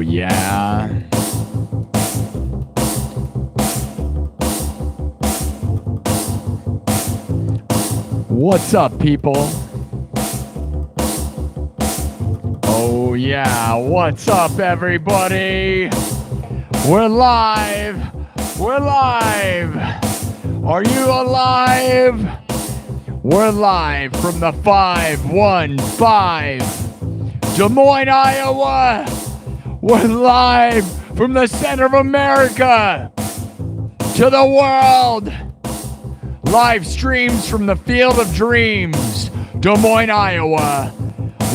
yeah. What's up, people? Oh, yeah. What's up, everybody? We're live. We're live. Are you alive? We're live from the 515 Des Moines, Iowa. We're live from the center of America to the world. Live streams from the Field of Dreams, Des Moines, Iowa.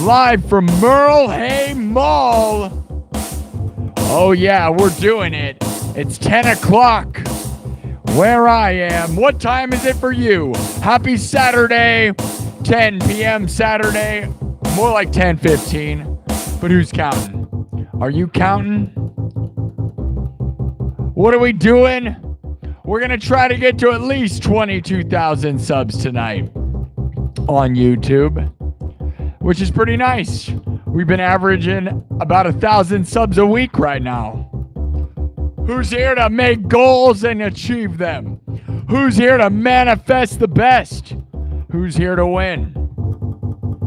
Live from Merle Hay Mall. Oh yeah, we're doing it. It's 10 o'clock where I am. What time is it for you? Happy Saturday, 10 p.m. Saturday. More like 10:15, but who's counting? Are you counting? What are we doing? We're going to try to get to at least 22,000 subs tonight on YouTube, which is pretty nice. We've been averaging about 1,000 subs a week right now. Who's here to make goals and achieve them? Who's here to manifest the best? Who's here to win?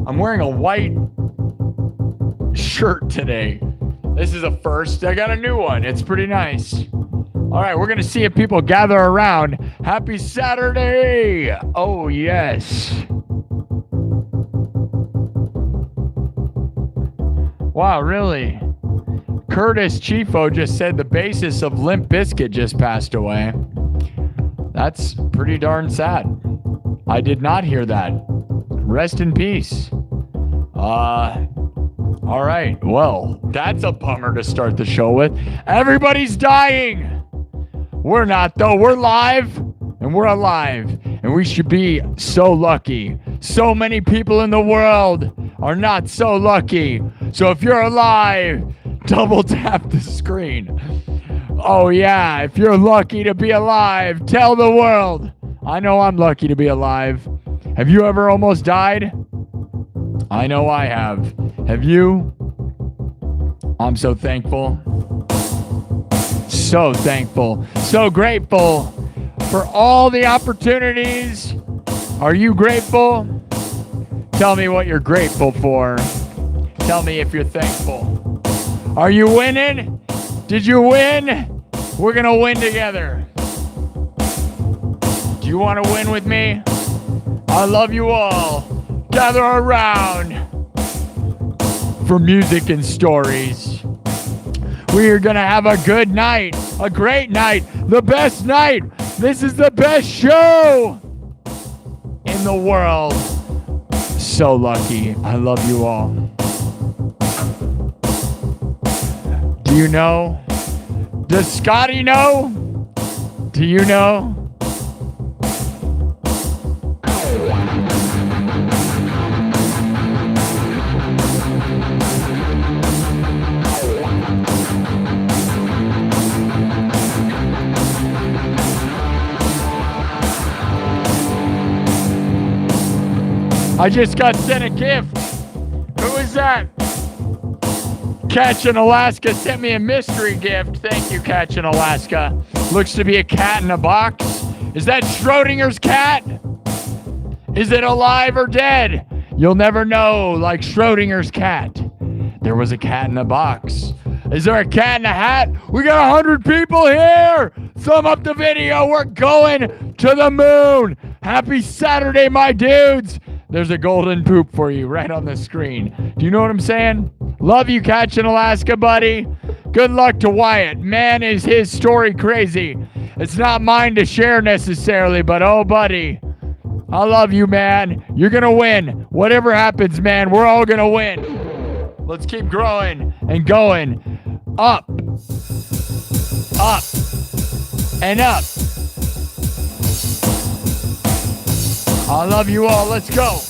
I'm wearing a white shirt today. This is a first. I got a new one. It's pretty nice. All right, we're going to see if people gather around. Happy Saturday. Oh, yes. Wow, really? Curtis Chifo just said the bassist of Limp Bizkit just passed away. That's pretty darn sad. I did not hear that. Rest in peace. All right. Well, that's a bummer to start the show with. Everybody's dying. We're not, though. We're live, and we're alive, and we should be so lucky. So many people in the world are not so lucky. So if you're alive, double tap the screen. Oh, yeah. If you're lucky to be alive, tell the world. I know I'm lucky to be alive. Have you ever almost died? I know I have. Have you? I'm so thankful. So thankful. So grateful for all the opportunities. Are you grateful? Tell me what you're grateful for. Tell me if you're thankful. Are you winning? Did you win? We're going to win together. Do you want to win with me? I love you all. Gather around for music and stories. We are going to have a good night, a great night, the best night. This is the best show in the world. So lucky. I love you all. Do you know? Does Scotty know? Do you know? I just got sent a gift. Who is that? Catch in Alaska sent me a mystery gift. Thank you, Catch in Alaska. Looks to be a cat in a box. Is that Schrodinger's cat? Is it alive or dead? You'll never know, like Schrodinger's cat. There was a cat in a box. Is there a cat in a hat? We got 100 people here. Thumb up the video. We're going to the moon. Happy Saturday, my dudes. There's a golden poop for you right on the screen. Do you know what I'm saying? Love you, Catch in Alaska, buddy. Good luck to Wyatt. Man, is his story crazy. It's not mine to share necessarily, but oh, buddy. I love you, man. You're going to win. Whatever happens, man, we're all going to win. Let's keep growing and going. Up. Up. And up. I love you all. Let's go.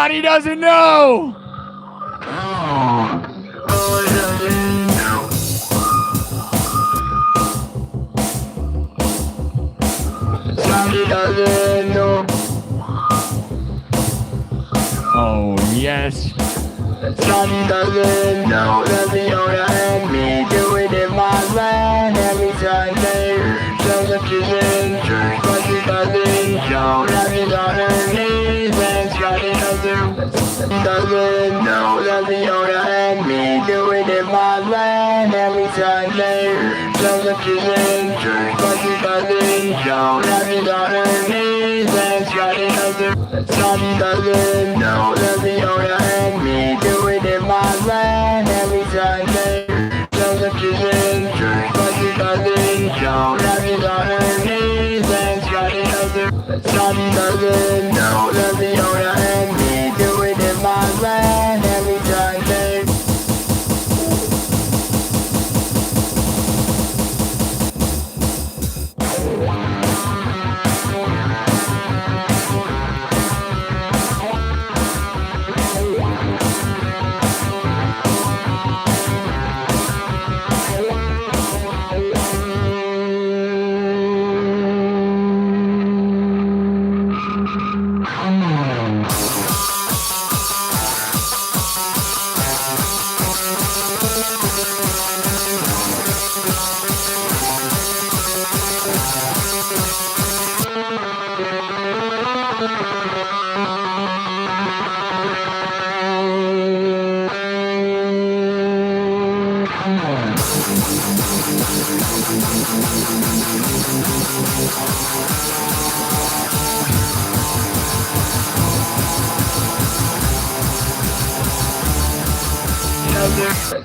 Scotty doesn't know. Scotty doesn't know. Oh, yes. Scotty doesn't know that the owner and me do it in my land every Sunday. So that she's in church, but she doesn't show that she's on her knees. And Scotty doesn't know that the owner and me do it in my land every Sunday. So that she's in church, but she doesn't show that she's on her knees. And Scotty doesn't know that the owner and me do it in my land every Sunday. So that she's in church, but she doesn't show that she's on her knees. And Scotty doesn't know that the owner and me do it in my land every Sunday.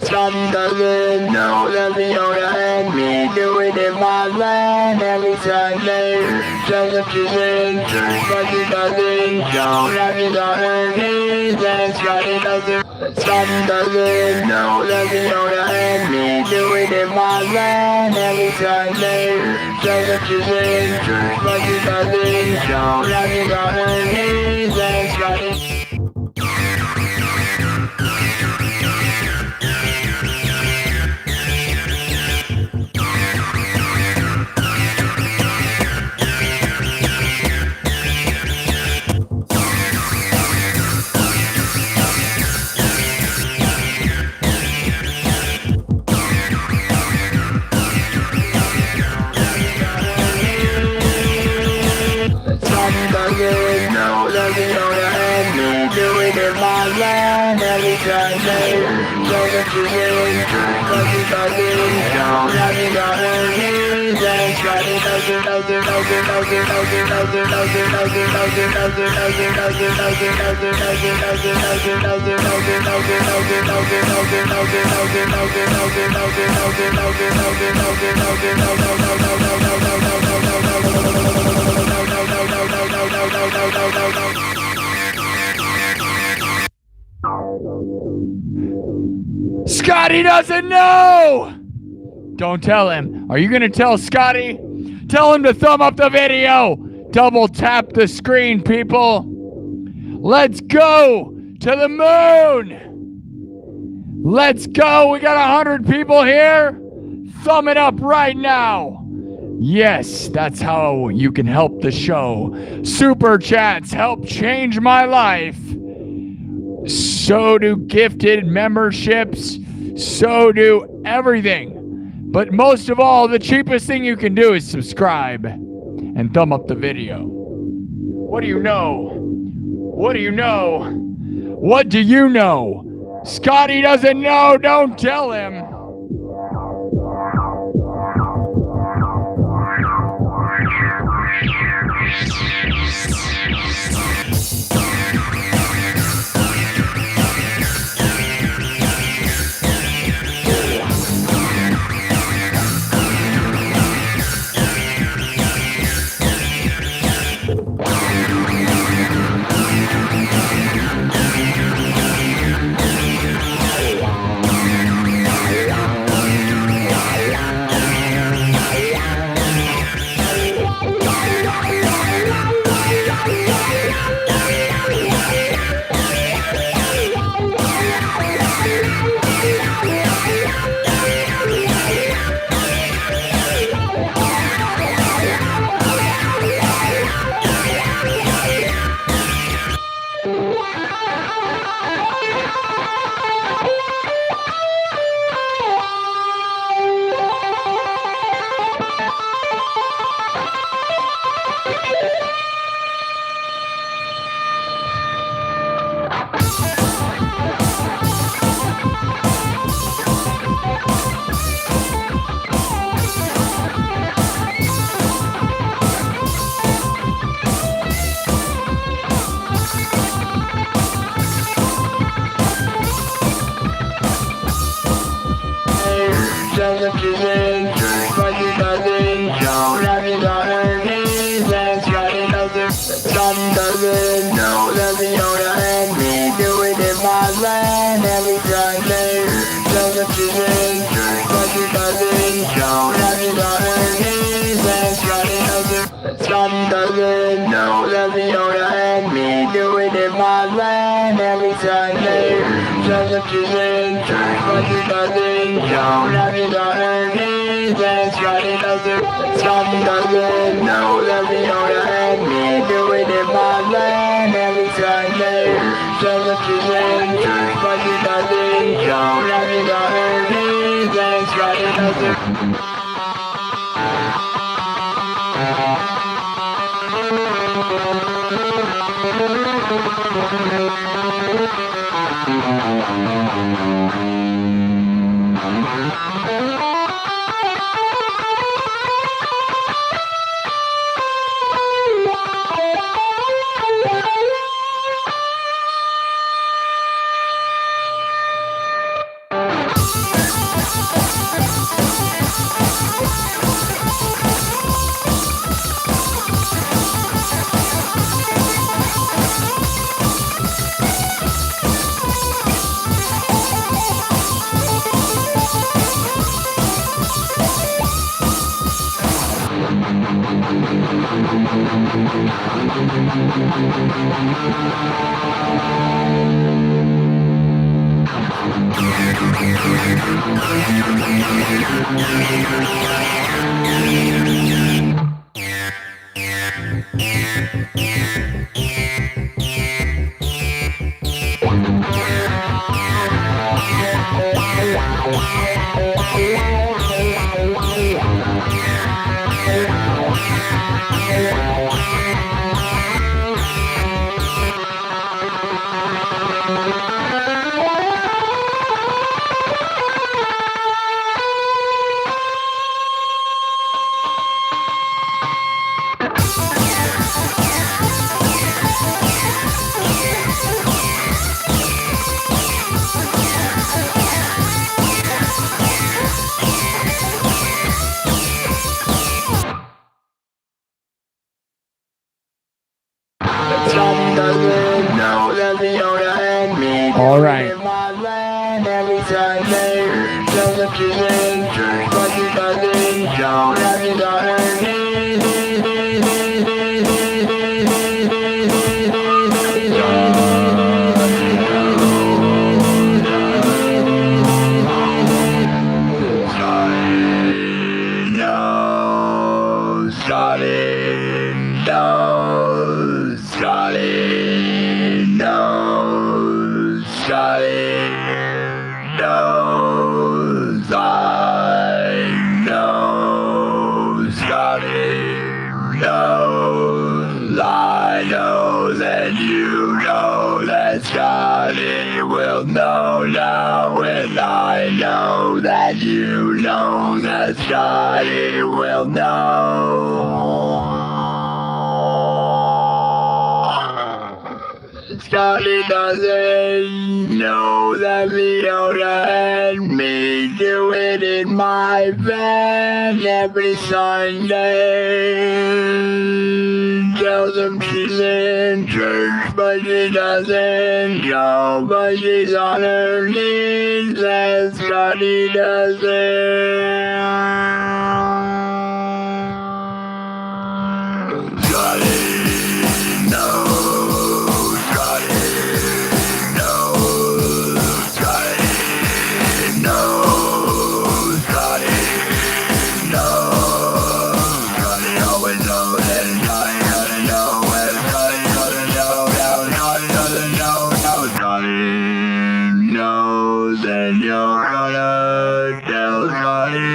Scotty doesn't know that the owner and me do it in my land every Sunday. So that she's in church, but she doesn't show that she's on her knees. And Scotty doesn't know that the owner and me do it in my land every Sunday. So that she's in church, but she doesn't show that she's on her knees. And Scotty doesn't know that the owner and me do it in my land every Sunday. So that she's in church, but she doesn't show that she's on her knees. And Scotty Scotty doesn't know! Don't tell him. Are you going to tell Scotty? Tell him to thumb up the video. Double tap the screen, people. Let's go to the moon. Let's go. We got 100 people here. Thumb it up right now. Yes, that's how you can help the show. Super chats help change my life. So do gifted memberships. So do everything. But most of all, the cheapest thing you can do is subscribe and thumb up the video. What do you know? What do you know? What do you know? Scotty doesn't know. Don't tell him. that she's in church, but she doesn't show that she's on her knees, and Scotty doesn't. Some doesn't know that Leona and me do it in my land every Sunday. Shows that she's in church, but she doesn't show that she's on her knees, and Scotty doesn't. Some doesn't know that Leona and me do it in my land every Sunday. Shows that she's in church, but she doesn't show that she's on her knees, and Scotty doesn't. Some doesn't know that Leona and me do it in my land every Sunday. Shows that she's in church, but she doesn't show that she's on her knees, and Scotty doesn't. All right. Scotty will know now, and I know that you know that Scotty will know. Scotty doesn't know that Leona and me do it in my van every Sunday. Tells him she's in church, but she doesn't go, but she's on her knees, and Scotty doesn't. Scotty knows, Scotty knows, Scotty knows, Scotty knows, Scotty always knows, and Scotty doesn't know, and Scotty doesn't know, now Scotty doesn't know, now Scotty knows, and you're gonna tell Scotty.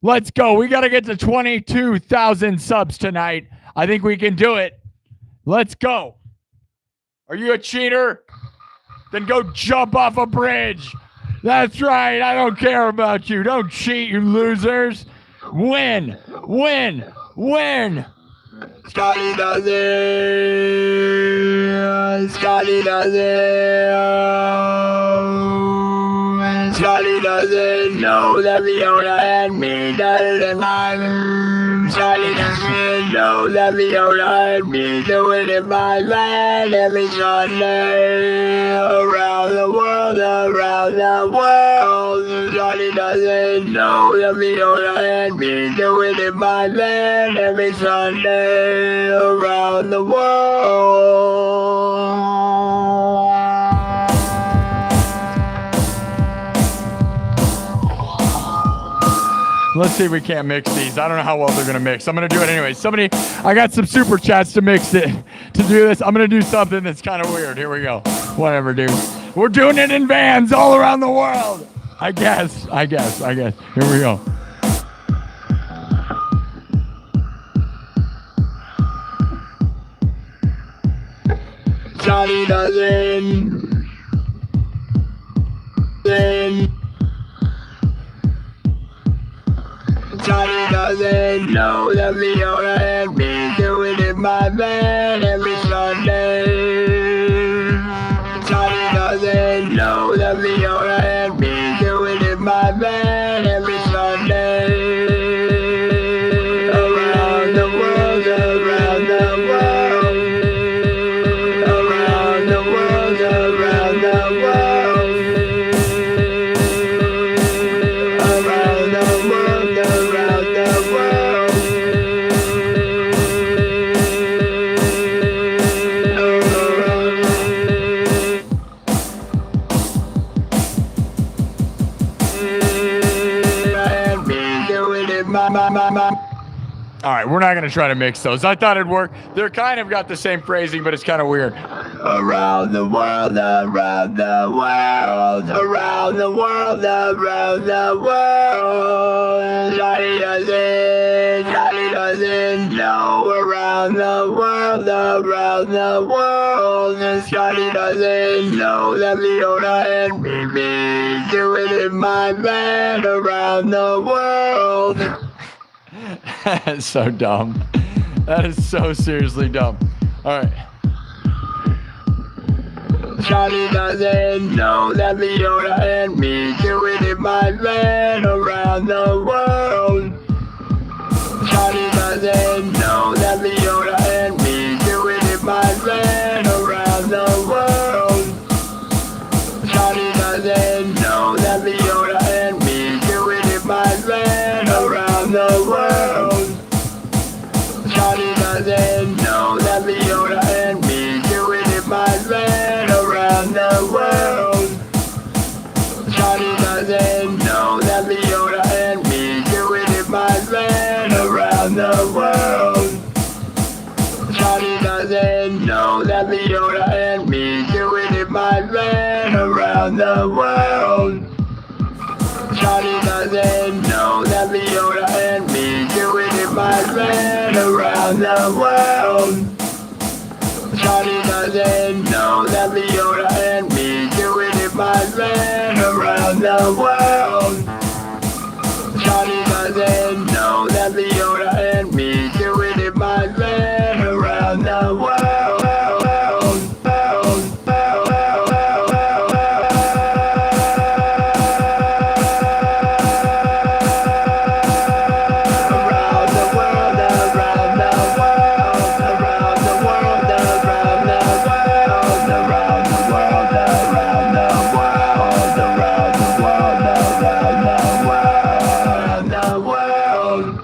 Let's go. We got to get to 22,000 subs tonight. I think we can do it. Let's go. Are you a cheater? Then go jump off a bridge. That's right. I don't care about you. Don't cheat, you losers. Win. Win. Win. Scotty does it. Scotty does it. Scotty doesn't know that Fiona and me done it in my room. Scotty doesn't know that Fiona and me do it in my land every Sunday. Around the world, around the world. Scotty doesn't know that Fiona and me do it in my land every Sunday. Around the world. Let's see if we can't mix these. I don't know how well they're going to mix. I'm going to do it anyway. Somebody, I got some super chats to mix it. To do this, I'm going to do something that's kind of weird. Here we go. Whatever, dude. We're doing it in vans all around the world. I guess. Here we go. Johnny doesn't. Johnny doesn't know that Fiona and me do it in my van every Sunday. Johnny doesn't know that Fiona and me do it in my van every Sunday. Around the world, around the world. Around the world, around the world. Around the world, around the world. And me do it in my. All right, we're not going to try to mix those. I thought it'd work. They're kind of got the same phrasing, but it's kind of weird. Around the world, around the world, around the world, around the world. Johnny doesn't know. Around the world, around the world. And Scotty doesn't know that Fiona and me do it in my van around the world. That is so dumb. That is so seriously dumb. All right. Johnny doesn't know that Fiona and me do it in my van around the world. Johnny doesn't know that Fiona and me do it in my van around the world. Johnny doesn't know that Fiona and me do it in my van around the world. Johnny doesn't know that Fiona and me do it in my van around the world. Johnny doesn't know that Fiona and me do it in my van around the world. Johnny doesn't know that Fiona and me do it in my van around the world. Johnny doesn't know that Fiona and me do it in my van around the world. Johnny doesn't know that Fiona and me do it in my van around the world. Johnny doesn't know that Fiona and me do it in my van around the world.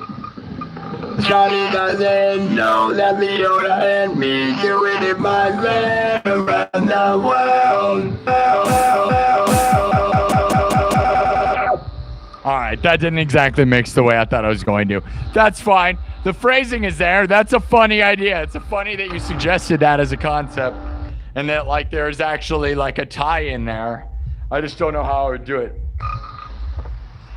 Johnny doesn't know that Fiona and me do it in my van around the world. All right, that didn't exactly mix the way I thought I was going to. That's fine. The phrasing is there. That's a funny idea. It's a funny that you suggested that as a concept and that like there's actually like a tie in there. I just don't know how I would do it.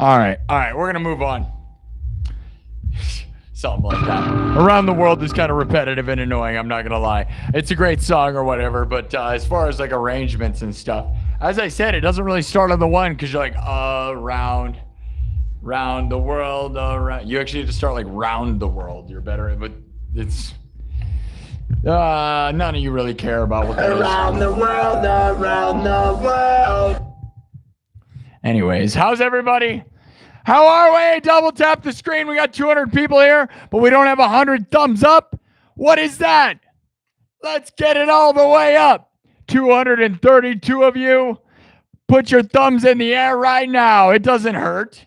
All right. We're going to move on. Something like that. Around the World is kind of repetitive and annoying. I'm not going to lie. It's a great song or whatever. But as far as like arrangements and stuff, as I said, it doesn't really start on the one because you're like, round the world. Around. You actually have to start like round the world. You're better. But it's... none of you really care about what that is. Around the world. Anyways, how's everybody? How are we? Double tap the screen. We got 200 people here, but we don't have 100 thumbs up. What is that? Let's get it all the way up. 232 of you. Put your thumbs in the air right now. It doesn't hurt.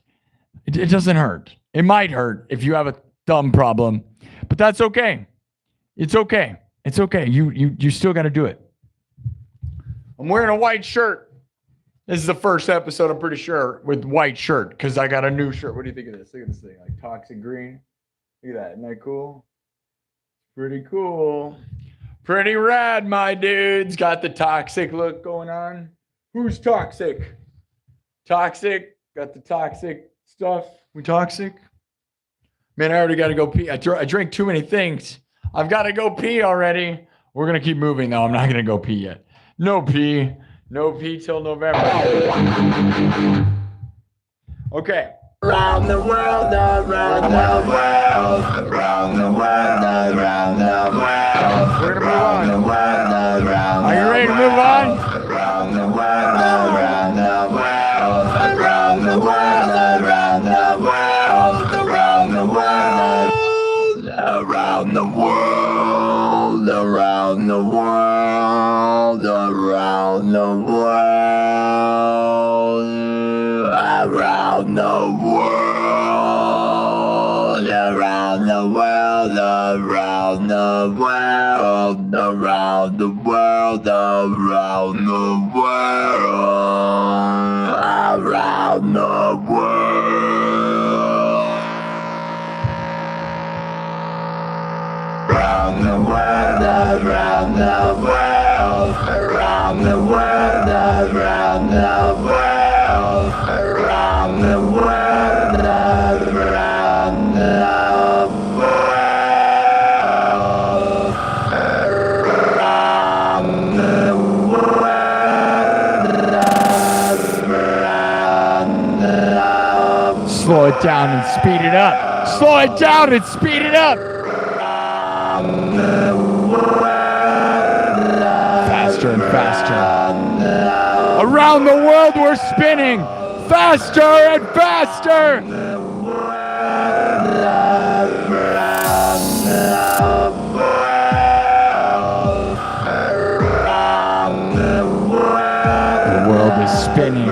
It doesn't hurt. It might hurt if you have a thumb problem, but that's okay. It's okay. It's okay. You still got to do it. I'm wearing a white shirt. This is the first episode, I'm pretty sure, with white shirt because I got a new shirt. What do you think of this? Look at this thing, like toxic green. Look at that. Isn't that cool? Pretty cool. Pretty rad, my dudes. Got the toxic look going on. Who's toxic? Toxic. Got the toxic stuff. We toxic? Man, I already got to go pee. I drank too many things. I've got to go pee already. We're going to keep moving, though. I'm not going to go pee yet. No pee. No pee till November. Okay. Around the world, around the world, around the world, around the world. We're going to move on. Are you ready to move on? Around the world, around the world, around the world, around the world, around the world, around the world, around the world, around the world, around the world, around the world, around the world, around the world, around the world, around the world. Around the world, around the world, around the world, around the world, around the world, around the world. Slow it down and speed it up. Slow it down and speed it up. Faster and faster. Around the world we're spinning. Faster and faster. The world is spinning.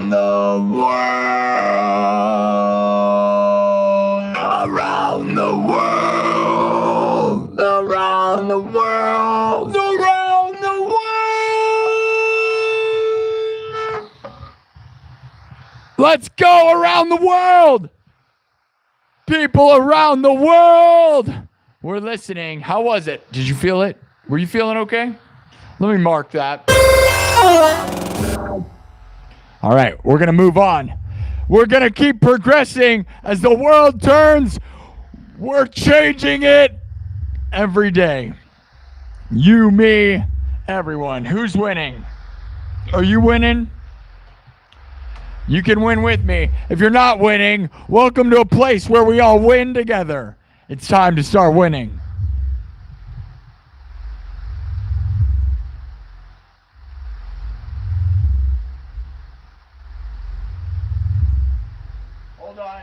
around the world, around the world, around the world, around the world. Let's go around the world. People around the world. We're listening. How was it? Did you feel it? Were you feeling okay? Let me mark that. All right, we're going to move on. We're going to keep progressing as the world turns. We're changing it every day. You, me, everyone. Who's winning? Are you winning? You can win with me. If you're not winning, welcome to a place where we all win together. It's time to start winning. Hold on.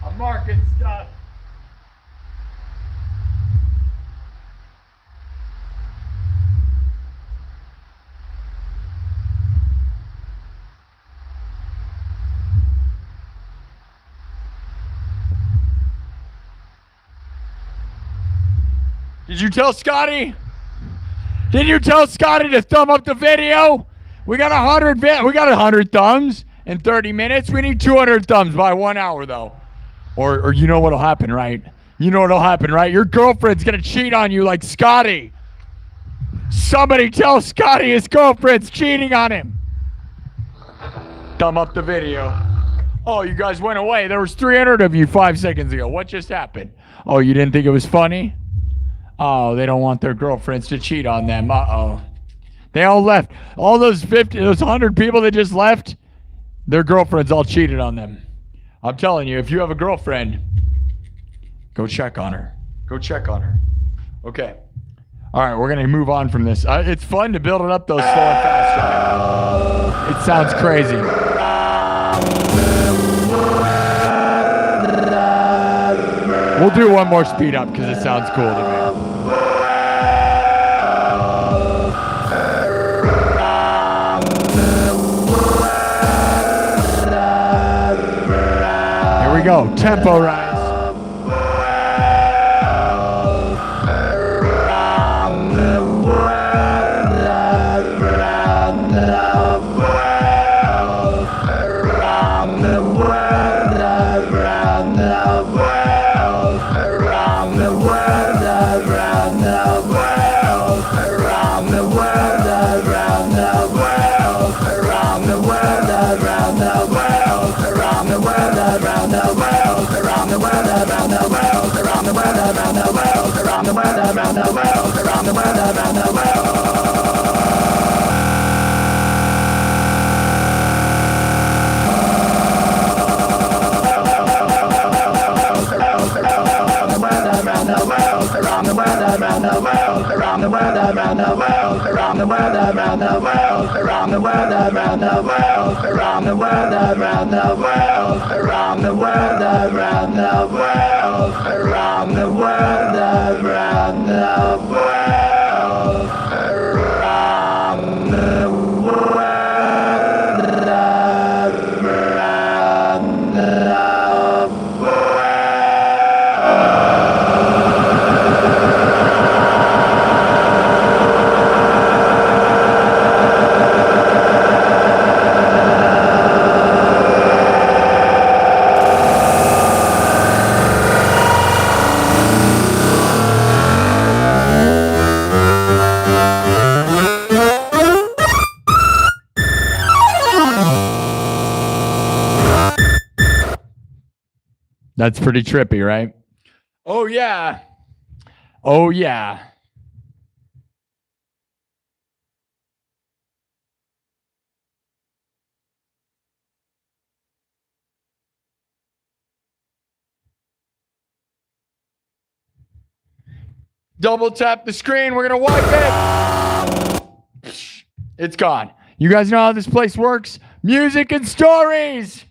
I'm marking stuff. Did you tell Scotty? Did you tell Scotty to thumb up the video? We got 100 thumbs in 30 minutes. We need 200 thumbs by 1 hour though. Or you know what'll happen, right? You know what'll happen, right? Your girlfriend's gonna cheat on you like Scotty. Somebody tell Scotty his girlfriend's cheating on him. Thumb up the video. Oh, you guys went away. There was 300 of you 5 seconds ago. What just happened? Oh, you didn't think it was funny? Oh, they don't want their girlfriends to cheat on them. Uh-oh. They all left. All those 100 people that just left, their girlfriends all cheated on them. I'm telling you, if you have a girlfriend, go check on her. Go check on her. Okay. All right, we're going to move on from this. It's fun to build it up, though, slow and fast. Right? It sounds crazy. We'll do one more speed up because it sounds cool to me. Here we go. Tempo rise. That's pretty trippy, right? Oh, yeah. Oh, yeah. Double tap the screen. We're going to wipe it. It's gone. You guys know how this place works? Music and stories.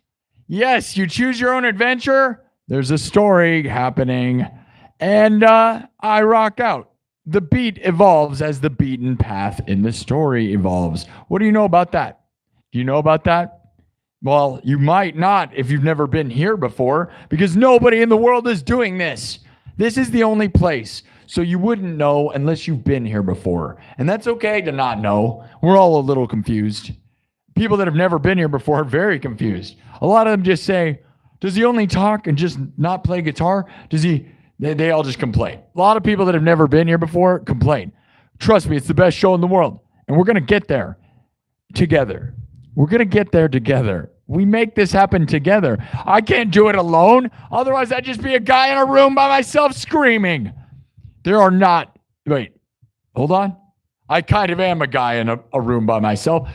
Yes, you choose your own adventure. There's a story happening, and I rock out. The beat evolves as the beaten path in the story evolves. What do you know about that? Do you know about that? Well, you might not if you've never been here before, because nobody in the world is doing this. This is the only place. So you wouldn't know unless you've been here before. And that's okay to not know. We're all a little confused. People that have never been here before are very confused. A lot of them just say, does he only talk and just not play guitar? They all just complain. A lot of people that have never been here before complain. Trust me, it's the best show in the world. And we're going to get there together. We're going to get there together. We make this happen together. I can't do it alone. Otherwise, I'd just be a guy in a room by myself screaming. Wait, hold on. I kind of am a guy in a room by myself.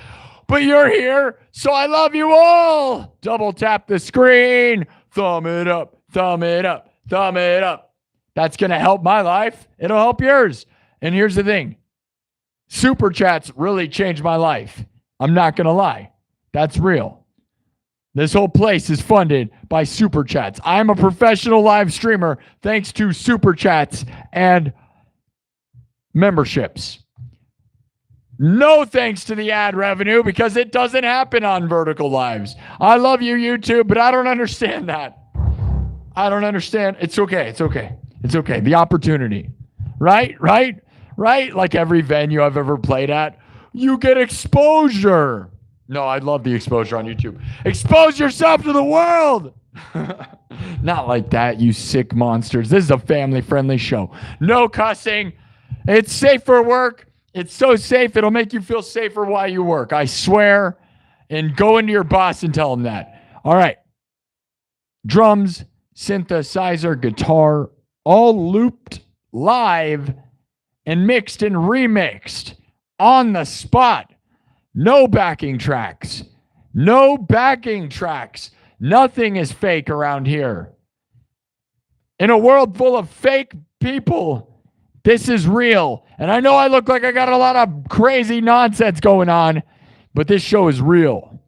But you're here, so I love you all. Double tap the screen. Thumb it up, thumb it up, thumb it up. That's going to help my life. It'll help yours. And here's the thing. Super chats really changed my life. I'm not going to lie. That's real. This whole place is funded by super chats. I'm a professional live streamer thanks to super chats and memberships. No thanks to the ad revenue because it doesn't happen on Vertical Lives. I love you, YouTube, but I don't understand that. I don't understand. It's okay. It's okay. It's okay. The opportunity. Right? Like every venue I've ever played at, you get exposure. No, I love the exposure on YouTube. Expose yourself to the world. Not like that, you sick monsters. This is a family-friendly show. No cussing. It's safe for work. It's so safe, it'll make you feel safer while you work. I swear. And go into your boss and tell him that. All right. Drums, synthesizer, guitar, all looped live and mixed and remixed on the spot. No backing tracks. No backing tracks. Nothing is fake around here. In a world full of fake people, this is real. And I know I look like I got a lot of crazy nonsense going on, but this show is real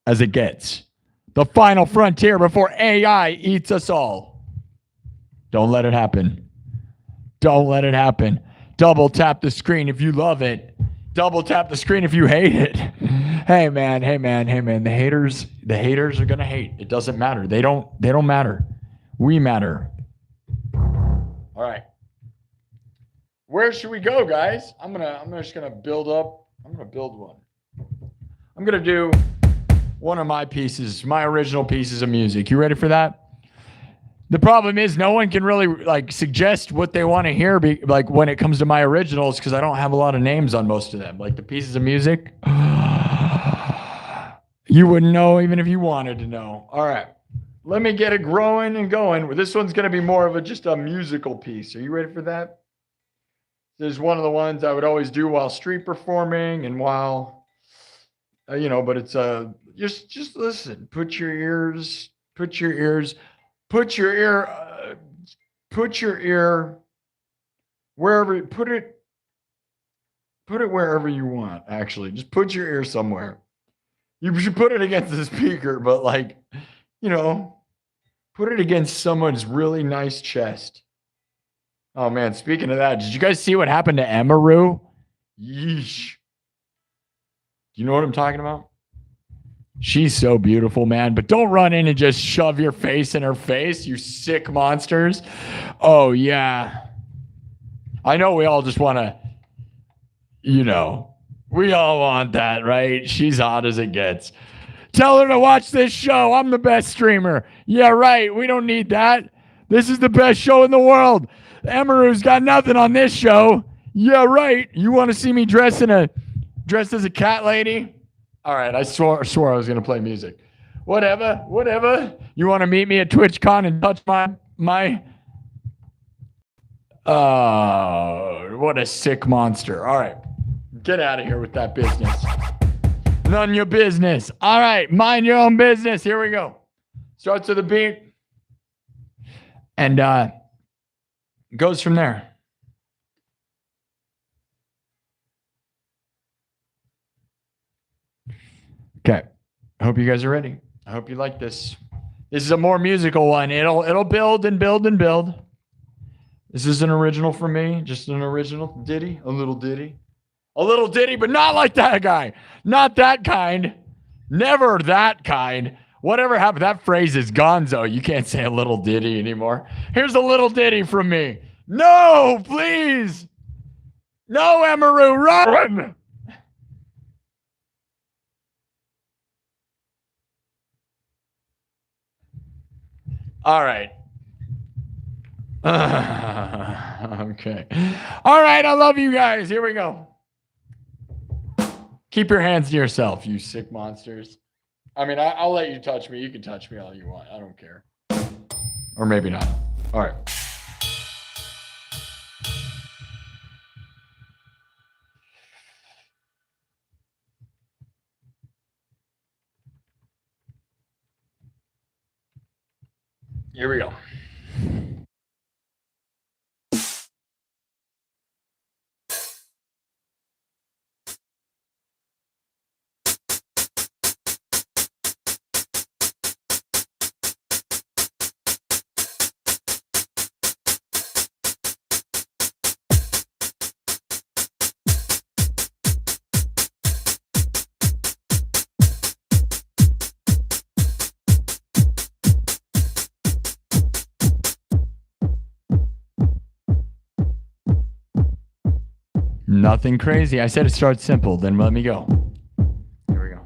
as it gets. The final frontier before AI eats us all. Don't let it happen. Don't let it happen. Double tap the screen if you love it. Double tap the screen if you hate it. Hey man. The haters are gonna hate. It doesn't matter. They don't matter. We matter. All right. Where should we go, guys? I'm just gonna build up. I'm gonna build one. I'm gonna do one of my pieces, my original pieces of music. You ready for that? The problem is no one can really like suggest what they want to hear like when it comes to my originals because I don't have a lot of names on most of them. Like the pieces of music, you wouldn't know even if you wanted to know. All right. Let me get it growing and going. This one's going to be more of just a musical piece. Are you ready for that? This is one of the ones I would always do while street performing and while, but it's just listen. Put your ear wherever, put it wherever you want, actually. Just put your ear somewhere. You should put it against the speaker, but put it against someone's really nice chest. Oh man, speaking of that, did you guys see what happened to Emaru? Yeesh. Do you know what I'm talking about? She's so beautiful, man. But don't run in and just shove your face in her face, you sick monsters. Oh, yeah. I know we all just want to, we all want that, right? She's hot as it gets. Tell her to watch this show. I'm the best streamer. Yeah, right. We don't need that. This is the best show in the world. Emaru's got nothing on this show. Yeah, right. You want to see me dressed as a cat lady? All right, I swore I was going to play music. Whatever. You want to meet me at TwitchCon and touch my what a sick monster. All right, get out of here with that business. None of your business. All right, mind your own business. Here we go. Starts with a beat and goes from there. Okay. I hope you guys are ready. I hope you like this. This is a more musical one. It'll build and build and build. This is an original for me. Just an original ditty. A little ditty. A little ditty, but not like that guy. Not that kind. Never that kind. Whatever happened? That phrase is gonzo. You can't say a little ditty anymore. Here's a little ditty from me. No, please. No, Emeru, run. All right. Okay. All right. I love you guys. Here we go. Keep your hands to yourself, you sick monsters. I mean, I'll let you touch me. You can touch me all you want. I don't care. Or maybe not. All right. Here we go. Nothing crazy. I said it starts simple. Then let me go. Here we go.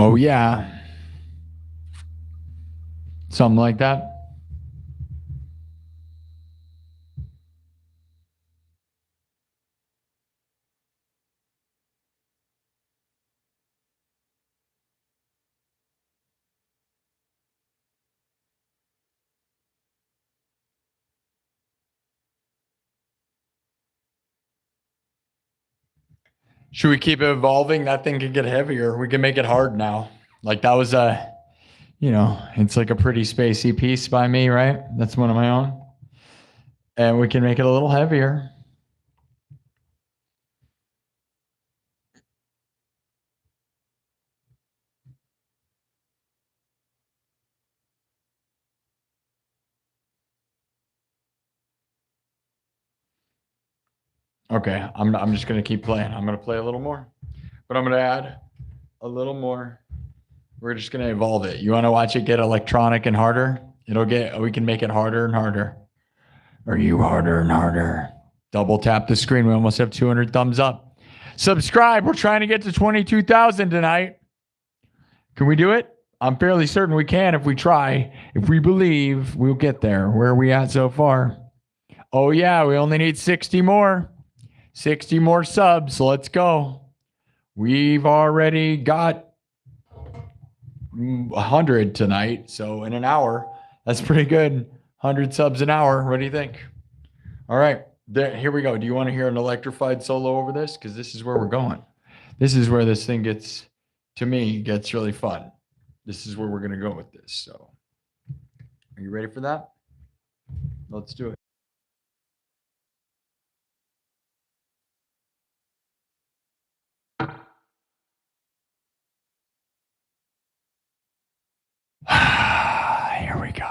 Oh, yeah. Something like that. Should we keep it evolving? That thing could get heavier. We can make it hard now. Like that was it's like a pretty spacey piece by me, right? That's one of my own. And we can make it a little heavier. Okay, I'm just gonna keep playing. I'm gonna play a little more, but I'm gonna add a little more. We're just gonna evolve it. You want to watch it get electronic and harder? We can make it harder and harder. Are you harder and harder? Double tap the screen. We almost have 200 thumbs up. Subscribe. We're trying to get to 22,000 tonight. Can we do it? I'm fairly certain we can if we try. If we believe, we'll get there. Where are we at so far? Oh yeah, we only need 60 more. 60 more subs. Let's go. We've already got 100 tonight. So in an hour, that's pretty good. 100 subs an hour. What do you think? All right. Here we go. Do you want to hear an electrified solo over this? Because this is where we're going. This is where this thing gets, to me, gets really fun. This is where we're going to go with this. So are you ready for that? Let's do it. Here we go.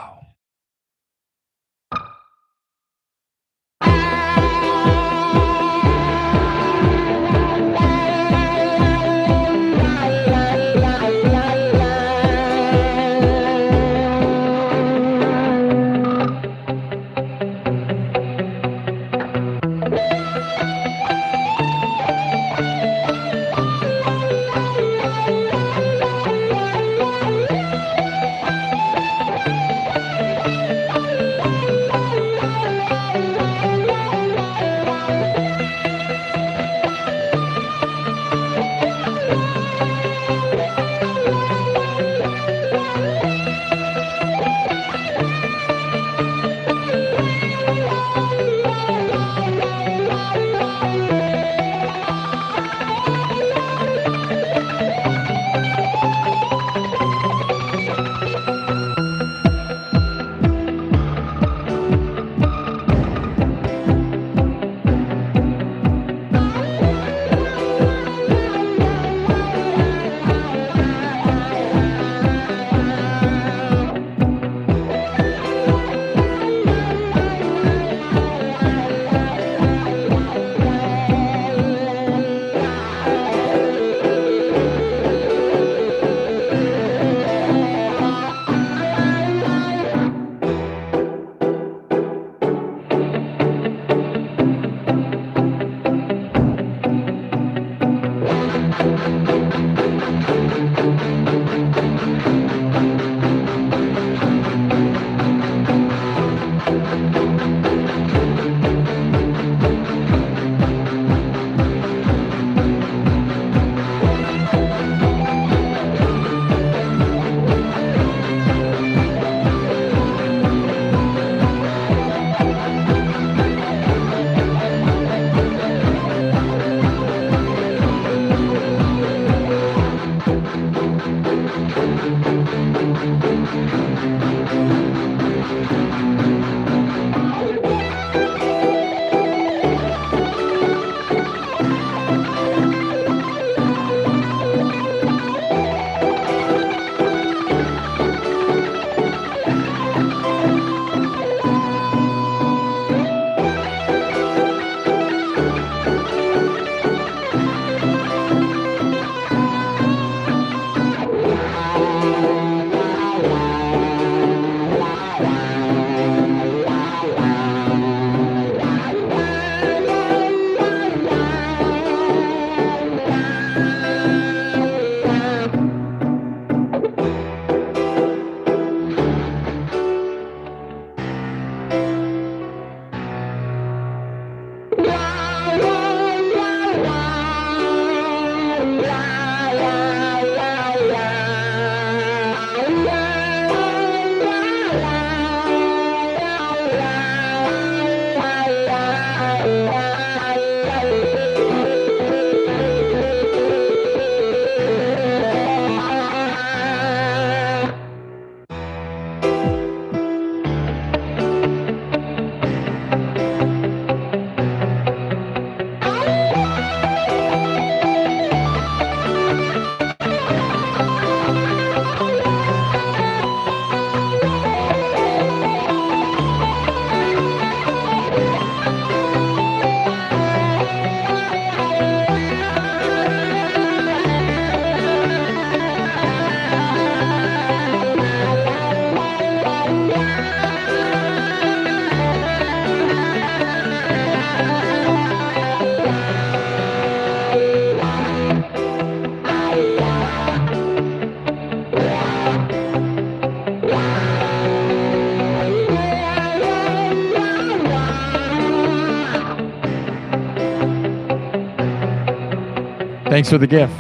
Thanks for the gift.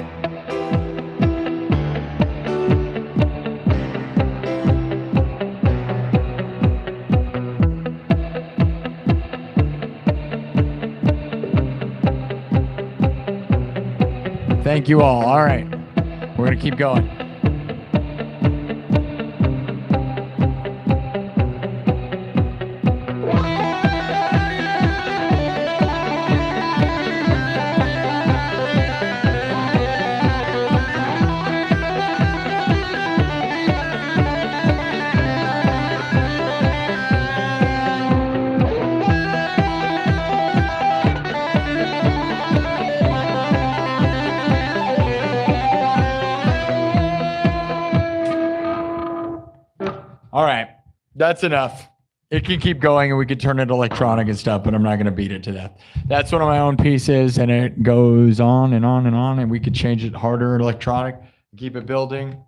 Thank you all. All right. We're going to keep going. All right, that's enough. It can keep going and we could turn it electronic and stuff, but I'm not going to beat it to death. That's one of my own pieces and it goes on and on and on and we could change it harder electronic, keep it building.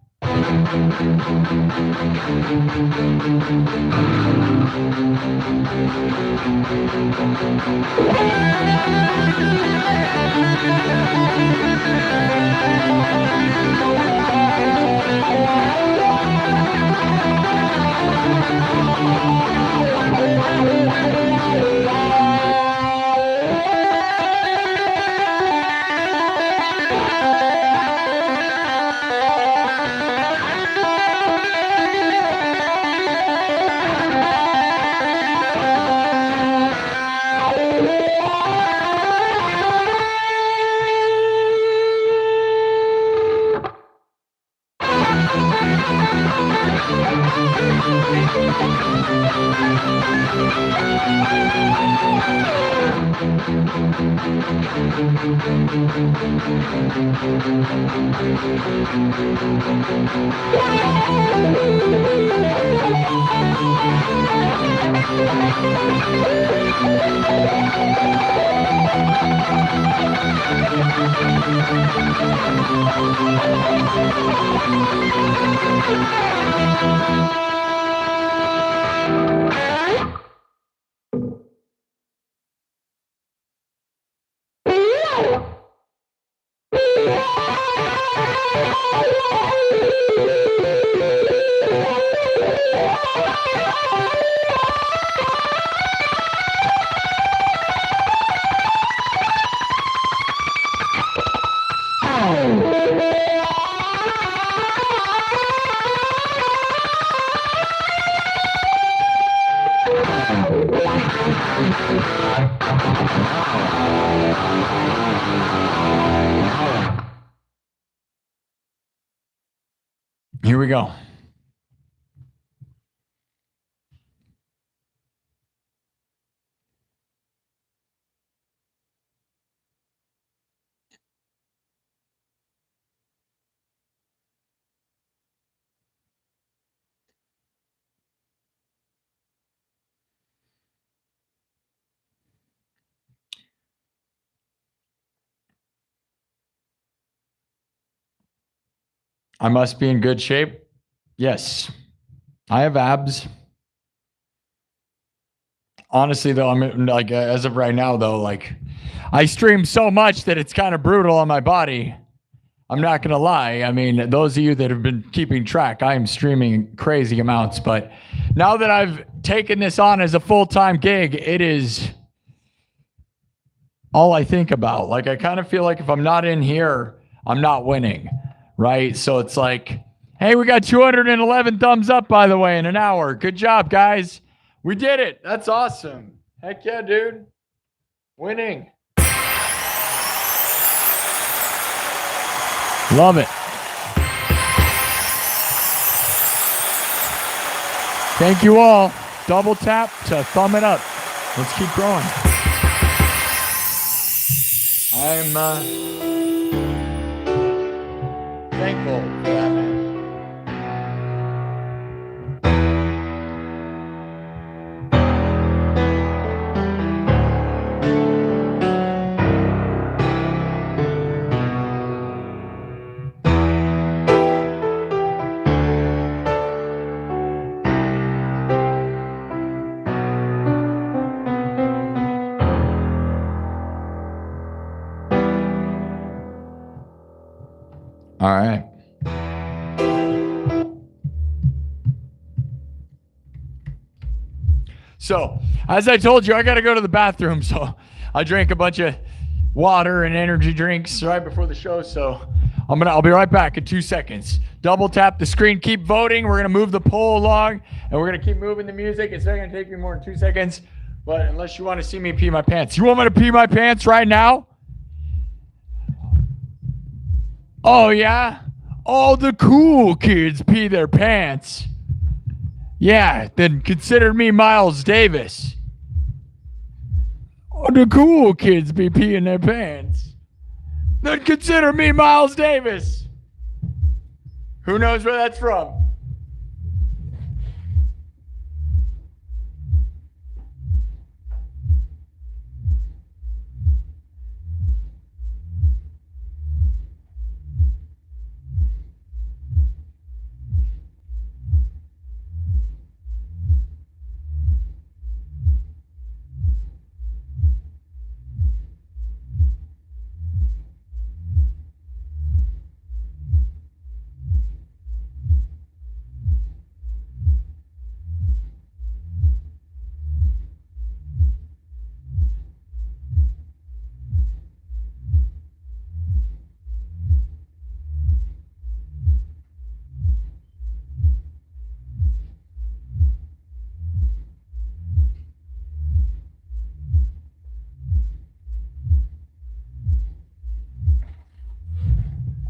Here we go. I must be in good shape. Yes, I have abs. Honestly, though, I'm like, as of right now, though, like, I stream so much that it's kind of brutal on my body. I'm not going to lie. I mean, those of you that have been keeping track, I am streaming crazy amounts. But now that I've taken this on as a full-time gig, it is all I think about. Like, I kind of feel like if I'm not in here, I'm not winning, right? So it's like, hey, we got 211 thumbs up, by the way, in an hour. Good job, guys. We did it. That's awesome. Heck yeah, dude. Winning. Love it. Thank you all. Double tap to thumb it up. Let's keep growing. I'm thankful for that, man. All right. So, as I told you, I got to go to the bathroom. So, I drank a bunch of water and energy drinks right before the show. So, I'll be right back in 2 seconds. Double tap the screen. Keep voting. We're going to move the poll along, and we're going to keep moving the music. It's not going to take me more than 2 seconds. But unless you want to see me pee my pants. You want me to pee my pants right now? Oh, yeah? All the cool kids pee their pants. Yeah, then consider me Miles Davis. All the cool kids be peeing their pants. Then consider me Miles Davis. Who knows where that's from?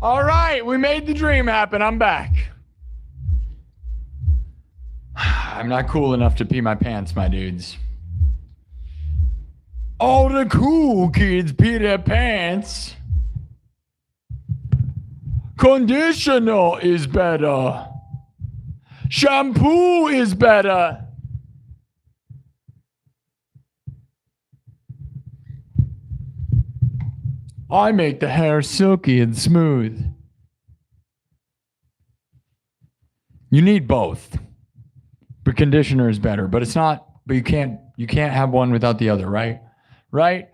All right, we made the dream happen. I'm back. I'm not cool enough to pee my pants, my dudes. All the cool kids pee their pants. Conditioner is better. Shampoo is better. I make the hair silky and smooth. You need both. But conditioner is better. But it's not, but you can't have one without the other, right? Right?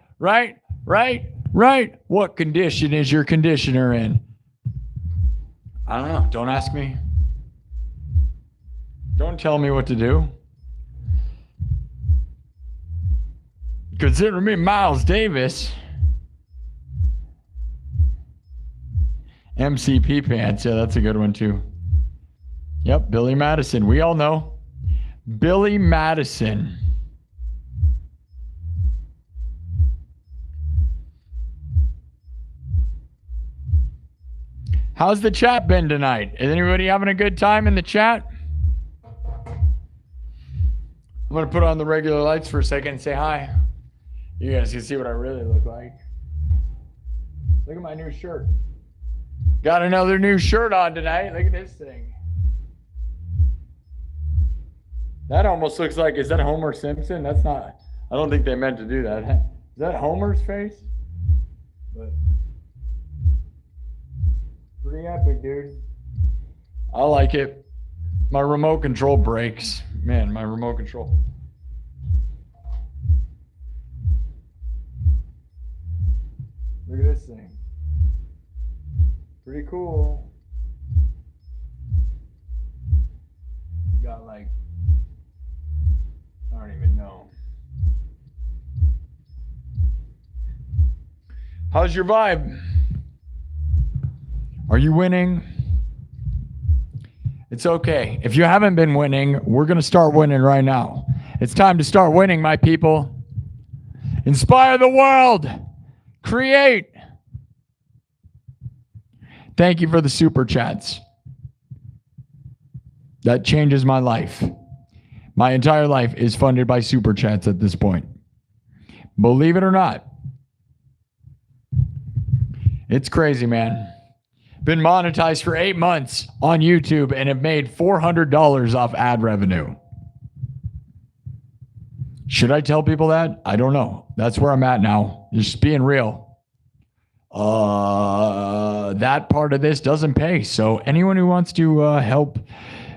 What condition is your conditioner in? I don't know. Don't ask me. Don't tell me what to do. Consider me Miles Davis. MCP pants. Yeah, that's a good one too. Yep, Billy Madison. We all know. Billy Madison. How's the chat been tonight? Is anybody having a good time in the chat? I'm going to put on the regular lights for a second and say hi. You guys can see what I really look like. Look at my new shirt. Got another new shirt on tonight. Look at this thing. That almost looks like, is that Homer Simpson? That's not, I don't think they meant to do that. Is that Homer's face? But pretty epic, dude. I like it. My remote control breaks. Man, my remote control. Look at this thing. Pretty cool. Got like, I don't even know. How's your vibe? Are you winning? It's okay. If you haven't been winning, we're going to start winning right now. It's time to start winning, my people. Inspire the world. Create. Thank you for the super chats. That changes my life. My entire life is funded by super chats at this point. Believe it or not. It's crazy, man. Been monetized for 8 months on YouTube and have made $400 off ad revenue. Should I tell people that? I don't know. That's where I'm at now. Just being real. That part of this doesn't pay. So anyone who wants to help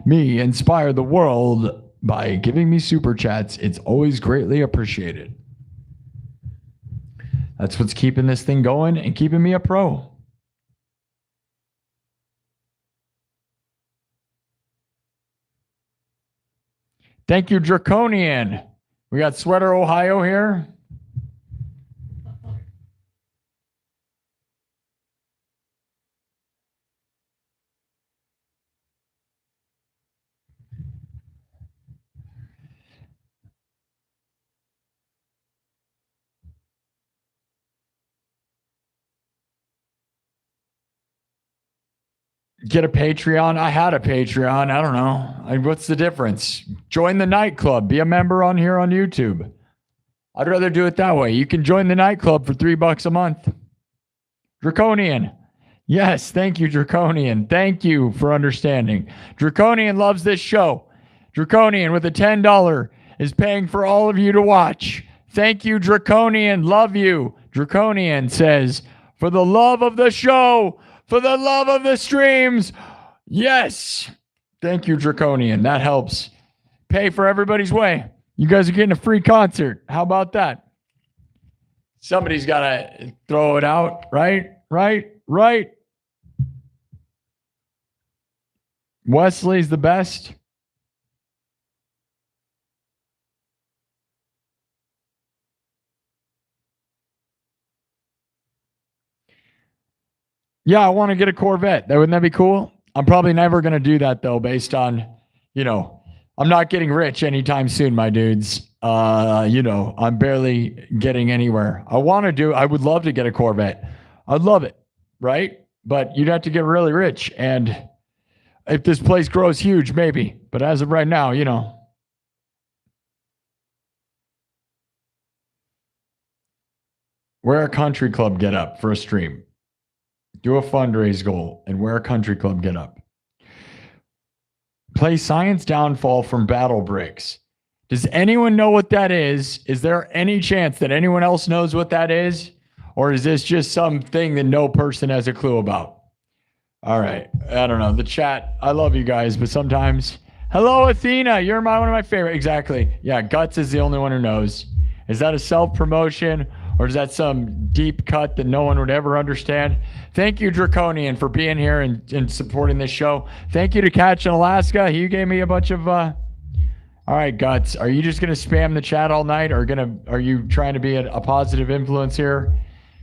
me inspire the world by giving me super chats, it's always greatly appreciated. That's what's keeping this thing going and keeping me a pro. Thank you, Draconian. We got Sweater Ohio here. Get a Patreon. I had a Patreon. I don't know. What's the difference? Join the nightclub. Be a member on here on YouTube. I'd rather do it that way. You can join the nightclub for $3 a month. Draconian. Yes, thank you, Draconian. Thank you for understanding. Draconian loves this show. Draconian with a $10 is paying for all of you to watch. Thank you, Draconian. Love you. Draconian says, for the love of the show, for the love of the streams. Yes. Thank you, Draconian. That helps pay for everybody's way. You guys are getting a free concert. How about that? Somebody's got to throw it out, right? Right. Wesley's the best. Yeah, I want to get a Corvette. Wouldn't that be cool? I'm probably never going to do that, though, based on, I'm not getting rich anytime soon, my dudes. I'm barely getting anywhere. I would love to get a Corvette. I'd love it, right? But you'd have to get really rich. And if this place grows huge, maybe. But as of right now, wear a country club get up for a stream. Do a fundraise goal and wear a country club get up. Play Science Downfall from Battle Bricks. Does anyone know what that is? Is there any chance that anyone else knows what that is? Or is this just something that no person has a clue about? All right. I don't know. The chat, I love you guys, but sometimes. Hello, Athena. You're one of my favorite. Exactly. Yeah, Guts is the only one who knows. Is that a self-promotion? Or is that some deep cut that no one would ever understand? Thank you, Draconian, for being here and supporting this show. Thank you to Catch in Alaska. You gave me a bunch of... All right, Guts. Are you just going to spam the chat all night? Or are you trying to be a positive influence here?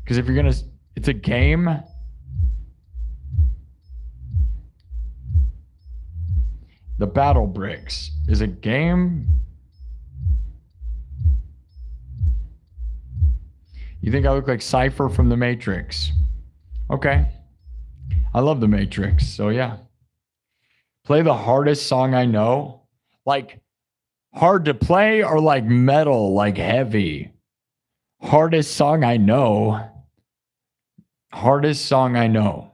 Because if you're going to... It's a game. The Battle Bricks is a game... You think I look like Scifi from The Matrix? Okay. I love The Matrix, so yeah. Play the hardest song I know. Like, hard to play or like metal, like heavy? Hardest song I know. Hardest song I know.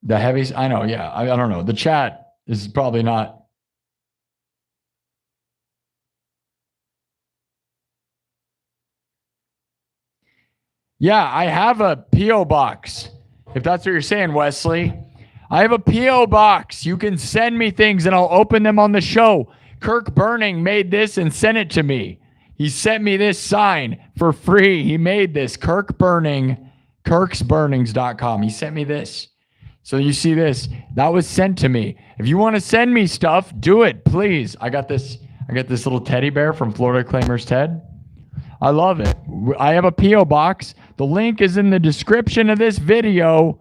The heaviest, I know, yeah. I don't know. The chat is probably not... Yeah, I have a P.O. box. If that's what you're saying, Wesley. I have a P.O. box. You can send me things and I'll open them on the show. Kirk Burning made this and sent it to me. He sent me this sign for free. He made this. Kirk Burning, kirksburnings.com. He sent me this. So you see this. That was sent to me. If you want to send me stuff, do it, please. I got this little teddy bear from Florida Claimers Ted. I love it. I have a P.O. box. The link is in the description of this video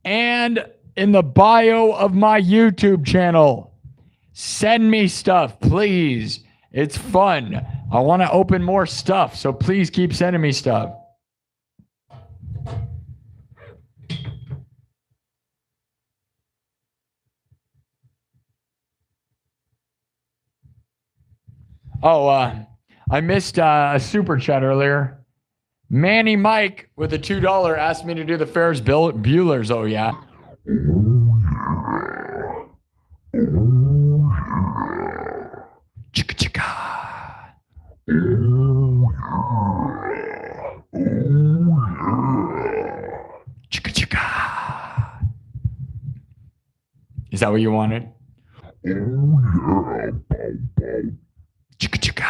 and in the bio of my YouTube channel. Send me stuff, please. It's fun. I want to open more stuff, so please keep sending me stuff. Oh, I missed a super chat earlier. Manny Mike with a $2 asked me to do the Ferris Bueller's. Oh, yeah. Chicka chicka. Chicka chicka. Is that what you wanted? Chicka chicka.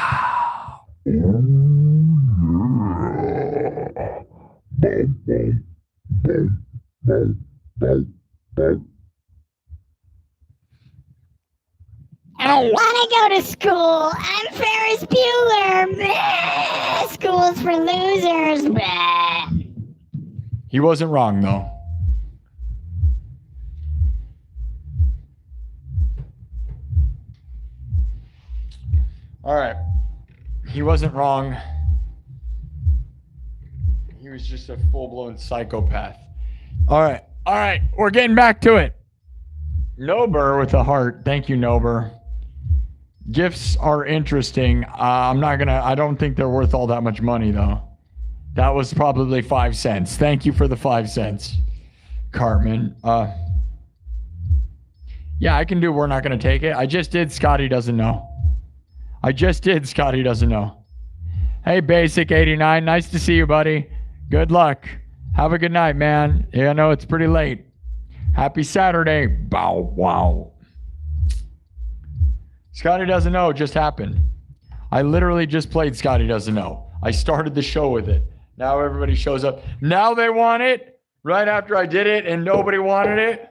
to school. I'm Ferris Bueller. Bah. School's for losers. Bah. He wasn't wrong, though. All right. He wasn't wrong. He was just a full-blown psychopath. All right. All right. We're getting back to it. Nober with a heart. Thank you, Nober. Gifts are interesting. I don't think they're worth all that much money, though. That was probably 5 cents. Thank you for the 5 cents, Cartman. Yeah, I can do We're Not Going to Take It. I just did Scotty Doesn't Know. Scotty Doesn't Know. Hey, Basic 89. Nice to see you, buddy. Good luck. Have a good night, man. Yeah, I know it's pretty late. Happy Saturday. Bow wow. Scotty Doesn't Know just happened. I literally just played Scotty Doesn't Know. I started the show with it. Now everybody shows up. Now they want it right after I did it and nobody wanted it.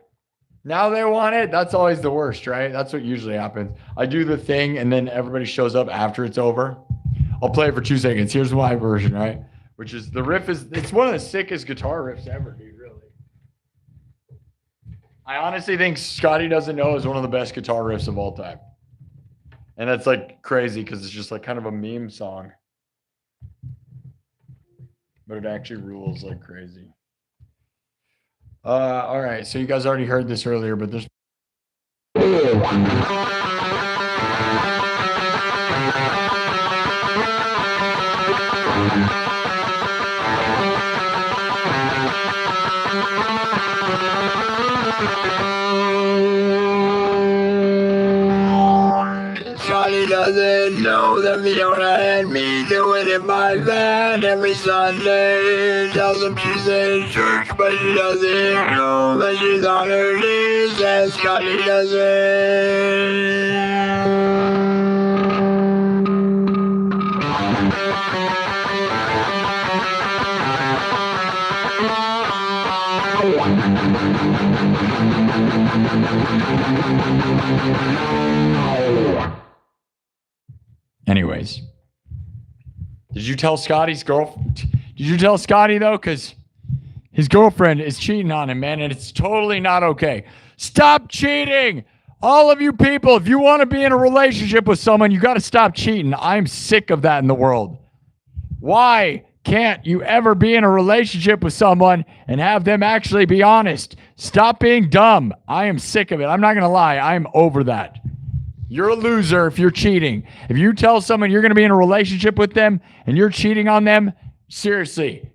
Now they want it. That's always the worst, right? That's what usually happens. I do the thing and then everybody shows up after it's over. I'll play it for 2 seconds. Here's my version, right? Which is the riff it's one of the sickest guitar riffs ever, dude, really. I honestly think Scotty Doesn't Know is one of the best guitar riffs of all time. And that's like crazy because it's just like kind of a meme song. But it actually rules like crazy. All right, so you guys already heard this earlier, but there's Scotty doesn't know that Fiona and me do it in my van every Sunday. Tells him she's in church, but she doesn't know that she's on her knees, and Scotty Anyways, did you tell Scotty's girlfriend? Did you tell Scotty, though? Because his girlfriend is cheating on him, man, and it's totally not okay. Stop cheating! All of you people, if you want to be in a relationship with someone, you got to stop cheating. I'm sick of that in the world. Why can't you ever be in a relationship with someone and have them actually be honest? Stop being dumb. I am sick of it. I'm not going to lie. I'm over that. You're a loser if you're cheating. If you tell someone you're going to be in a relationship with them and you're cheating on them, seriously,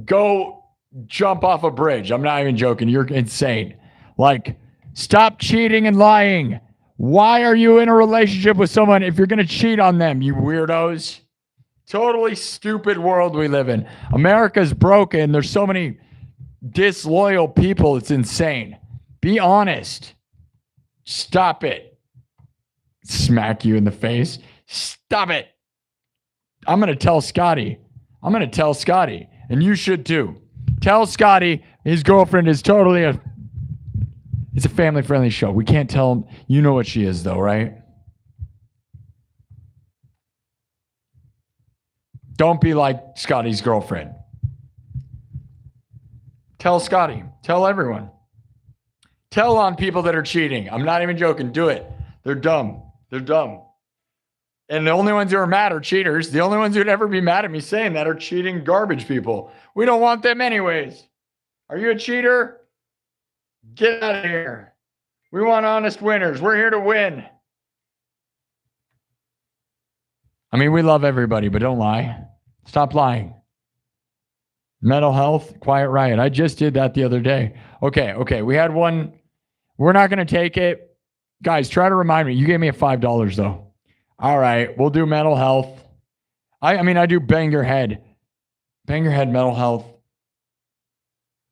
go jump off a bridge. I'm not even joking. You're insane. Like, stop cheating and lying. Why are you in a relationship with someone if you're going to cheat on them, you weirdos? Totally stupid world we live in. America's broken. There's so many disloyal people. It's insane. Be honest. Stop it. Smack you in the face. Stop it. I'm going to tell Scotty. And you should too. Tell Scotty his girlfriend is totally it's a family-friendly show. We can't tell him. You know what she is, though, right? Don't be like Scotty's girlfriend. Tell Scotty. Tell everyone. Tell on people that are cheating. I'm not even joking. Do it. They're dumb. They're dumb. And the only ones who are mad are cheaters. The only ones who'd ever be mad at me saying that are cheating garbage people. We don't want them anyways. Are you a cheater? Get out of here. We want honest winners. We're here to win. I mean, we love everybody, but don't lie. Stop lying. Mental health, quiet riot. I just did that the other day. Okay. We had one. We're not going to take it. Guys, try to remind me. You gave me a $5, though. All right. We'll do mental health. I do Bang Your Head. Bang Your Head, mental health.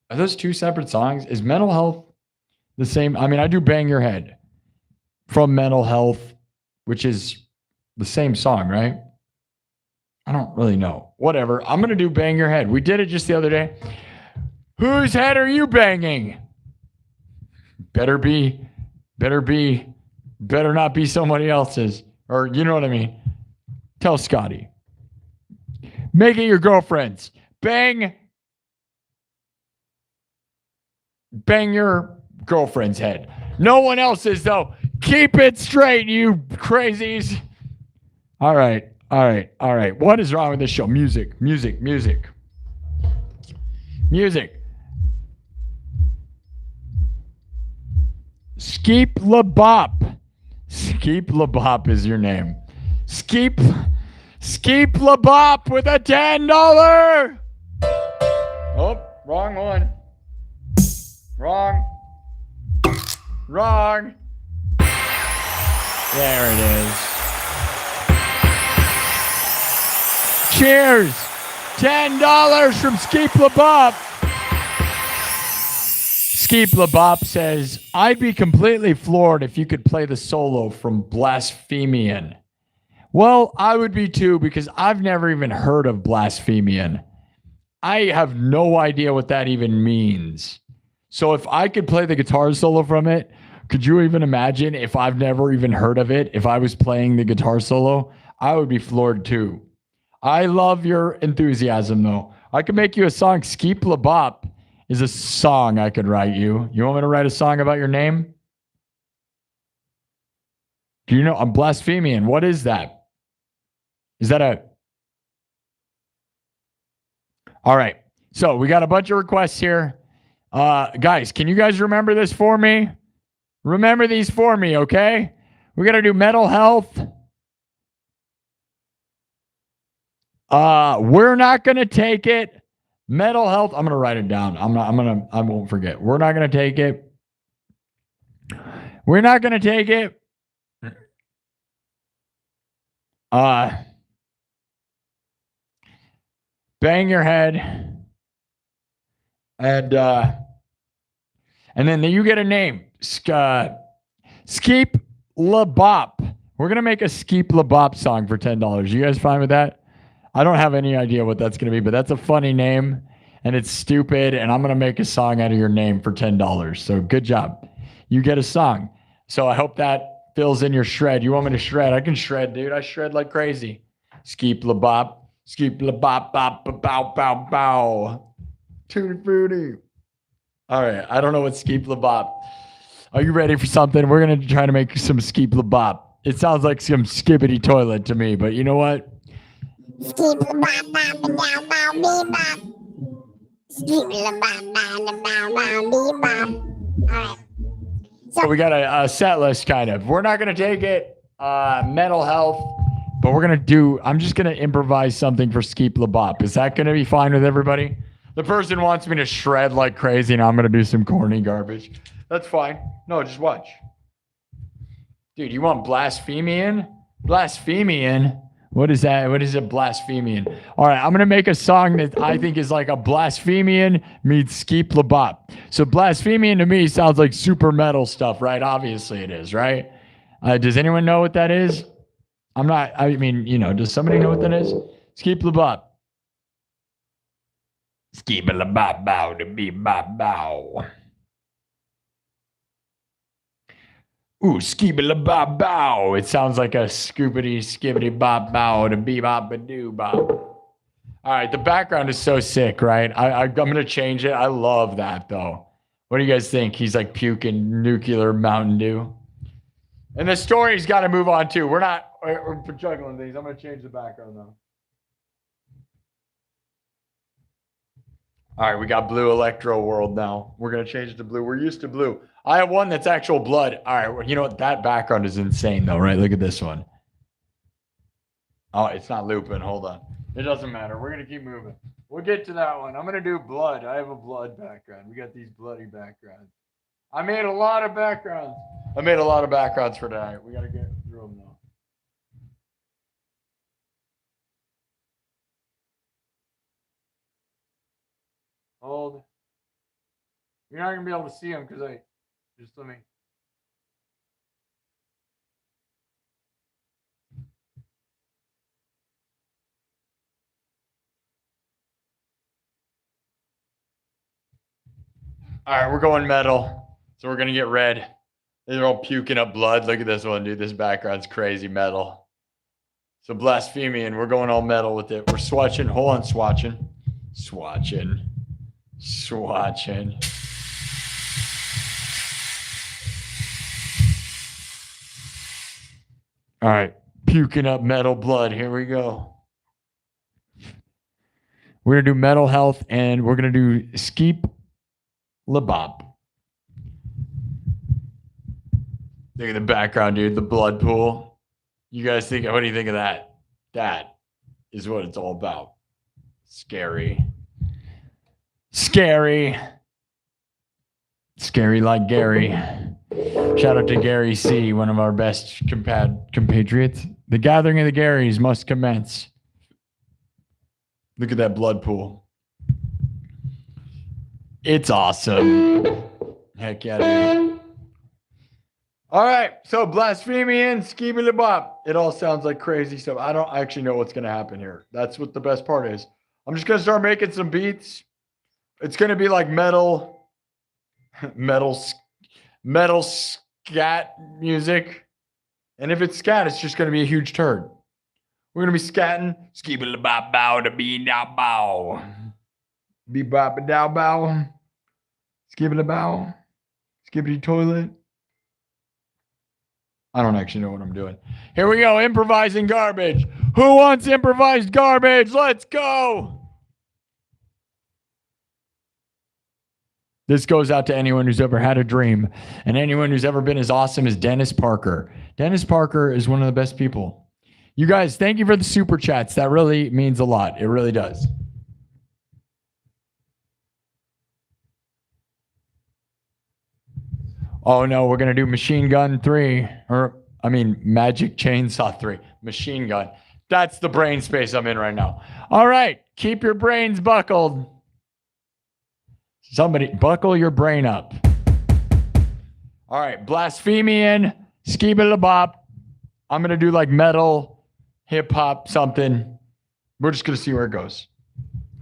Are those two separate songs? Is mental health the same? I do Bang Your Head from mental health, which is the same song, right? I don't really know. Whatever. I'm going to do Bang Your Head. We did it just the other day. Whose head are you banging? Better not be somebody else's. Or you know what I mean? Tell Scotty. Make it your girlfriend's. Bang your girlfriend's head. No one else's, though. Keep it straight, you crazies. All right. What is wrong with this show? Music. Skeep LaBop. Skeep LaBop is your name. Skeep LaBop with a $10. Oh, wrong one. Wrong. There it is. Cheers. $10 from Skeep LaBop. Skeep LaBop says, I'd be completely floored if you could play the solo from Blasphemian. Well, I would be too, because I've never even heard of Blasphemian. I have no idea what that even means. So if I could play the guitar solo from it, could you even imagine if I've never even heard of it? If I was playing the guitar solo, I would be floored too. I love your enthusiasm though. I could make you a song. Skeep LaBop is a song I could write you. You want me to write a song about your name? Do you know? I'm Blasphemian. What is that? Is that a... All right. So we got a bunch of requests here. Guys, can you guys remember this for me? Remember these for me, okay? We got to do mental health. We're not going to take it. Mental health. I'm going to write it down. I won't forget. We're not going to take it. We're not going to take it. Bang your head. And then you get a name. Skeep LaBop. We're going to make a Skeep LaBop song for $10. You guys fine with that? I don't have any idea what that's going to be, but that's a funny name and it's stupid. And I'm going to make a song out of your name for $10. So good job. You get a song. So I hope that fills in your shred. You want me to shred? I can shred, dude. I shred like crazy. Skeep LaBop. Skeep LaBop. Bop, bow, bow, bow. Tutti frutti. All right. I don't know what Skeep LaBop. Are you ready for something? We're going to try to make some Skeep LaBop. It sounds like some skibbity toilet to me, but you know what? Skeep LaBop, bop, bow, bow, bebop. Skeep LaBop, bow, bow, bow, bebop. All right. So we got a set list kind of. We're not going to take it mental health, but we're going to do, I'm just going to improvise something for Skeep LaBop. Is that going to be fine with everybody? The person wants me to shred like crazy and I'm going to do some corny garbage. That's fine. No, just watch. Dude, you want Blasphemian? Blasphemian? What is that? What is a Blasphemian? All right, I'm going to make a song that I think is like a Blasphemian meets Skeep LaBop. So Blasphemian to me sounds like super metal stuff, right? Obviously it is, right? Does anyone know what that is? Does somebody know what that is? Skeep LaBop. Skeep LaBop, bow to be bop bow. Ooh, skibidi bop bow. It sounds like a scoopity skibbity bop bow to be bop a doo bop. All right, the background is so sick, right? I'm gonna change it. I love that though. What do you guys think? He's like puking nuclear Mountain Dew. And the story's got to move on too. We're juggling things. I'm gonna change the background though. All right, we got blue electro world now. We're gonna change it to blue. We're used to blue. I have one that's actual blood. All right, well, you know what? That background is insane though, right? Look at this one. Oh, it's not looping. Hold on. It doesn't matter. We're gonna keep moving. We'll get to that one. I'm gonna do blood. I have a blood background. We got these bloody backgrounds. I made a lot of backgrounds. I made a lot of backgrounds for tonight. We gotta get through them though. Hold. You're not gonna be able to see them because just let me. All right, we're going metal. So we're gonna get red. They're all puking up blood. Look at this one, dude. This background's crazy metal. So Blasphemian, we're going all metal with it. We're swatching. Hold on, swatching. Swatching. All right. Puking up metal blood. Here we go. We're going to do mental health and we're going to do Skeep Labop. Look at the background, dude. The blood pool. You guys think, what do you think of that? That is what it's all about. Scary. Scary like Gary. Shout out to Gary C., one of our best compatriots. The gathering of the Garys must commence. Look at that blood pool. It's awesome. Heck yeah, dude. All right, so Blasphemian, Skeeby Bop. It all sounds like crazy stuff. I don't actually know what's going to happen here. That's what the best part is. I'm just going to start making some beats. It's going to be like metal scat music. And if it's scat, it's just going to be a huge turd. We're going to be scatting. Skeeby Bop bow to be now bow. Be bop dow bow. Skeeby bow. Skibbity toilet. I don't actually know what I'm doing. Here we go. Improvising garbage. Who wants improvised garbage? Let's go. This goes out to anyone who's ever had a dream and anyone who's ever been as awesome as Dennis Parker. Dennis Parker is one of the best people. You guys, thank you for the super chats. That really means a lot. It really does. Oh no, we're going to do Machine Gun 3. Magic Chainsaw 3. Machine Gun. That's the brain space I'm in right now. All right, keep your brains buckled. Somebody buckle your brain up. All right, Blasphemian, Skeeby-la-bop. I'm going to do like metal, hip-hop, something. We're just going to see where it goes.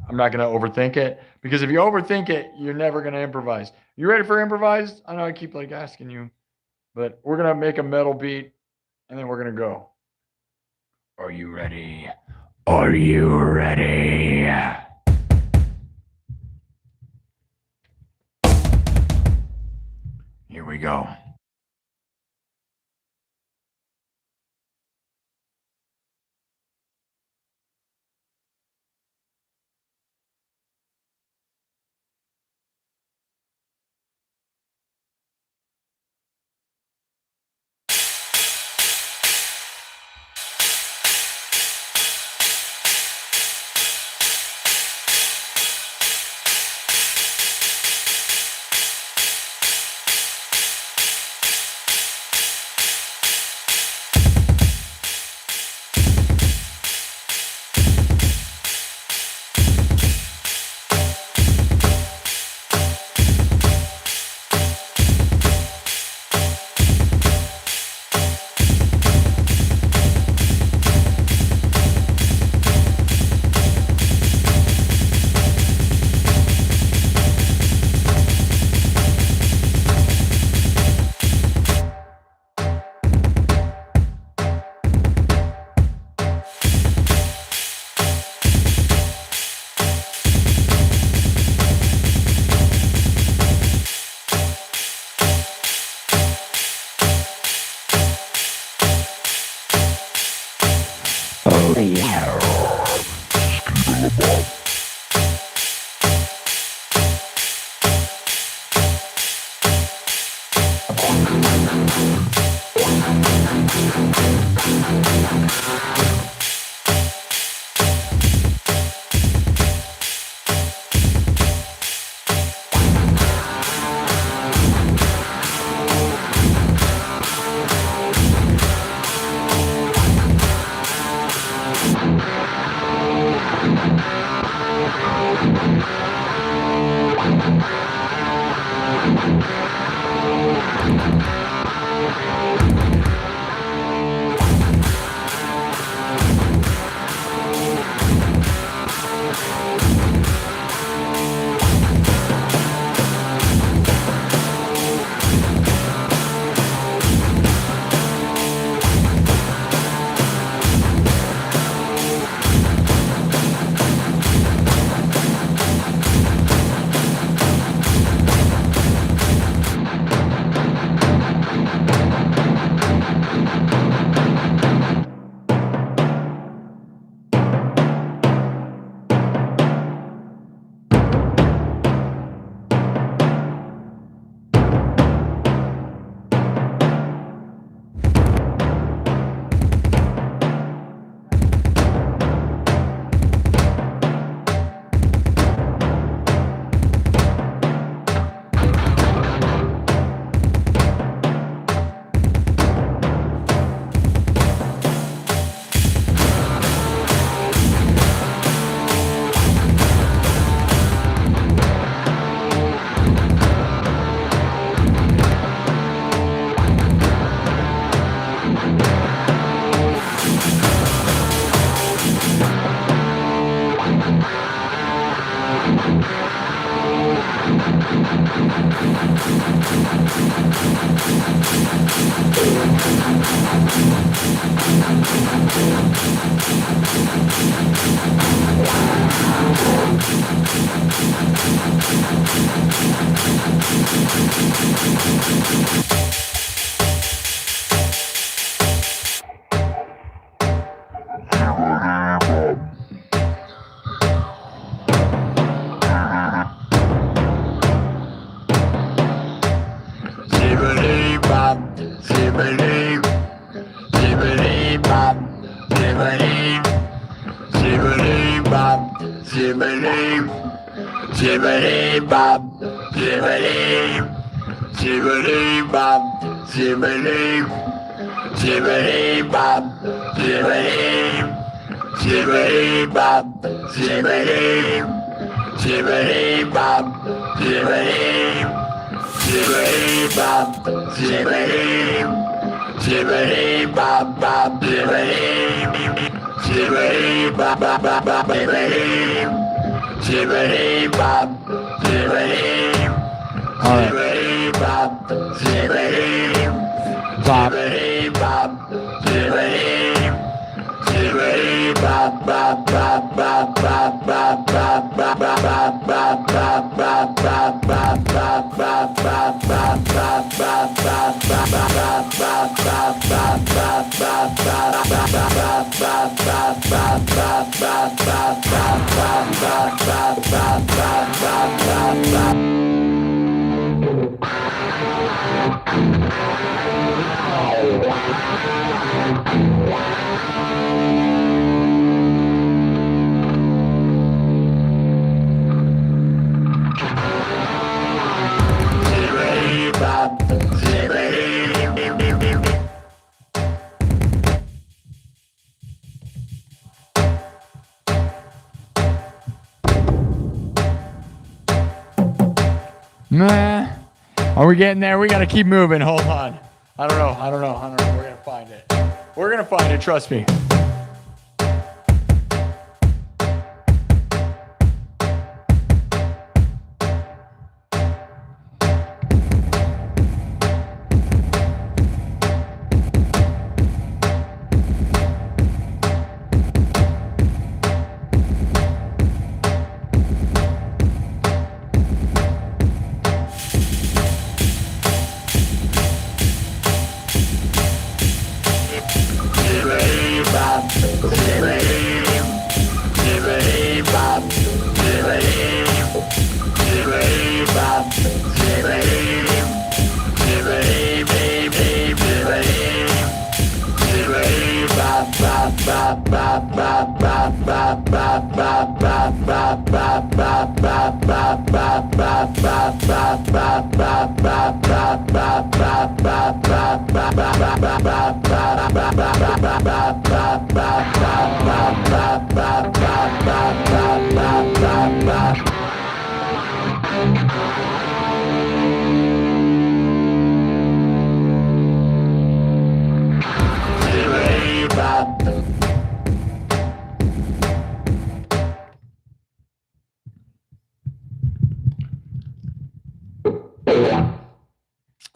I'm not going to overthink it because if you overthink it, you're never going to improvise. You ready for improvised? I know I keep like asking you, but we're going to make a metal beat and then we're going to go. Are you ready? Are you ready? Here we go. Nah. Are we getting there? We gotta keep moving. Hold on. I don't know. We're gonna find it. We're gonna find it. Trust me.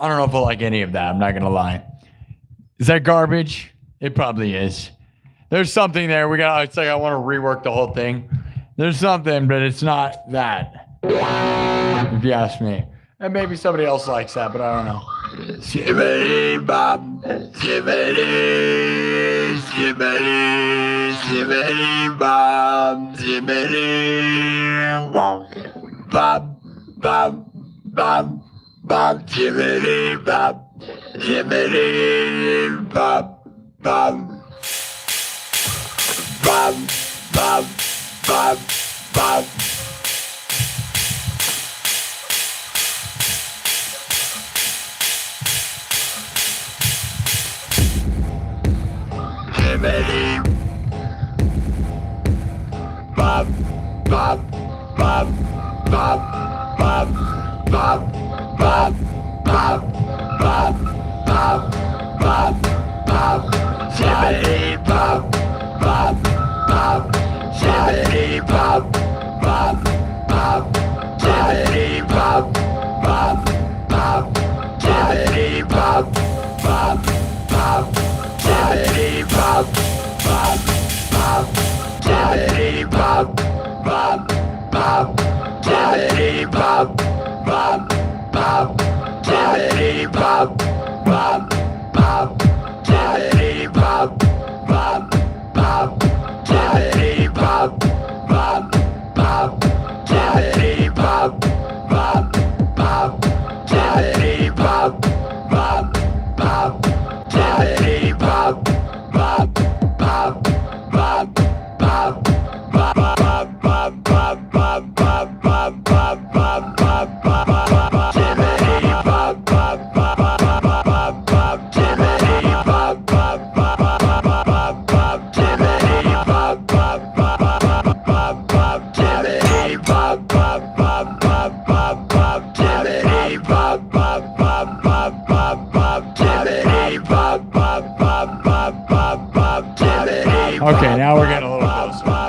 I don't know if I like any of that. I'm not going to lie. Is that garbage? It probably is. There's something there. It's like I want to rework the whole thing. There's something, but it's not that. If you ask me. And maybe somebody else likes that, but I don't know. Shibbity bop, shibbity, shibbity, shibbity bop, shibbity bop, bop, bop, bop, bop, shibbity bop, shibbity bop, bop, bop, bop, bop, bop. Shibbity bop, bop, bop, bop, bop, bop, bop, bop, bop, bop, bop, bop. Shibbity bop, bop, bop. Shibbity bop, bop, bop. Shibbity bop, bop, bop. Shibbity bop, bop, bop. Shibbity bop, bop, bop. Shibbity bop, bop, bop. Shibbity bop, bop, bop. Shibbity bop, bop, bop. Shibbity bop, bop, bop. Okay, now we're getting a little closer.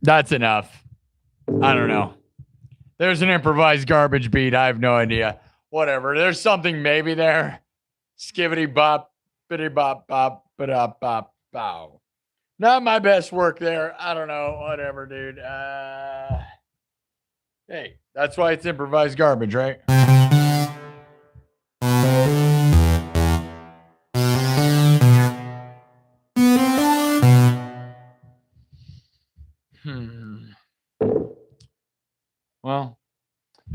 That's enough. I don't know. There's an improvised garbage beat. I have no idea. Whatever. There's something maybe there. Skibbity bop, bitty bop, bop, ba bop, bow. Not my best work there. I don't know. Whatever, dude. Hey, that's why it's improvised garbage, right? Well,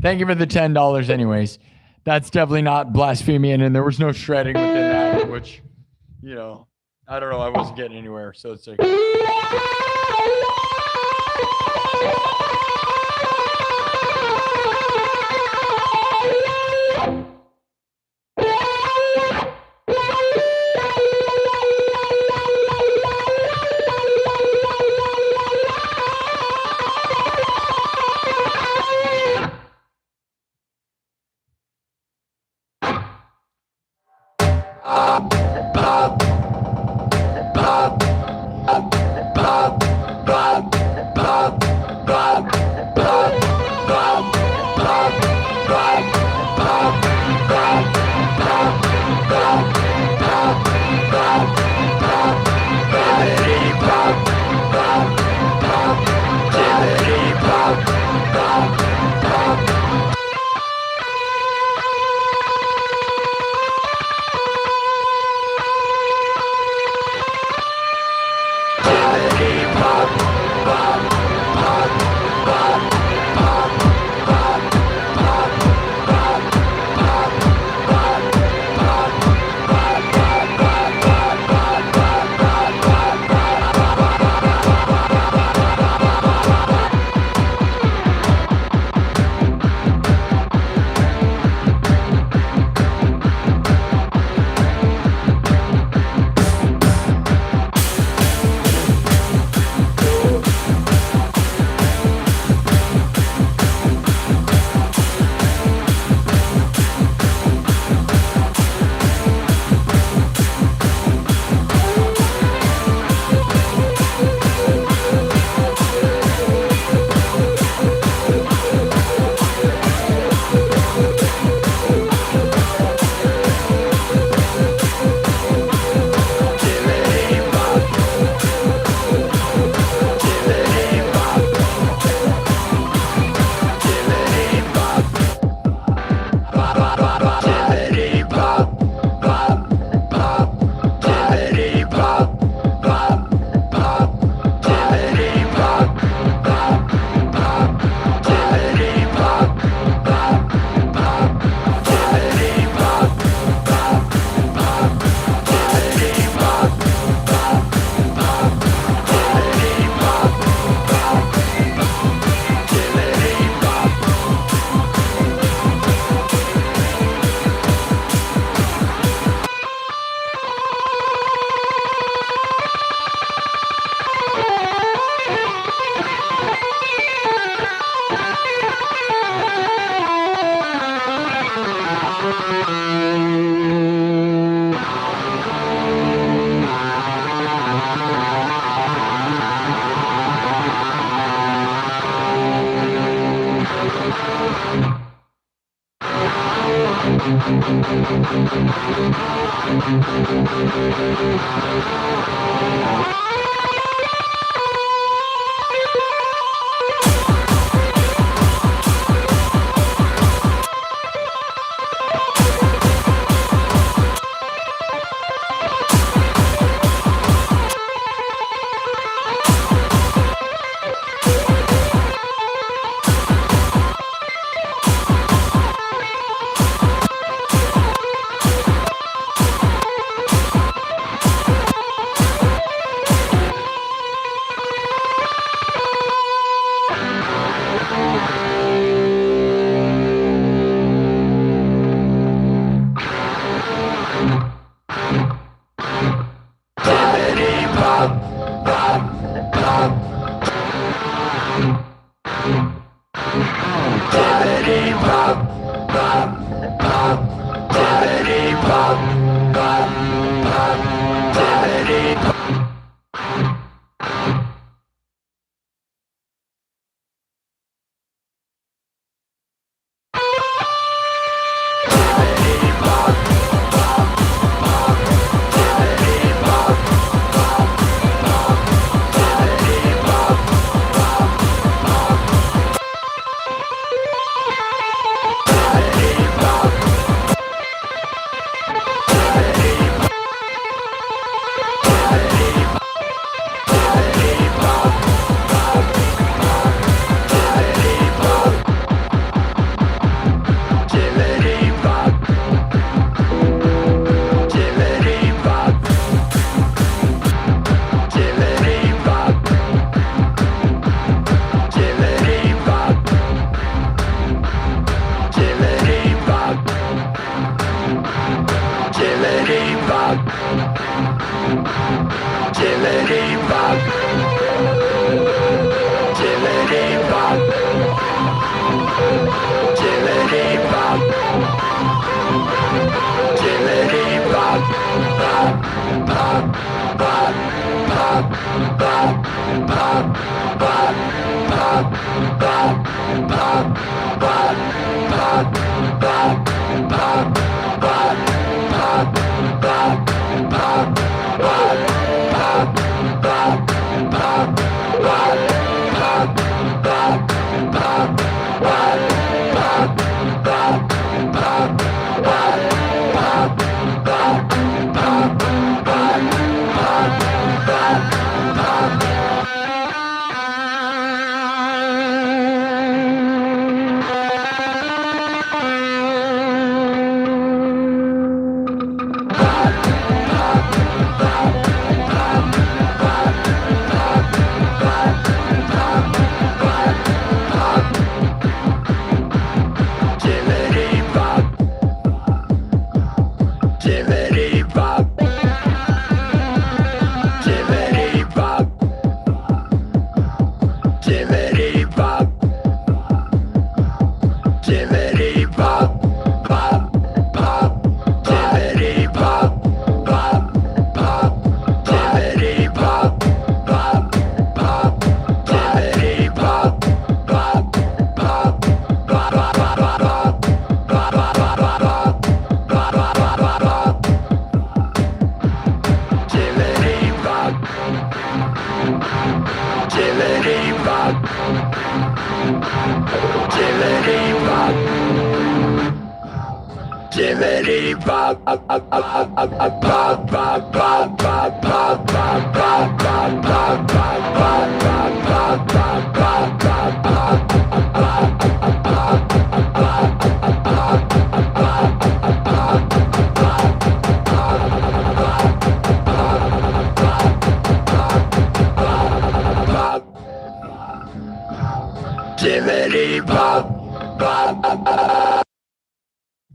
thank you for the $10 anyways. That's definitely not blasphemy, and there was no shredding within that, which, you know, I don't know. I wasn't getting anywhere, so it's like...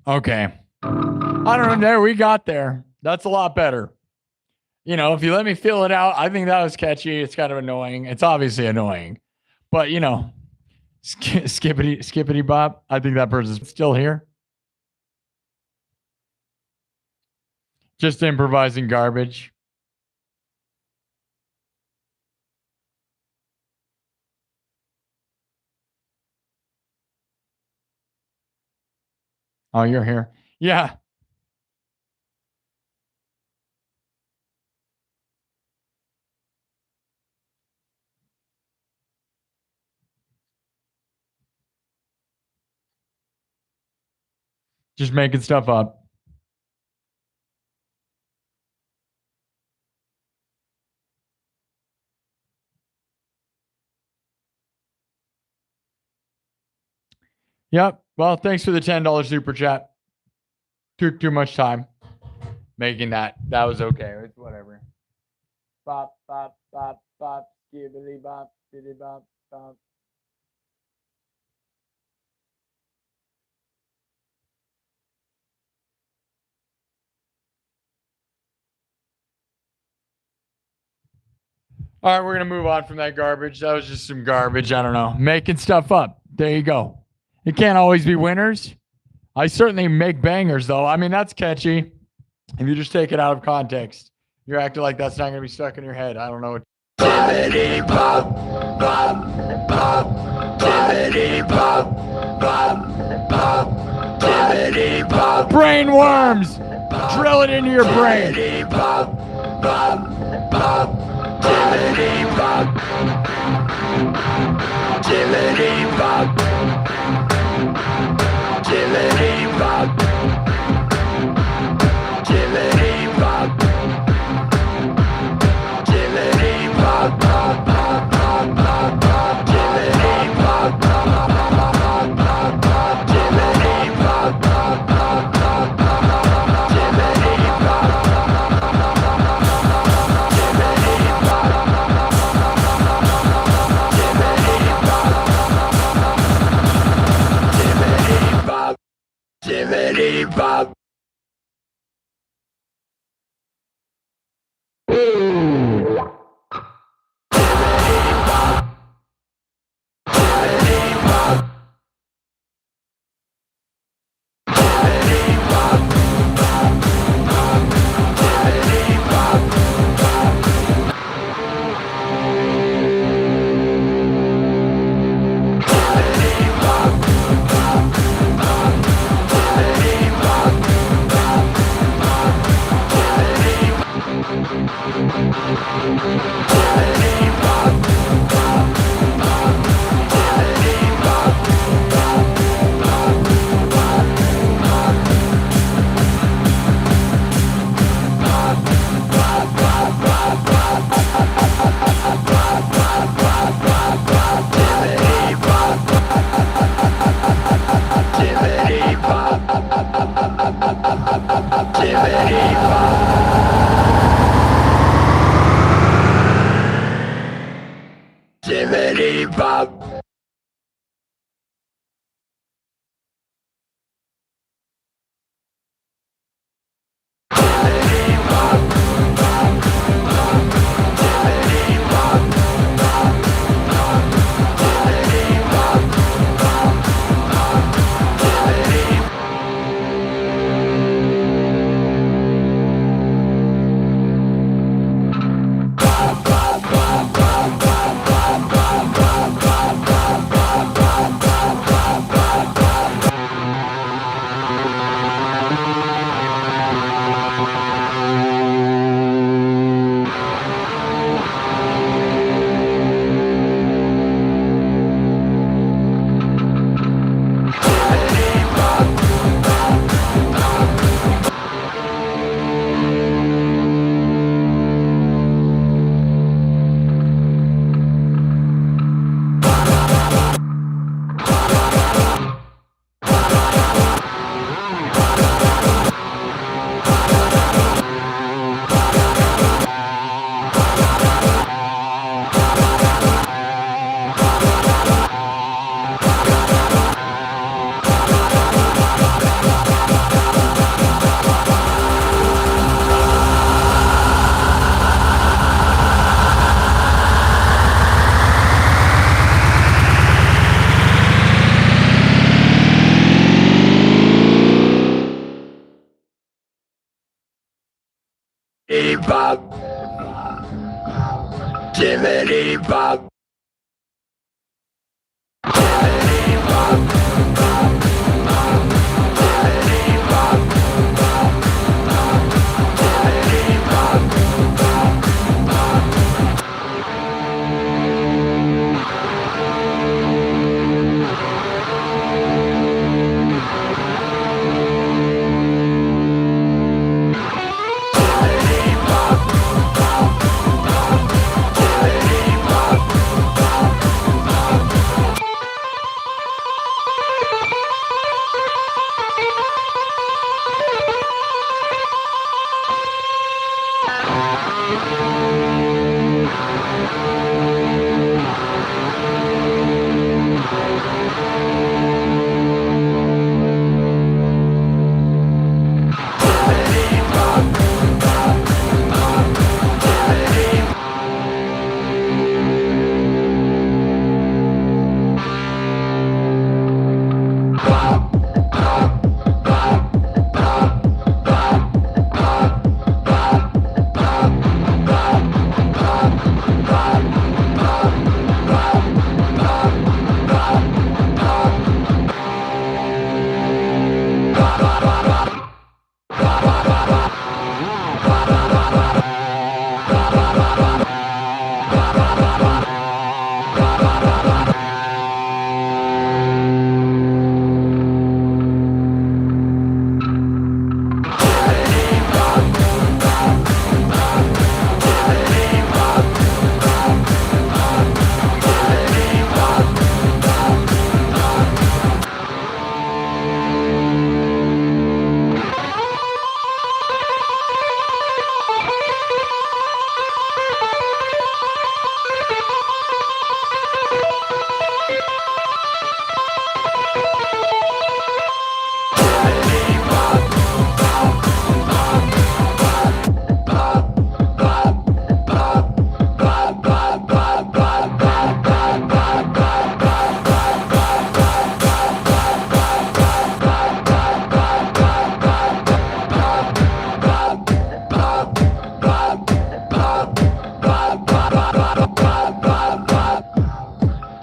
Okay. I don't know. There, we got there. That's a lot better. You know, if you let me feel it out, I think that was catchy. It's kind of annoying. It's obviously annoying, but you know, skippity bop. I think that person's still here. Just improvising garbage. Oh, you're here. Yeah. Just making stuff up. Yep. Well, thanks for the $10 super chat. Took too much time making that. That was okay. It's whatever. Bop, bop, bop, bop, skibbity bop, biddy bop, bop. All right, we're going to move on from that garbage. That was just some garbage. I don't know. Making stuff up. There you go. It can't always be winners. I certainly make bangers, though. I mean, that's catchy. If you just take it out of context, you're acting like that's not going to be stuck in your head. I don't know. Tippity pop, pop, pop. Tippity pop, pop, pop. Tippity pop. Brain worms. Drill it into your brain. Tippity pop, pop, pop. Tippity pop. Tippity pop. Tippity pop. Tippity pop. Tippity pop, pop, pop, pop, pop, pop. Tippity pop, pop, pop, pop, pop. Tippity pop, pop, pop, pop, pop. Tippity pop. Tippity pop. Tippity pop. Bop. Jimmity bop. Jimmity bop. Jimmity bop.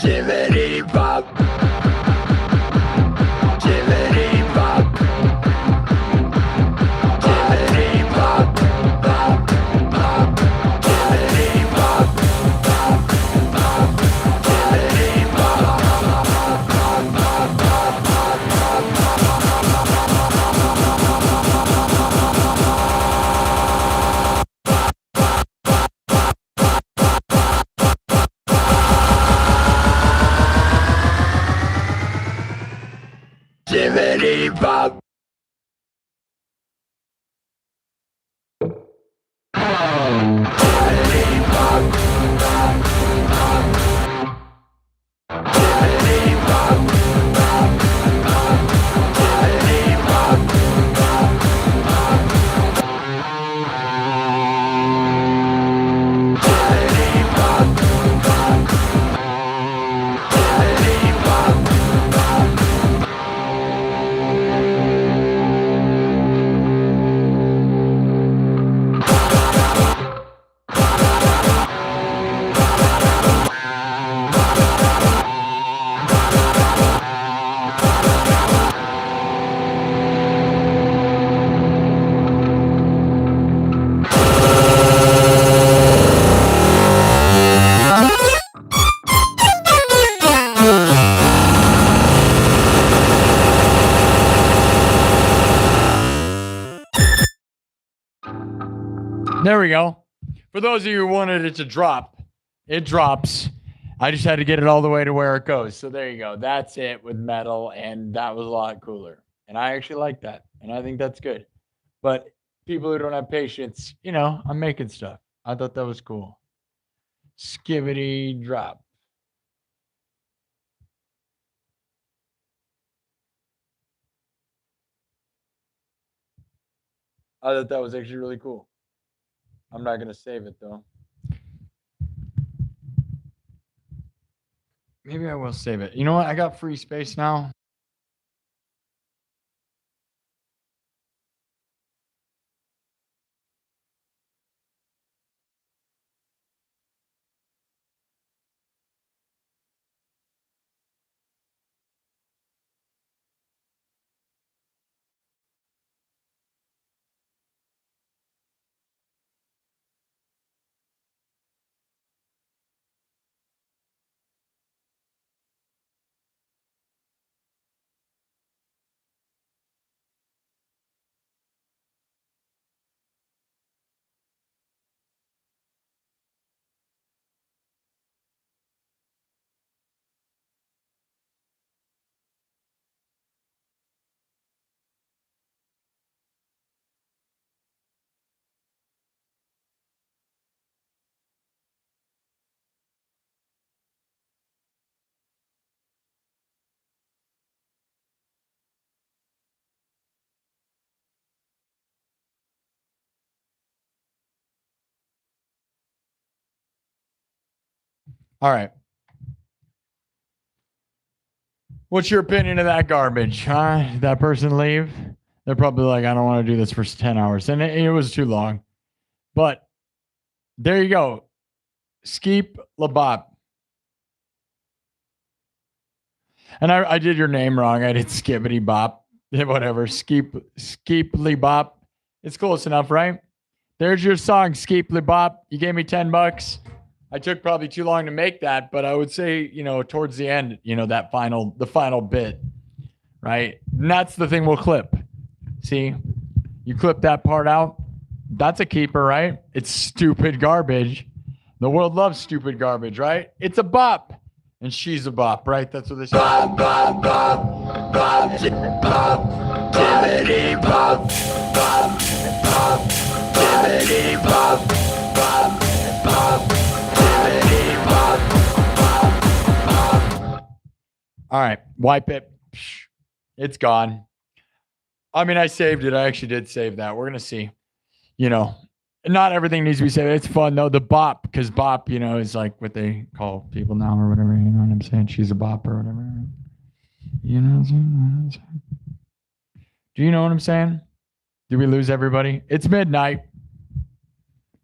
Jimmity bop. Jimmity bop. Jimmity bop. Jimmity bop. Jimmity bop. Jimmity bop. Jimmity bop. There we go. For those of you who wanted it to drop, it drops. I just had to get it all the way to where it goes. So there you go. That's it with metal, and that was a lot cooler. And I actually like that, and I think that's good. But people who don't have patience, you know, I'm making stuff. I thought that was cool. Skibbity drop. I thought that was actually really cool. I'm not going to save it, though. Maybe I will save it. You know what? I got free space now. All right. What's your opinion of that garbage, huh? Did that person leave? They're probably like, I don't want to do this for 10 hours. And it was too long. But there you go. Skeep Labop. And I did your name wrong. I did Skibbity Bop. Whatever. Skeep Labop. It's close enough, right? There's your song, Skeep Labop. You gave me $10. I took probably too long to make that, but I would say, towards the end, the final bit, right? And that's the thing we'll clip. See, you clip that part out. That's a keeper, right? It's stupid garbage. The world loves stupid garbage, right? It's a bop. And she's a bop, right? That's what this is. Bop, bop, bop, bop, bop, tibbity bop, bop, bop, tibbity bop, bop, bop, tibbity bop, bop, bop. All right, wipe it. It's gone. I mean, I saved it. I actually did save that. We're going to see. Not everything needs to be saved. It's fun, though. The bop, because bop, is like what they call people now or whatever. You know what I'm saying? She's a bop or whatever. You know what I'm saying? Do you know what I'm saying? Did we lose everybody? It's midnight.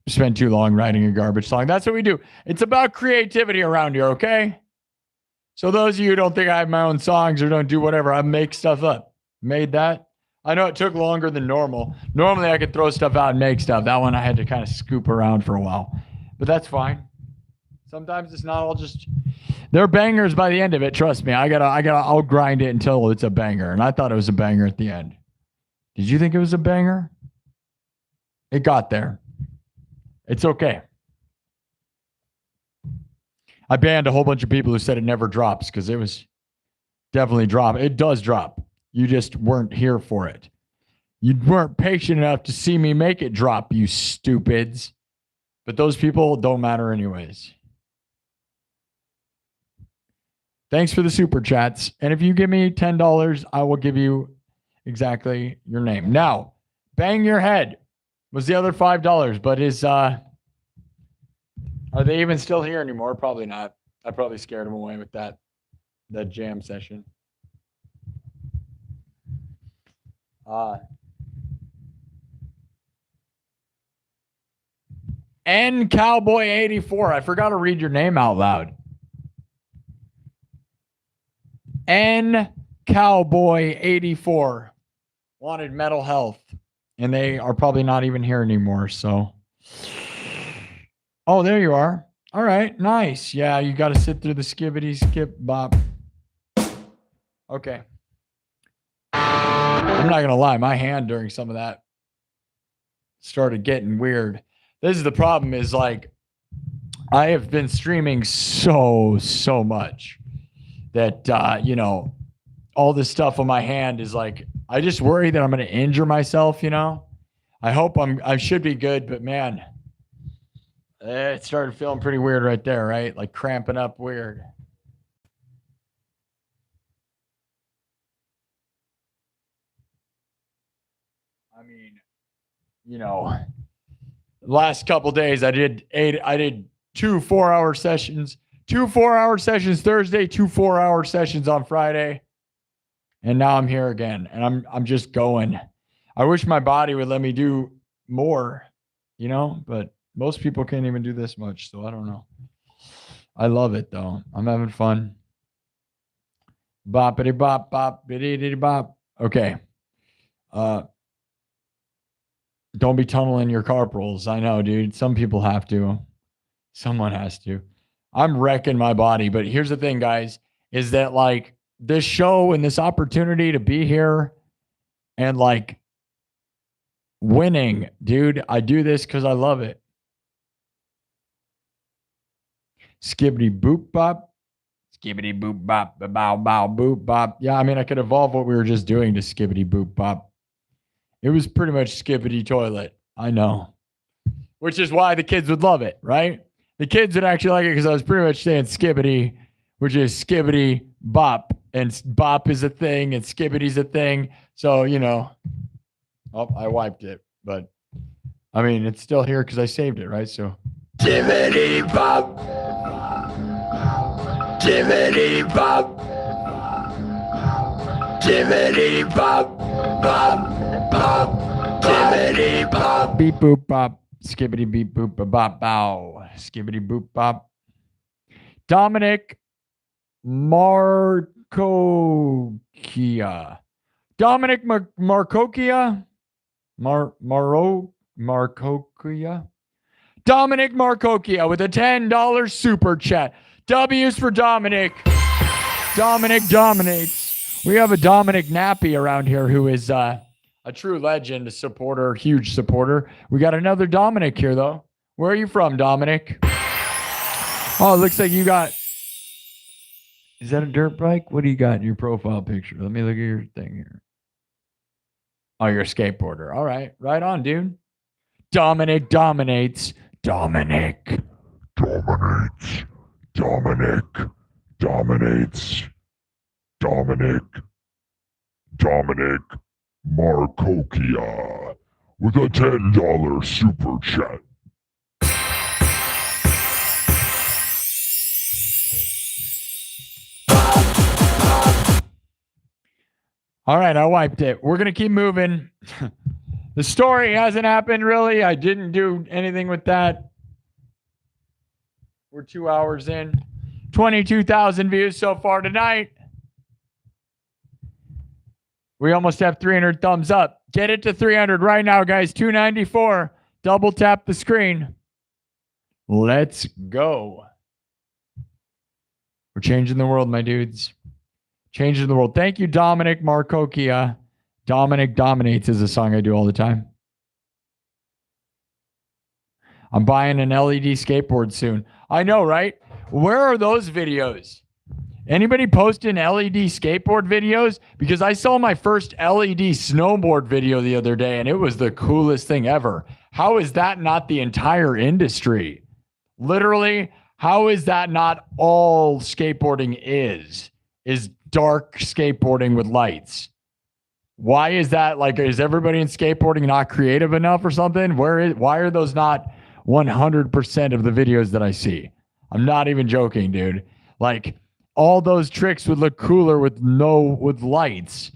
Spent too long writing a garbage song. That's what we do. It's about creativity around here, okay? So those of you who don't think I have my own songs or don't do whatever, I make stuff up. Made that. I know it took longer than normal. Normally I could throw stuff out and make stuff. That one I had to kind of scoop around for a while. But that's fine. Sometimes it's not all just they're bangers by the end of it. Trust me. I'll grind it until it's a banger. And I thought it was a banger at the end. Did you think it was a banger? It got there. It's okay. I banned a whole bunch of people who said it never drops because it was definitely drop. It does drop. You just weren't here for it. You weren't patient enough to see me make it drop, you stupids. But those people don't matter anyways. Thanks for the super chats. And if you give me $10, I will give you exactly your name. Now, Bang Your Head was the other $5, but are they even still here anymore? Probably not. I probably scared them away with that jam session. N Cowboy 84. I forgot to read your name out loud. N Cowboy 84 wanted mental health, and they are probably not even here anymore. So, oh, there you are. All right, nice. Yeah, you got to sit through the skibbity skip bop. Okay. I'm not going to lie. My hand during some of that started getting weird. This is the problem is like, I have been streaming so much that, all this stuff on my hand is like, I just worry that I'm going to injure myself, I hope I should be good, but man, it started feeling pretty weird right there, right? Like cramping up weird. I mean, last couple days I did 2 4-hour sessions, 2 4-hour sessions Thursday, 2 4-hour sessions on Friday. And now I'm here again and I'm just going. I wish my body would let me do more, but most people can't even do this much. So I don't know. I love it though. I'm having fun. Boppity bop, bop, biddy bop. Okay. Don't be tunneling your carpals. I know, dude. Some people have to. Someone has to. I'm wrecking my body. But here's the thing, guys, is that like this show and this opportunity to be here and like winning, dude, I do this because I love it. Skibbity boop bop. Skibbity boop bop. Bow bow boop bop. Yeah, I mean, I could evolve what we were just doing to skibbity boop bop. It was pretty much skibbity toilet. I know. Which is why the kids would love it, right? The kids would actually like it because I was pretty much saying skibbity, which is skibbity bop. And bop is a thing and skibbity's a thing. So, oh, I wiped it. But, I mean, it's still here because I saved it, right? So. Tibbity bop, Timmity bop. Timmity bop. Bop. Bop. Timmity bop. Beep boop bop. Skibbity beep boop bop bow. Skibbity boop bop. Dominic Marcokia. Dominic Marcokia. Marcokia. Dominic Marcokia with a $10 super chat. W's for Dominic. Dominic dominates. We have a Dominic Nappy around here who is a true legend, a supporter, huge supporter. We got another Dominic here, though. Where are you from, Dominic? Oh, it looks like you got... Is that a dirt bike? What do you got in your profile picture? Let me look at your thing here. Oh, you're a skateboarder. All right. Right on, dude. Dominic dominates. Dominic. Dominates. Dominic. Dominates. Dominic. Dominic Marcokia with a $10 super chat. All right, I wiped it. We're going to keep moving. The story hasn't happened, really. I didn't do anything with that. We're 2 hours in. 22,000 views so far tonight. We almost have 300 thumbs up. Get it to 300 right now, guys. 294. Double tap the screen. Let's go. We're changing the world, my dudes. Changing the world. Thank you, Dominic Marcokia. Dominic Dominates is a song I do all the time. I'm buying an LED skateboard soon. I know, right? Where are those videos? Anybody posting LED skateboard videos? Because I saw my first LED snowboard video the other day, and it was the coolest thing ever. How is that not the entire industry? Literally, how is that not all skateboarding is dark skateboarding with lights? Why is that? Like, is everybody in skateboarding not creative enough or something? Why are those not 100% of the videos that I see? I'm not even joking, dude. Like, all those tricks would look cooler with lights.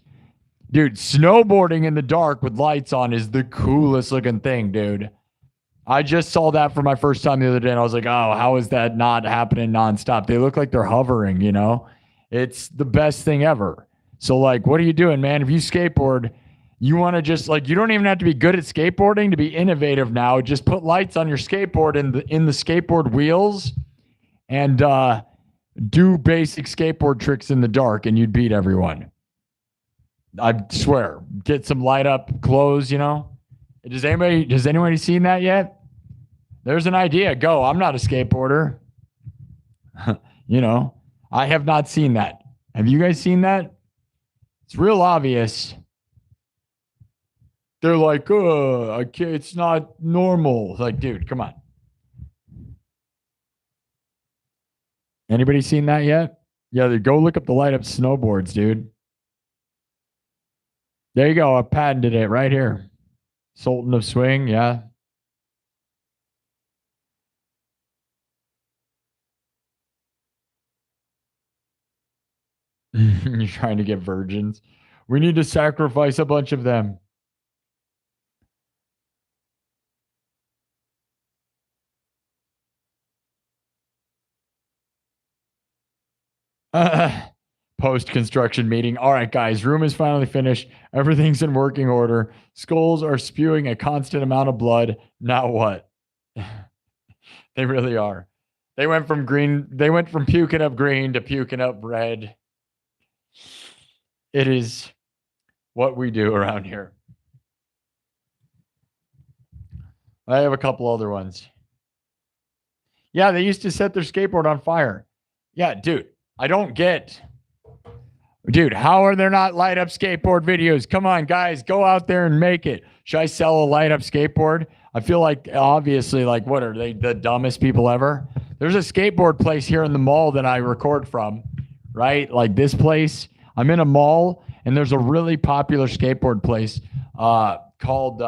Dude, snowboarding in the dark with lights on is the coolest looking thing, dude. I just saw that for my first time the other day, and I was like, oh, how is that not happening nonstop? They look like they're hovering, you know? It's the best thing ever. So, like, what are you doing, man? If you skateboard, you want to just, like, you don't even have to be good at skateboarding to be innovative now. Just put lights on your skateboard in the skateboard wheels and do basic skateboard tricks in the dark, and you'd beat everyone. I swear. Get some light up clothes, you know? Has anybody seen that yet? There's an idea. Go. I'm not a skateboarder. You know, I have not seen that. Have you guys seen that? It's real obvious. They're like, oh, it's not normal. Like, dude, come on. Anybody seen that yet? Yeah, go look up the light up snowboards, dude. There you go. I patented it right here. Sultan of Swing, yeah. You're trying to get virgins. We need to sacrifice a bunch of them. Post-construction meeting. All right, guys, room is finally finished. Everything's in working order. Skulls are spewing a constant amount of blood. Now what? They really are. They went from puking up green to puking up red. It is what we do around here. I have a couple other ones. Yeah, they used to set their skateboard on fire. Yeah, dude, I don't get... Dude, how are there not light up skateboard videos? Come on, guys, go out there and make it. Should I sell a light up skateboard? I feel like, obviously, like, what are they, the dumbest people ever? There's a skateboard place here in the mall that I record from, right? Like this place. I'm in a mall, and there's a really popular skateboard place called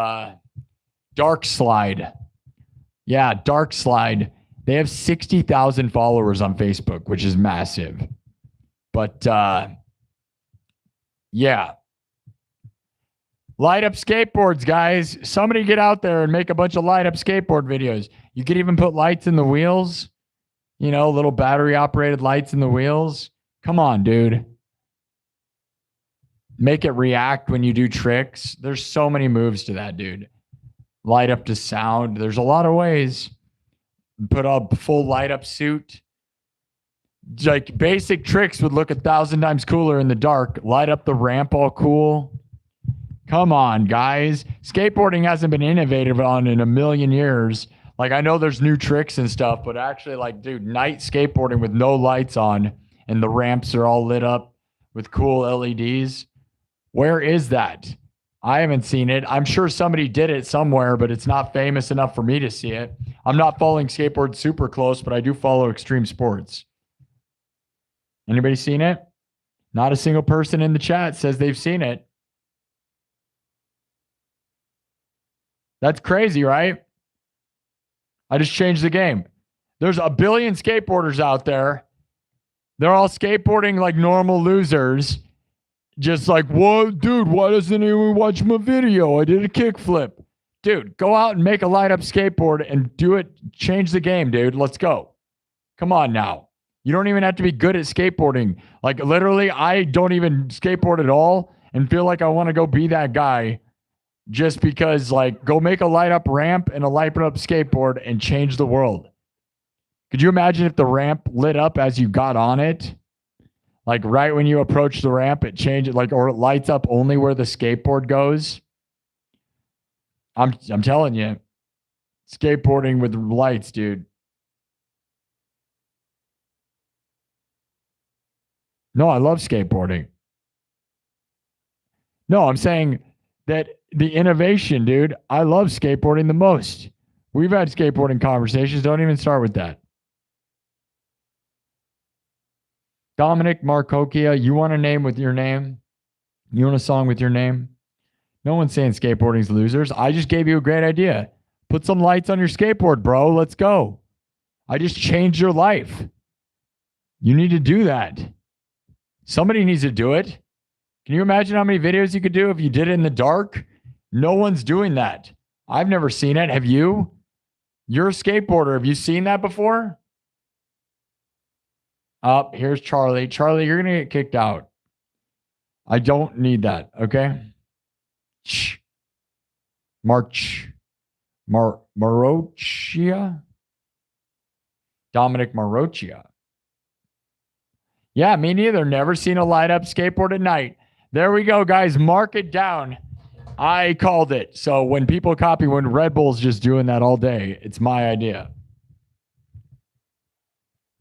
Dark Slide. Yeah, Dark Slide. They have 60,000 followers on Facebook, which is massive. But yeah. Light up skateboards, guys. Somebody get out there and make a bunch of light up skateboard videos. You could even put lights in the wheels. You know, little battery operated lights in the wheels. Come on, dude. Make it react when you do tricks. There's so many moves to that, dude. Light up to sound. There's a lot of ways. Put a full light up suit. Like basic tricks would look 1,000 times cooler in the dark. Light up the ramp all cool. Come on, guys. Skateboarding hasn't been innovative on in a million years. Like, I know there's new tricks and stuff, but actually, like, dude, night skateboarding with no lights on and the ramps are all lit up with cool LEDs. Where is that? I haven't seen it. I'm sure somebody did it somewhere, but it's not famous enough for me to see it. I'm not following skateboard super close, but I do follow extreme sports. Anybody seen it? Not a single person in the chat says they've seen it. That's crazy, right? I just changed the game. There's a billion skateboarders out there. They're all skateboarding like normal losers. Just like, whoa, dude, why doesn't anyone watch my video? I did a kickflip. Dude, go out and make a light up skateboard and do it. Change the game, dude. Let's go. Come on now. You don't even have to be good at skateboarding. Like, literally, I don't even skateboard at all and feel like I want to go be that guy. Just because, like, go make a light up ramp and a light up skateboard and change the world. Could you imagine if the ramp lit up as you got on it? Like right when you approach the ramp, it changes, like, or it lights up only where the skateboard goes. I'm telling you, skateboarding with lights, dude. No, I love skateboarding. No, I'm saying that the innovation, dude, I love skateboarding the most. We've had skateboarding conversations. Don't even start with that. Dominic Marcokia, you want a name with your name? You want a song with your name? No one's saying skateboarding's losers. I just gave you a great idea. Put some lights on your skateboard, bro. Let's go. I just changed your life. You need to do that. Somebody needs to do it. Can you imagine how many videos you could do if you did it in the dark? No one's doing that. I've never seen it. Have you? You're a skateboarder. Have you seen that before? Here's Charlie. Charlie, you're going to get kicked out. I don't need that. Okay. Marocchia. Dominic Marocchia. Yeah, me neither. Never seen a light up skateboard at night. There we go, guys. Mark it down. I called it. So when people copy, when Red Bull's just doing that all day, it's my idea.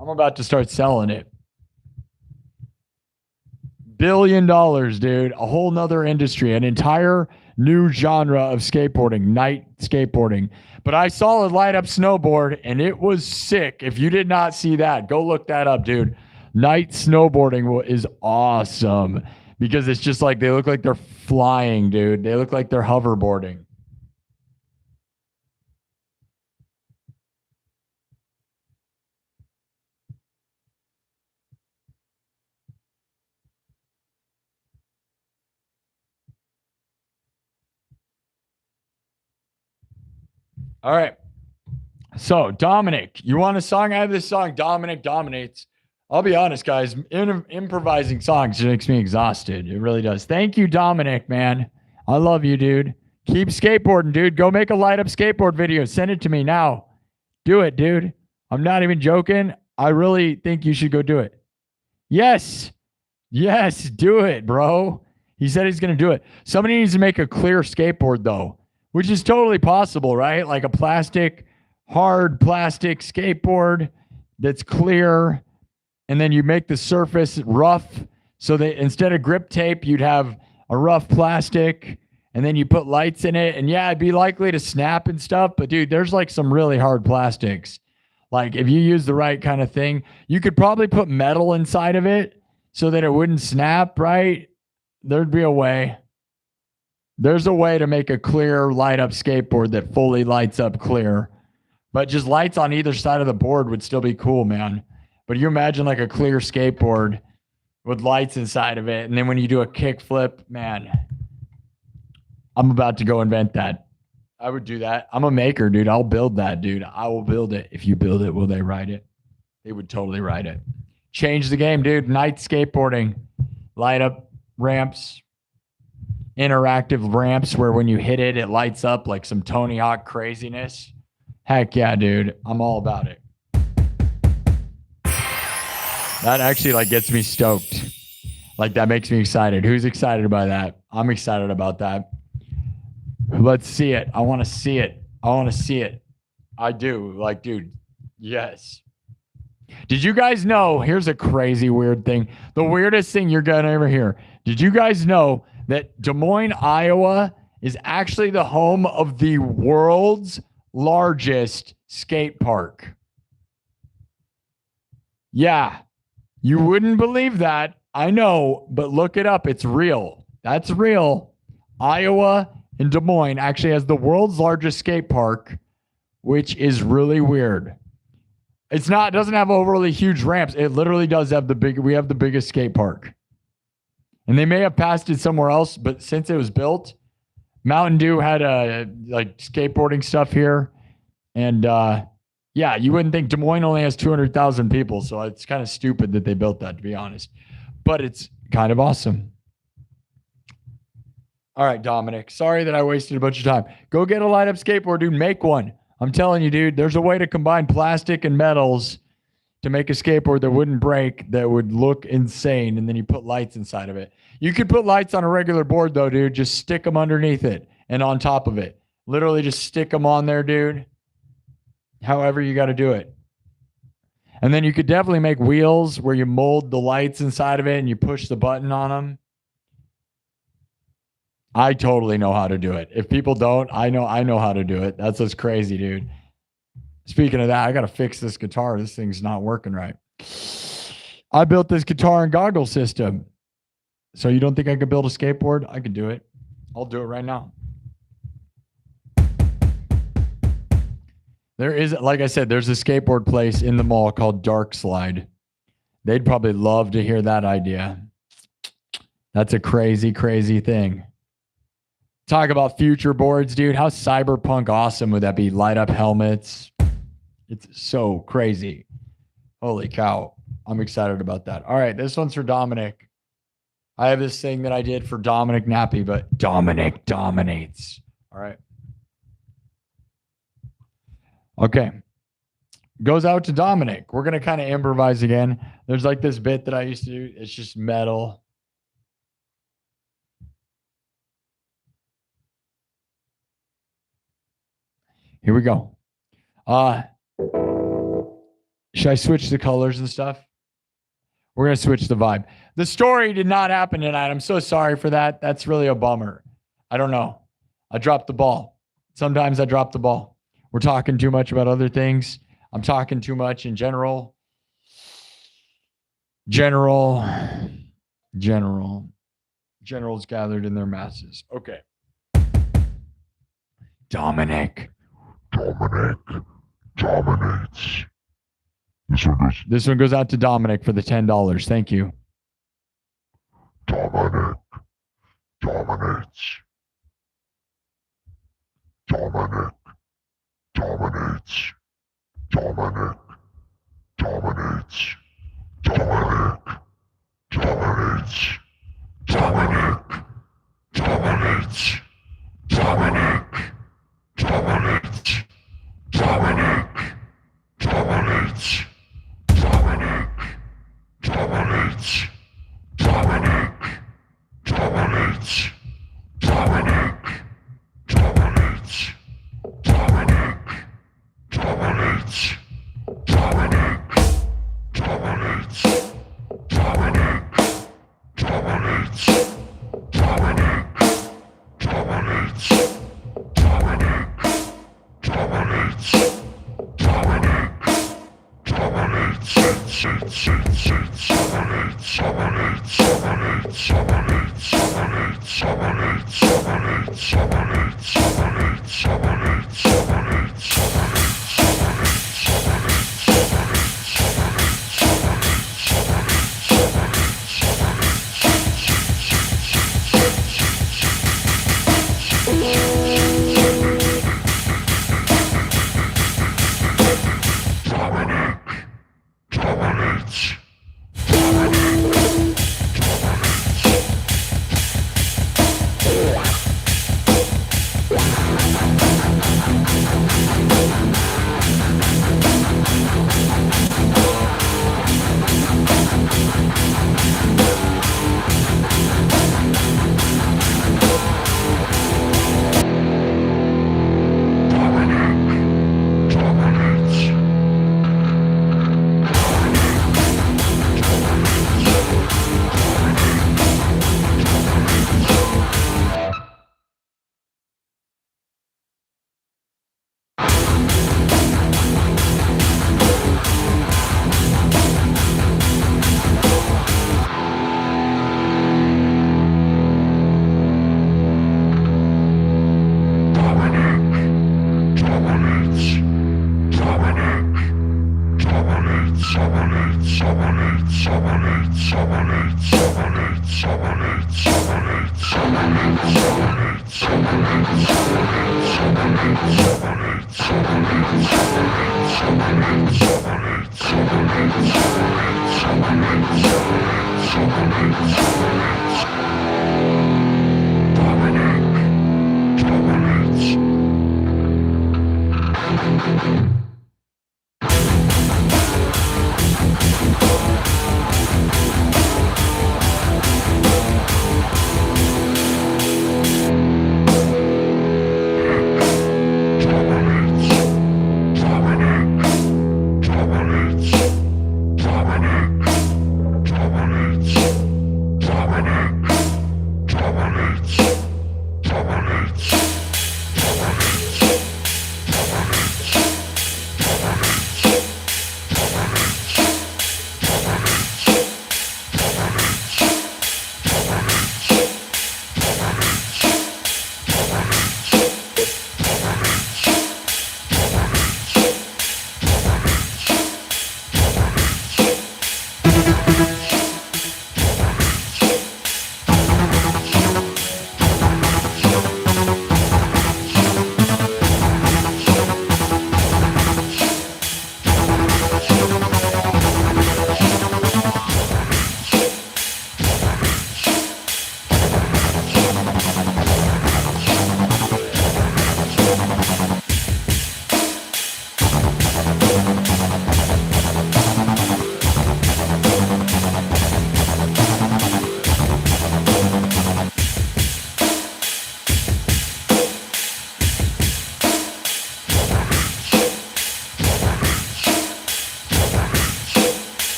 I'm about to start selling it. $1 billion, dude. A whole nother industry, an entire new genre of skateboarding, night skateboarding. But I saw a light up snowboard and it was sick. If you did not see that, go look that up, dude. Night snowboarding is awesome because it's just like they look like they're flying, dude. They look like they're hoverboarding. All right. So, Dominic, you want a song? I have this song, Dominic Dominates. I'll be honest, guys. Improvising songs makes me exhausted. It really does. Thank you, Dominic, man. I love you, dude. Keep skateboarding, dude. Go make a light up skateboard video. Send it to me now. Do it, dude. I'm not even joking. I really think you should go do it. Yes. Yes, do it, bro. He said he's going to do it. Somebody needs to make a clear skateboard, though, which is totally possible, right? Like a plastic, hard plastic skateboard that's clear. And then you make the surface rough so that instead of grip tape, you'd have a rough plastic and then you put lights in it. And yeah, it'd be likely to snap and stuff. But dude, there's like some really hard plastics. Like if you use the right kind of thing, you could probably put metal inside of it so that it wouldn't snap, right? There'd be a way. There's a way to make a clear light up skateboard that fully lights up clear But just lights on either side of the board would still be cool, man. But you imagine like a clear skateboard with lights inside of it. And then when you do a kick flip, man, I'm about to go invent that. I would do that. I'm a maker, dude. I'll build that, dude. I will build it. If you build it, will they ride it? They would totally ride it. Change the game, dude. Night skateboarding. Light up ramps. Interactive ramps where when you hit it, it lights up like some Tony Hawk craziness. Heck yeah, dude. I'm all about it. That actually like gets me stoked. Like that makes me excited. Who's excited by that? I'm excited about that. Let's see it. I want to see it. I want to see it. I do. Like, dude, yes. Did you guys know? Here's a crazy weird thing. The weirdest thing you're going to ever hear. Did you guys know that Des Moines, Iowa is actually the home of the world's largest skate park? Yeah. You wouldn't believe that. I know, but look it up. It's real. That's real. Iowa and Des Moines actually has the world's largest skate park, which is really weird. It doesn't have overly huge ramps. It literally does have we have the biggest skate park. And they may have passed it somewhere else, but since it was built, Mountain Dew had like skateboarding stuff here. And yeah, you wouldn't think Des Moines only has 200,000 people. So it's kind of stupid that they built that, to be honest. But it's kind of awesome. All right, Dominic. Sorry that I wasted a bunch of time. Go get a light up skateboard, dude. Make one. I'm telling you, dude, there's a way to combine plastic and metals to make a skateboard that wouldn't break, that would look insane. And then you put lights inside of it. You could put lights on a regular board, though, dude. Just stick them underneath it and on top of it. Literally just stick them on there, dude. However you got to do it. And then you could definitely make wheels where you mold the lights inside of it and you push the button on them. I totally know how to do it. If people don't, I know how to do it. That's what's crazy, dude. Speaking of that, I got to fix this guitar. This thing's not working right. I built this guitar and goggle system. So you don't think I could build a skateboard? I could do it. I'll do it right now. There is, like I said, there's a skateboard place in the mall called Dark Slide. They'd probably love to hear that idea. That's a crazy, crazy thing. Talk about future boards, dude. How cyberpunk awesome would that be? Light up helmets. It's so crazy. Holy cow. I'm excited about that. All right, this one's for Dominic. I have this thing that I did for Dominic Nappy, but Dominic dominates. All right. Okay. Goes out to Dominic. We're going to kind of improvise again. There's like this bit that I used to do. It's just metal. Here we go. Should I switch the colors and stuff? We're going to switch the vibe. The story did not happen tonight. I'm so sorry for that. That's really a bummer. I don't know. I dropped the ball. Sometimes I drop the ball. We're talking too much about other things. I'm talking too much in general. Generals gathered in their masses. Okay. Dominic dominates. This one goes out to Dominic for the $10. Thank you. Dominic dominates. Dominic dominates. Dominic dominates. Dominic dominates. Dominic dominates. Dominic dominates. Dominic dominates. Dominic dominates. Dominic dominates. Dominic dominates. Dominic dominates. Dominic dominates. Dominic dominates. Dominic dominates. Dominic dominates. Dominic dominates. Dominates.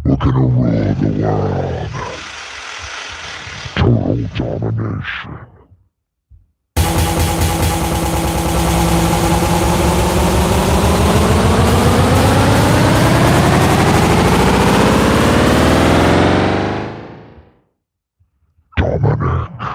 We're gonna rule the world. Total domination. Dominic.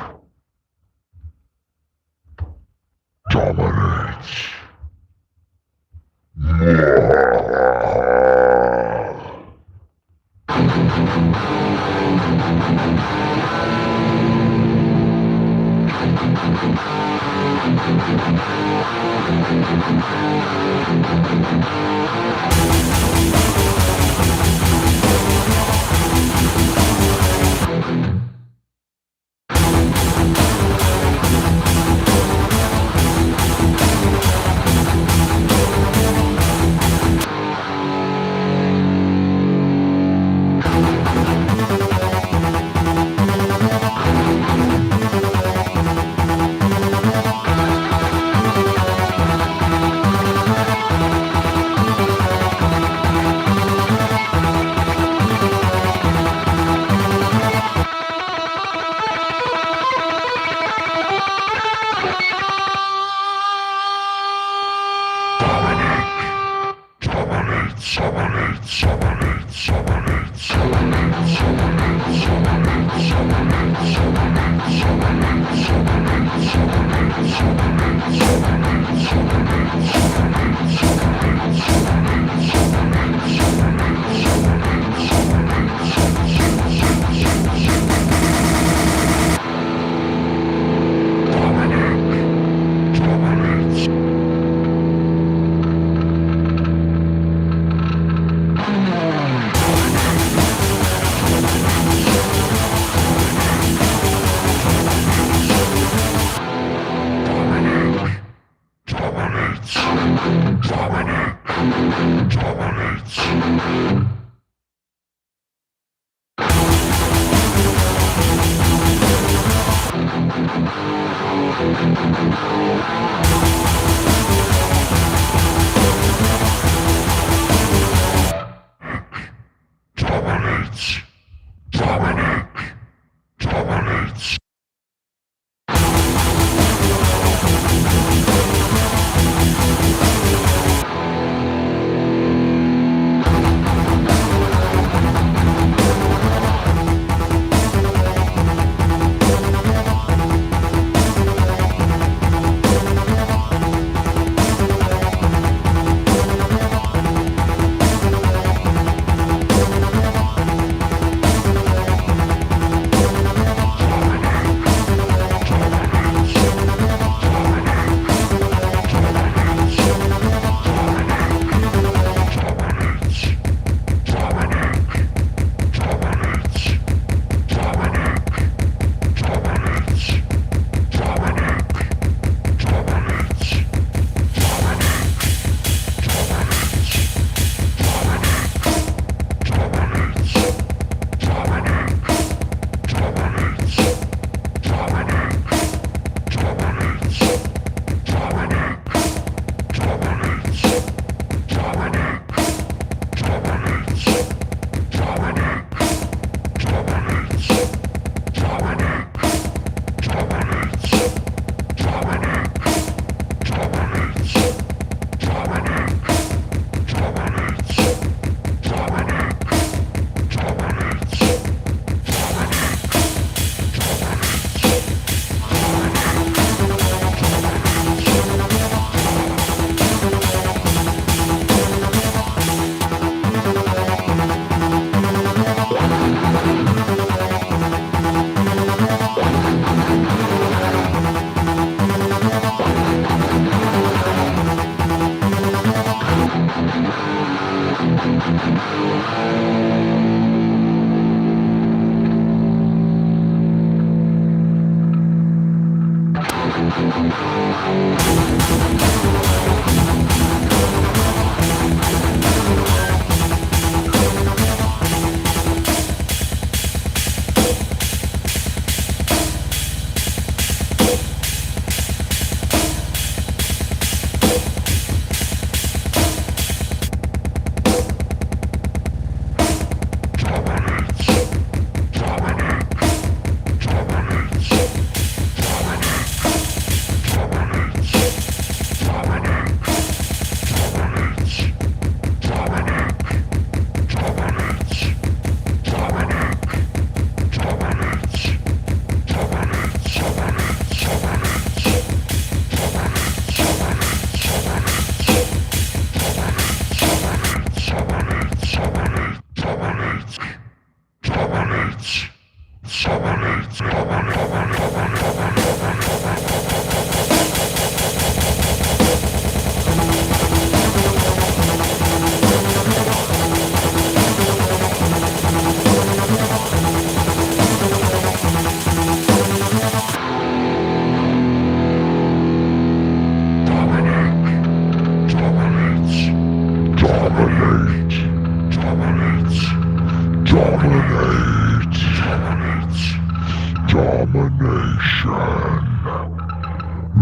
Dominates.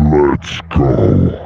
Let's go.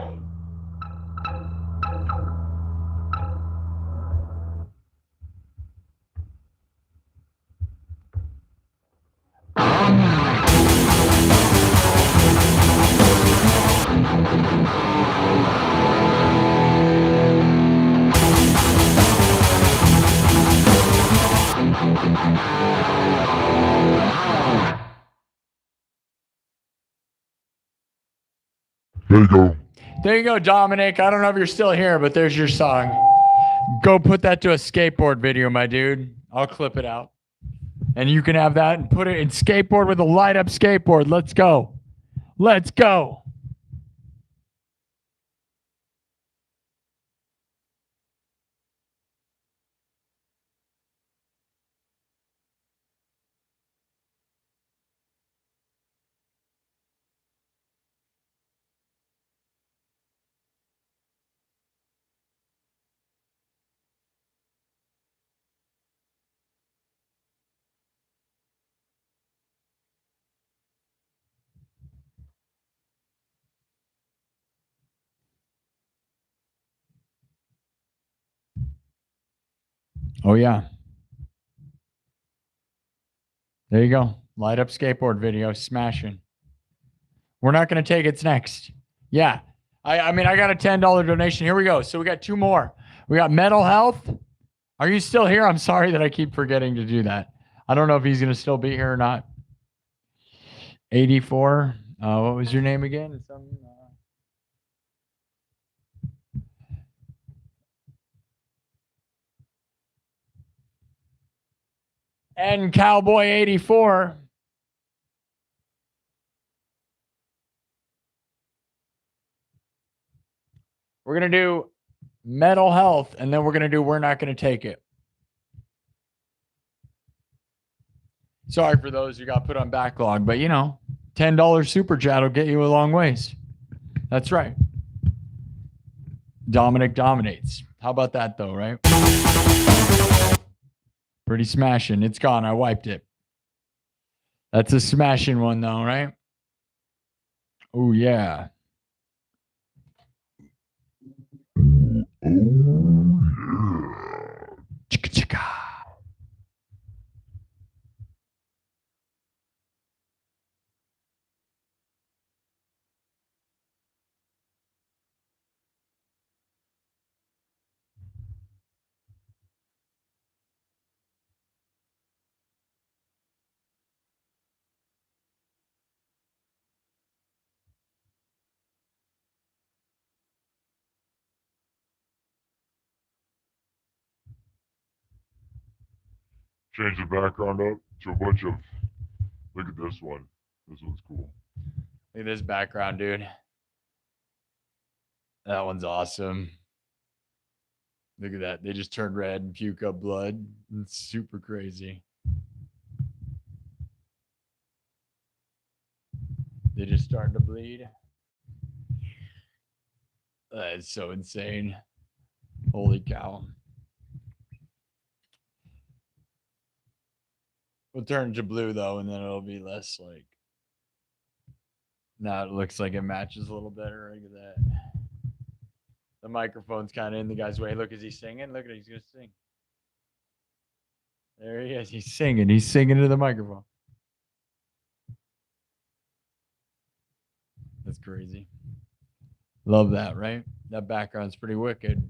There you go. There you go, Dominic. I don't know if you're still here, but there's your song. Go put that to a skateboard video, my dude. I'll clip it out. And you can have that and put it in skateboard with a light up skateboard. Let's go. Let's go. Oh, yeah. There you go. Light up skateboard video. Smashing. We're not going to take it's next. Yeah. I mean, I got a $10 donation. Here we go. So we got two more. We got Mental Health. Are you still here? I'm sorry that I keep forgetting to do that. I don't know if he's going to still be here or not. 84. What was your name again? And Cowboy 84. We're going to do Mental Health, and then we're going to do We're Not Going to Take It. Sorry for those who got put on backlog, but you know, $10 super chat will get you a long ways. That's right. Dominic dominates. How about that though, right? Pretty smashing. It's gone. I wiped it. That's a smashing one though, right? Oh yeah. Oh yeah. Chicka chicka. Change the background up to a bunch of. Look at this one. This one's cool. Look at this background, dude. That one's awesome. Look at that. They just turned red and puke up blood. It's super crazy. They just starting to bleed. That is so insane. Holy cow. We'll turn to blue though, and then it'll be less like. Now it looks like it matches a little better. Look at that. The microphone's kind of in the guy's way. Look, is he singing? Look at it. He's going to sing. There he is. He's singing. He's singing to the microphone. That's crazy. Love that, right? That background's pretty wicked.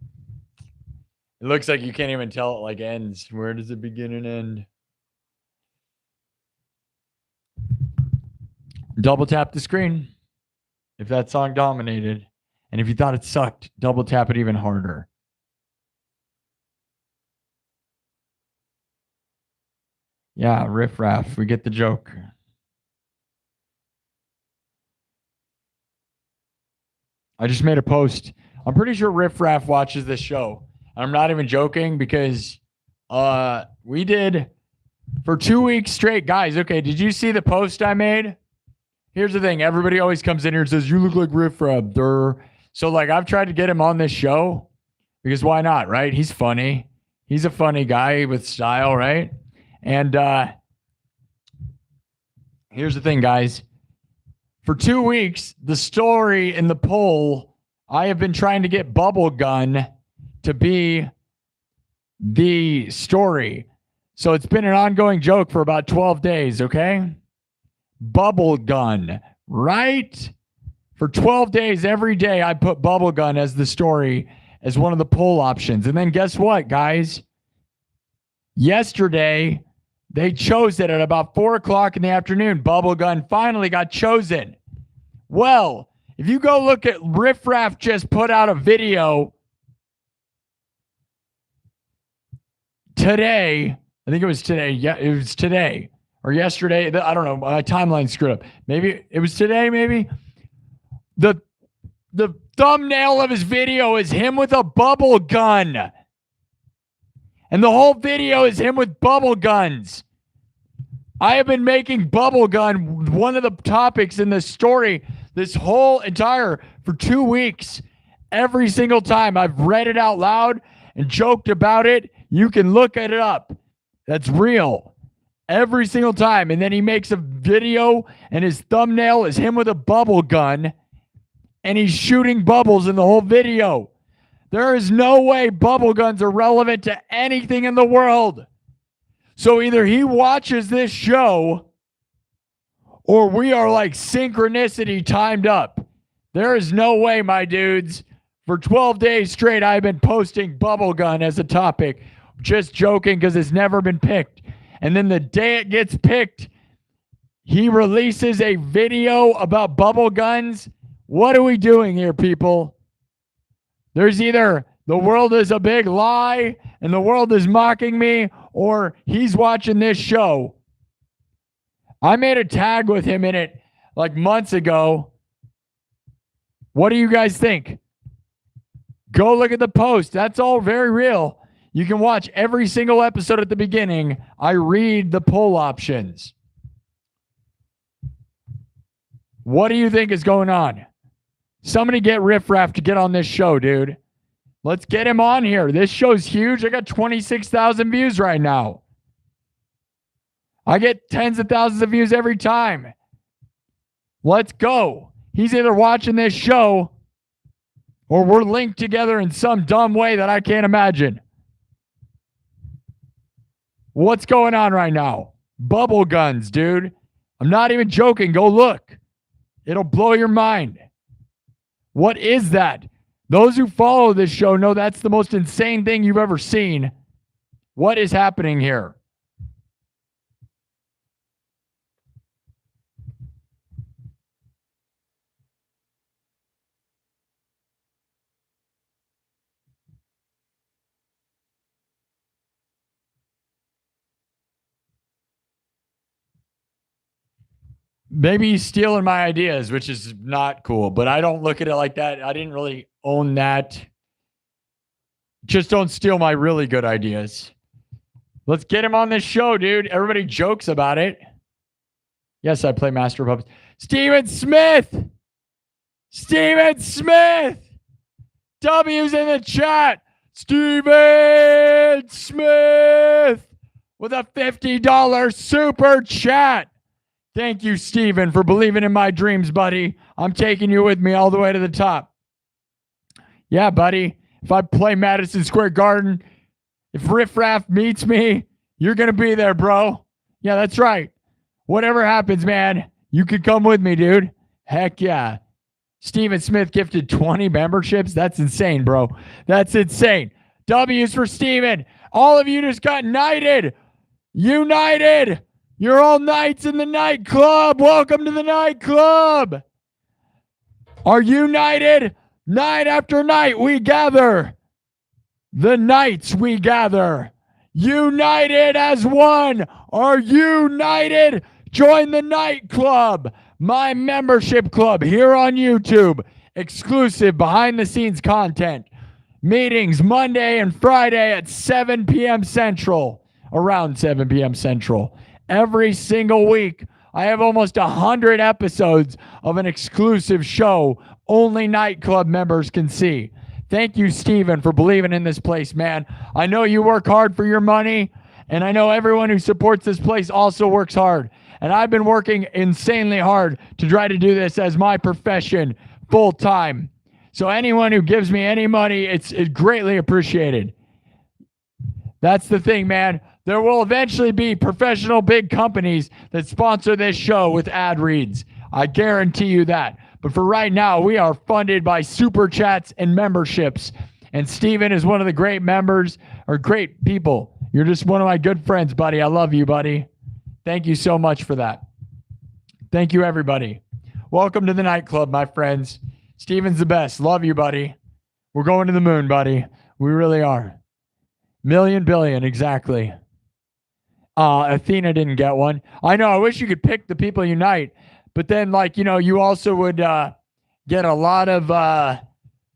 It looks like you can't even tell it like ends. Where does it begin and end? Double tap the screen if that song dominated. And if you thought it sucked, double tap it even harder. Yeah, riff raff. We get the joke. I just made a post. I'm pretty sure Riff Raff watches this show. I'm not even joking because we did for 2 weeks straight. Guys, okay, did you see the post I made? Here's the thing. Everybody always comes in here and says, you look like Riff Raff. So, like, I've tried to get him on this show because why not, right? He's funny. He's a funny guy with style, right? And here's the thing, guys. For 2 weeks, the story in the poll, I have been trying to get Bubblegun to be the story. So it's been an ongoing joke for about 12 days, okay? Bubblegun, right? For 12 days, every day, I put Bubblegun as the story as one of the poll options. And then guess what, guys? Yesterday, they chose it at about 4 o'clock in the afternoon. Bubblegun finally got chosen. Well, if you go look at Riff Raff just put out a video today. I think it was today. Yeah, it was today or yesterday. I don't know. My timeline screwed up. Maybe it was today, maybe. The thumbnail of his video is him with a bubble gun. And the whole video is him with bubble guns. I have been making bubble gun one of the topics in the story this whole entire for 2 weeks. Every single time I've read it out loud and joked about it. You can look it up. That's real. Every single time. And then he makes a video and his thumbnail is him with a bubble gun and he's shooting bubbles in the whole video. There is no way bubble guns are relevant to anything in the world. So either he watches this show or we are like synchronicity timed up. There is no way, my dudes. For 12 days straight, I've been posting bubblegun as a topic. Just joking because it's never been picked. And then the day it gets picked, he releases a video about bubble guns. What are we doing here, people? There's either the world is a big lie and the world is mocking me, or he's watching this show. I made a tag with him in it like months ago. What do you guys think? Go look at the post. That's all very real. You can watch every single episode at the beginning. I read the poll options. What do you think is going on? Somebody get Riff Raff to get on this show, dude. Let's get him on here. This show's huge. I got 26,000 views right now. I get tens of thousands of views every time. Let's go. He's either watching this show or we're linked together in some dumb way that I can't imagine. What's going on right now? Bubble guns, dude. I'm not even joking. Go look. It'll blow your mind. What is that? Those who follow this show know that's the most insane thing you've ever seen. What is happening here? Maybe he's stealing my ideas, which is not cool, but I don't look at it like that. I didn't really own that. Just don't steal my really good ideas. Let's get him on this show, dude. Everybody jokes about it. Yes, I play Master of Puppets. Steven Smith. Steven Smith. W's in the chat. Steven Smith with a $50 super chat. Thank you, Steven, for believing in my dreams, buddy. I'm taking you with me all the way to the top. Yeah, buddy. If I play Madison Square Garden, if Riff Raff meets me, you're going to be there, bro. Yeah, that's right. Whatever happens, man, you could come with me, dude. Heck yeah. Steven Smith gifted 20 memberships. That's insane, bro. That's insane. W's for Steven. All of you just got knighted. United. You're all knights in the nightclub. Welcome to the nightclub. Are you united? Night after night, we gather. The nights we gather. United as one. Are you united? Join the nightclub. My membership club here on YouTube. Exclusive behind the scenes content. Meetings Monday and Friday at 7 p.m. Central. Around 7 p.m. Central. Every single week. I have almost 100 episodes of an exclusive show only nightclub members can see. Thank you, Steven, for believing in this place, man. I know you work hard for your money, and I know everyone who supports this place also works hard. And I've been working insanely hard to try to do this as my profession full time. So anyone who gives me any money, it's greatly appreciated. That's the thing, man. There will eventually be professional big companies that sponsor this show with ad reads. I guarantee you that. But for right now, we are funded by super chats and memberships. And Steven is one of the great members or great people. You're just one of my good friends, buddy. I love you, buddy. Thank you so much for that. Thank you, everybody. Welcome to the nightclub, my friends. Steven's the best. Love you, buddy. We're going to the moon, buddy. We really are. Million, billion, exactly. Athena didn't get one. I know. I wish you could pick the people unite. But then, like, you know, you also would get a lot of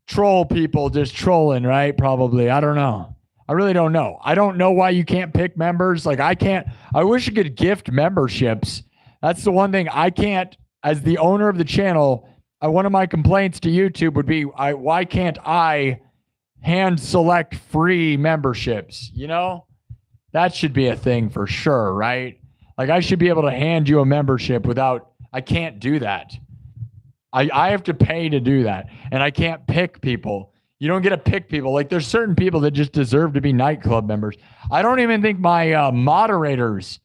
troll people just trolling, right? Probably. I don't know. I really don't know. I don't know why you can't pick members. Like, I can't. I wish you could gift memberships. That's the one thing I can't. As the owner of the channel, one of my complaints to YouTube would be, why can't I hand select free memberships? You know? That should be a thing for sure, right? Like, I should be able to hand you a membership without... I can't do that. I have to pay to do that. And I can't pick people. You don't get to pick people. Like, there's certain people that just deserve to be nightclub members. I don't even think my moderators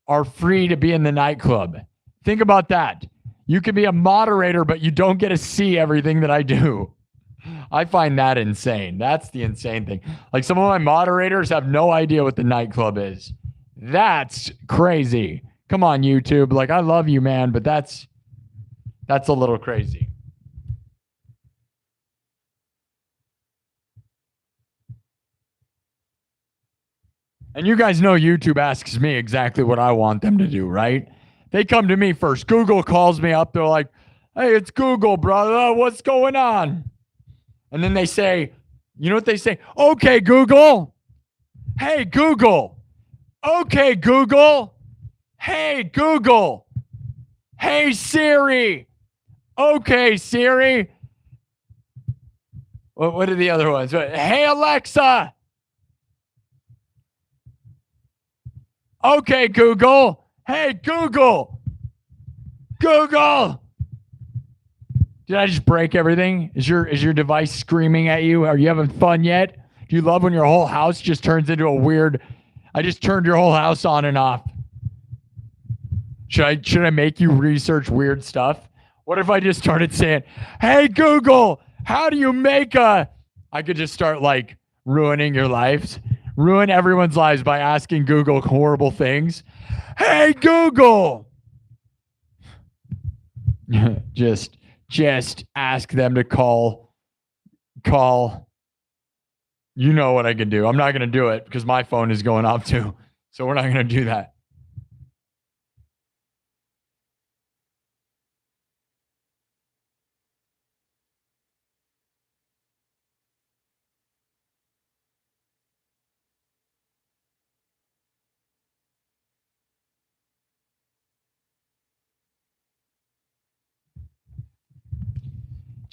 are free to be in the nightclub. Think about that. You can be a moderator, but you don't get to see everything that I do. I find that insane. That's the insane thing. Like, some of my moderators have no idea what the nightclub is. That's crazy. Come on, YouTube. Like, I love you, man, but that's a little crazy. And you guys know YouTube asks me exactly what I want them to do, right? They come to me first. Google calls me up. They're like, hey, it's Google, brother. What's going on? And then they say, you know what they say? Okay, Google. Hey, Google. Okay, Google. Hey, Google. Hey, Siri. Okay, Siri. What are the other ones? Hey, Alexa. Okay, Google. Hey, Google. Google. Did I just break everything? Is your device screaming at you? Are you having fun yet? Do you love when your whole house just turns into a weird... I just turned your whole house on and off. Should I make you research weird stuff? What if I just started saying, hey, Google, how do you make a... I could just start, like, ruining your lives. Ruin everyone's lives by asking Google horrible things. Hey, Google! Just ask them to call. You know what I can do. I'm not going to do it because my phone is going off too. So we're not going to do that.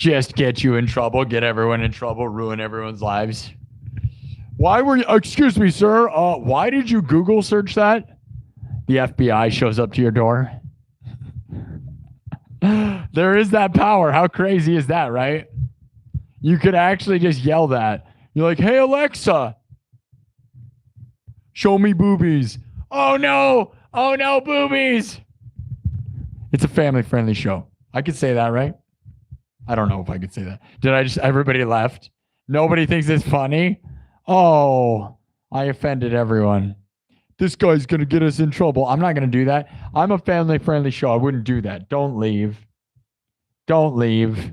Just get you in trouble, get everyone in trouble, ruin everyone's lives. Why were you, excuse me, sir, why did you Google search that? The FBI shows up to your door. There is that power. How crazy is that, right? You could actually just yell that. You're like, hey, Alexa, show me boobies. Oh, no. Oh, no, boobies. It's a family-friendly show. I could say that, right? I don't know if I could say that. Did I just, everybody left? Nobody thinks it's funny? Oh, I offended everyone. This guy's going to get us in trouble. I'm not going to do that. I'm a family-friendly show. I wouldn't do that. Don't leave. Don't leave.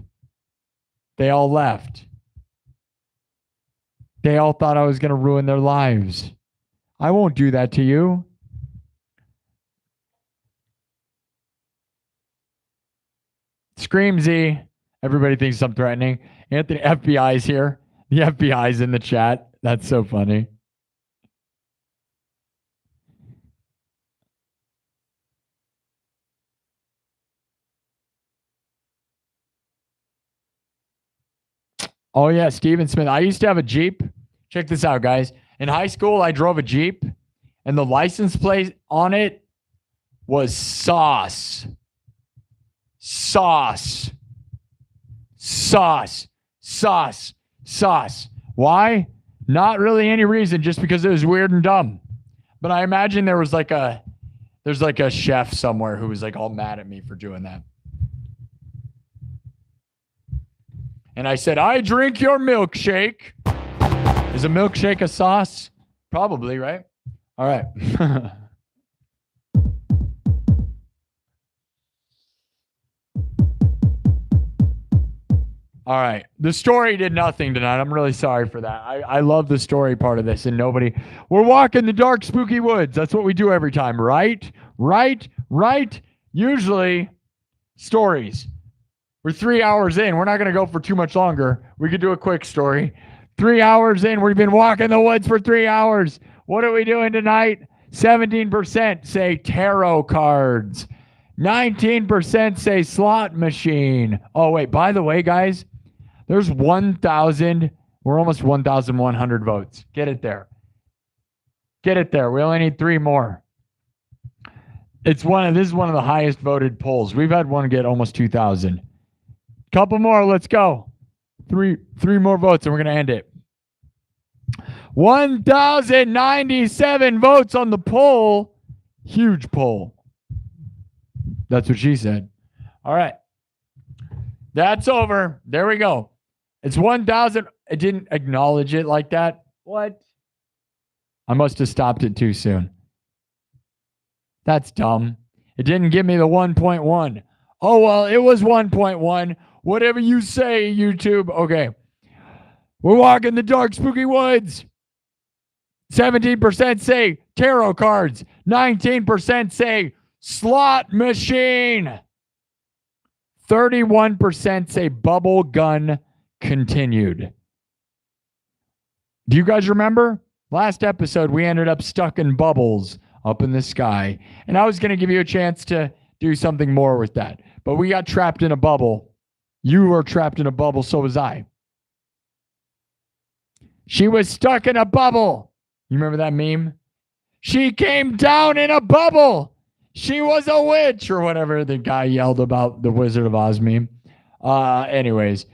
They all left. They all thought I was going to ruin their lives. I won't do that to you. Screamsy. Everybody thinks I'm threatening. Anthony, FBI's here. The FBI's in the chat. That's so funny. Oh, yeah, Steven Smith. I used to have a Jeep. Check this out, guys. In high school, I drove a Jeep, and the license plate on it was sauce. Sauce. Sauce. Sauce. Sauce. Why? Not really any reason, just because it was weird and dumb. But I imagine there's like a chef somewhere who was like all mad at me for doing that. And I said, I drink your milkshake. Is a milkshake a sauce? Probably, right? All right. All right. The story did nothing tonight. I'm really sorry for that. I love the story part of this, and nobody. We're walking the dark, spooky woods. That's what we do every time, right? Right? Right? Usually, stories. We're 3 hours in. We're not going to go for too much longer. We could do a quick story. 3 hours in. We've been walking the woods for 3 hours. What are we doing tonight? 17% say tarot cards. 19% say slot machine. Oh, wait. By the way, guys, there's 1,000. We're almost 1,100 votes. Get it there. Get it there. We only need 3 more. This is one of the highest voted polls. We've had one get almost 2,000. Couple more. Let's go. Three more votes and we're going to end it. 1,097 votes on the poll. Huge poll. That's what she said. All right. That's over. There we go. It's 1,000. I didn't acknowledge it like that. What? I must have stopped it too soon. That's dumb. It didn't give me the 1.1. Oh, well, it was 1.1. Whatever you say, YouTube. Okay. We're walking the dark, spooky woods. 17% say tarot cards. 19% say slot machine. 31% say bubble gun continued. Do you guys remember? Last episode, we ended up stuck in bubbles up in the sky. And I was going to give you a chance to do something more with that. But we got trapped in a bubble. You were trapped in a bubble, so was I. She was stuck in a bubble. You remember that meme? She came down in a bubble. She was a witch, or whatever the guy yelled about the Wizard of Oz meme. Anyways,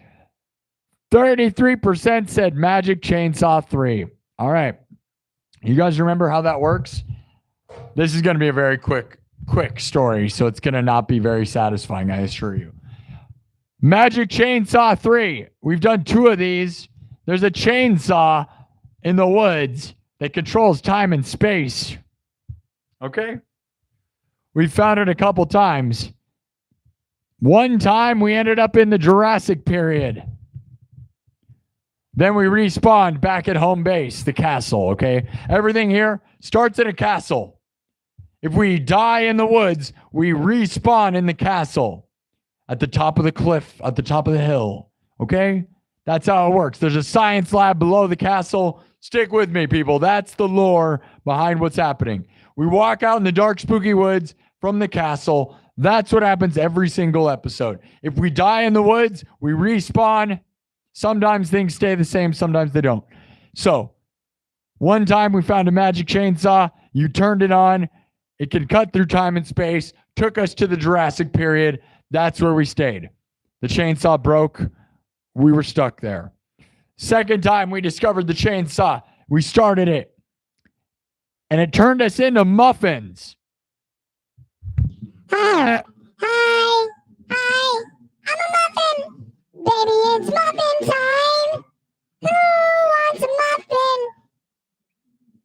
33% said Magic Chainsaw 3. All right. You guys remember how that works? This is going to be a very quick story, so it's going to not be very satisfying, I assure you. Magic Chainsaw 3. We've done 2 of these. There's a chainsaw in the woods that controls time and space. Okay? We found it a couple times. One time we ended up in the Jurassic period. Then we respawned back at home base, the castle, okay? Everything here starts at a castle. If we die in the woods, we respawn in the castle. At the top of the cliff, at the top of the hill, okay? That's how it works. There's a science lab below the castle. Stick with me, people. That's the lore behind what's happening. We walk out in the dark, spooky woods from the castle. That's what happens every single episode. If we die in the woods, we respawn. Sometimes things stay the same, sometimes they don't. So, one time we found a magic chainsaw. You turned it on. It can cut through time and space. Took us to the Jurassic period. That's where we stayed. The chainsaw broke. We were stuck there. Second time we discovered the chainsaw. We started it. And it turned us into muffins. Hi. Hi. Hi. I'm a muffin. Baby, it's muffin time. Who wants a muffin?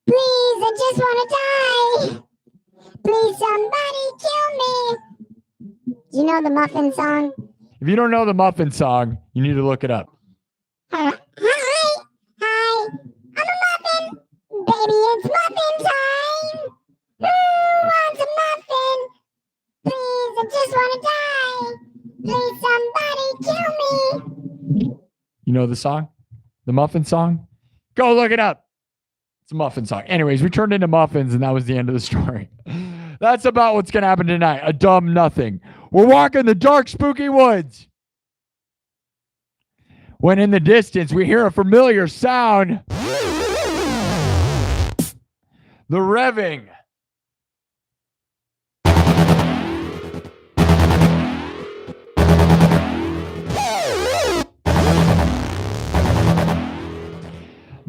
Please, I just want to die. Please, somebody kill me. Do you know the muffin song? If you don't know the muffin song, you need to look it up. Hi. Hi. I'm a muffin. Baby, it's muffin time. Who wants a muffin? Please, I just want to die. Please, somebody kill me. You know the song? The muffin song? Go look it up. It's a muffin song. Anyways, we turned into muffins and that was the end of the story. That's about what's going to happen tonight. A dumb nothing. We're walking the dark, spooky woods. When in the distance, we hear a familiar sound. The revving.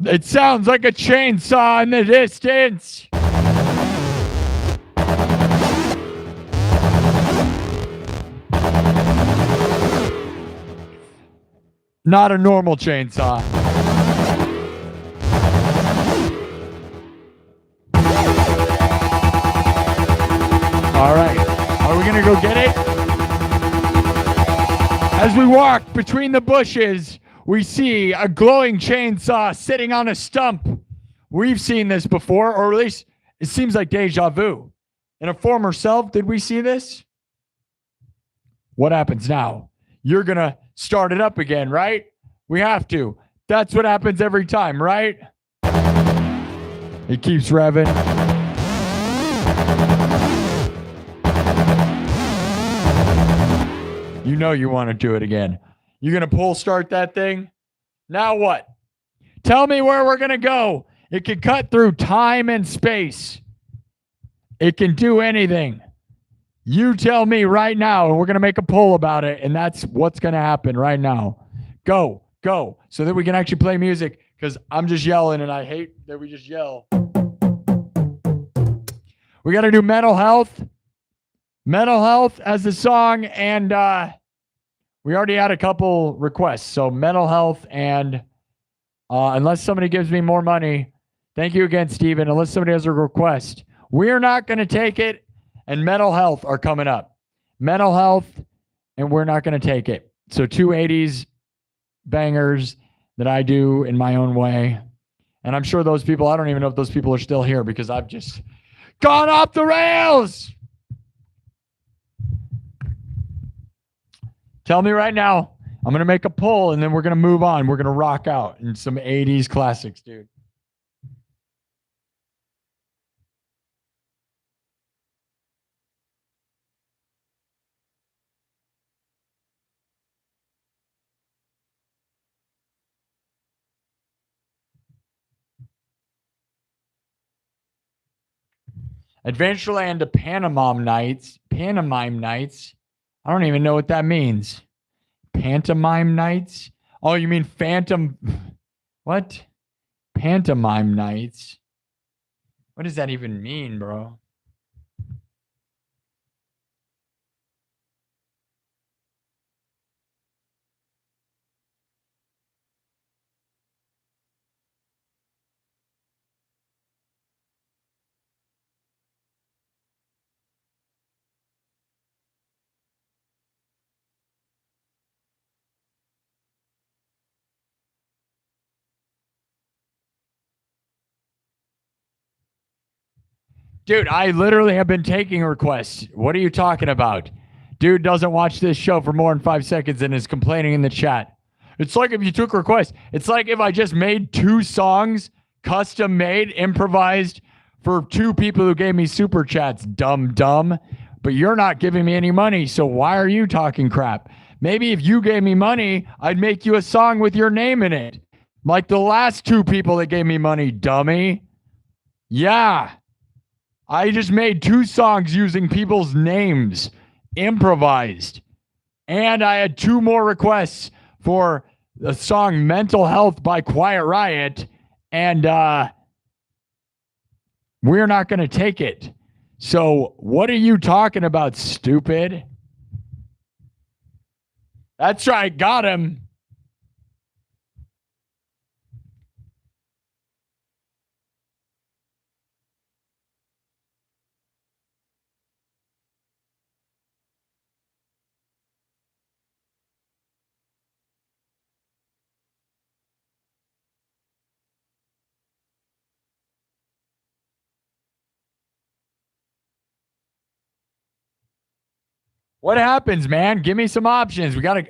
It sounds like a chainsaw in the distance. Not a normal chainsaw. All right. Are we going to go get it? As we walk between the bushes, we see a glowing chainsaw sitting on a stump. We've seen this before, or at least it seems like deja vu. In a former self, did we see this? What happens now? You're going to start it up again, right? We have to. That's what happens every time, right? It keeps revving. You know you want to do it again. You're going to pull start that thing? Now what? Tell me where we're going to go. It can cut through time and space. It can do anything. You tell me right now, and we're going to make a poll about it, and that's what's going to happen right now. Go, so that we can actually play music, because I'm just yelling, and I hate that we just yell. We got to do Mental Health. Mental Health as the song, and we already had a couple requests. So Mental Health and unless somebody gives me more money, thank you again, Steven. Unless somebody has a request, we're not going to take it. And Mental Health are coming up. Mental Health, and we're not going to take it. So 280s bangers that I do in my own way. And I'm sure those people, I don't even know if those people are still here because I've just gone off the rails. Tell me right now. I'm going to make a poll and then we're going to move on. We're going to rock out in some 80s classics, dude. Adventureland to Pantomime Nights. Pantomime Nights. I don't even know what that means. Pantomime Nights? Oh, you mean Phantom? What? Pantomime Nights? What does that even mean, bro? Dude, I literally have been taking requests. What are you talking about? Dude doesn't watch this show for more than 5 seconds and is complaining in the chat. It's like if you took requests. It's like if I just made 2 songs, custom made, improvised for 2 people who gave me super chats. Dumb. but you're not giving me any money, so why are you talking crap? Maybe if you gave me money, I'd make you a song with your name in it. Like the last 2 people that gave me money, dummy. Yeah. I just made 2 songs using people's names, improvised. And I had 2 more requests for the song Mental Health by Quiet Riot, and we're not going to take it. So what are you talking about, stupid? That's right, got him. What happens, man? Give me some options. We gotta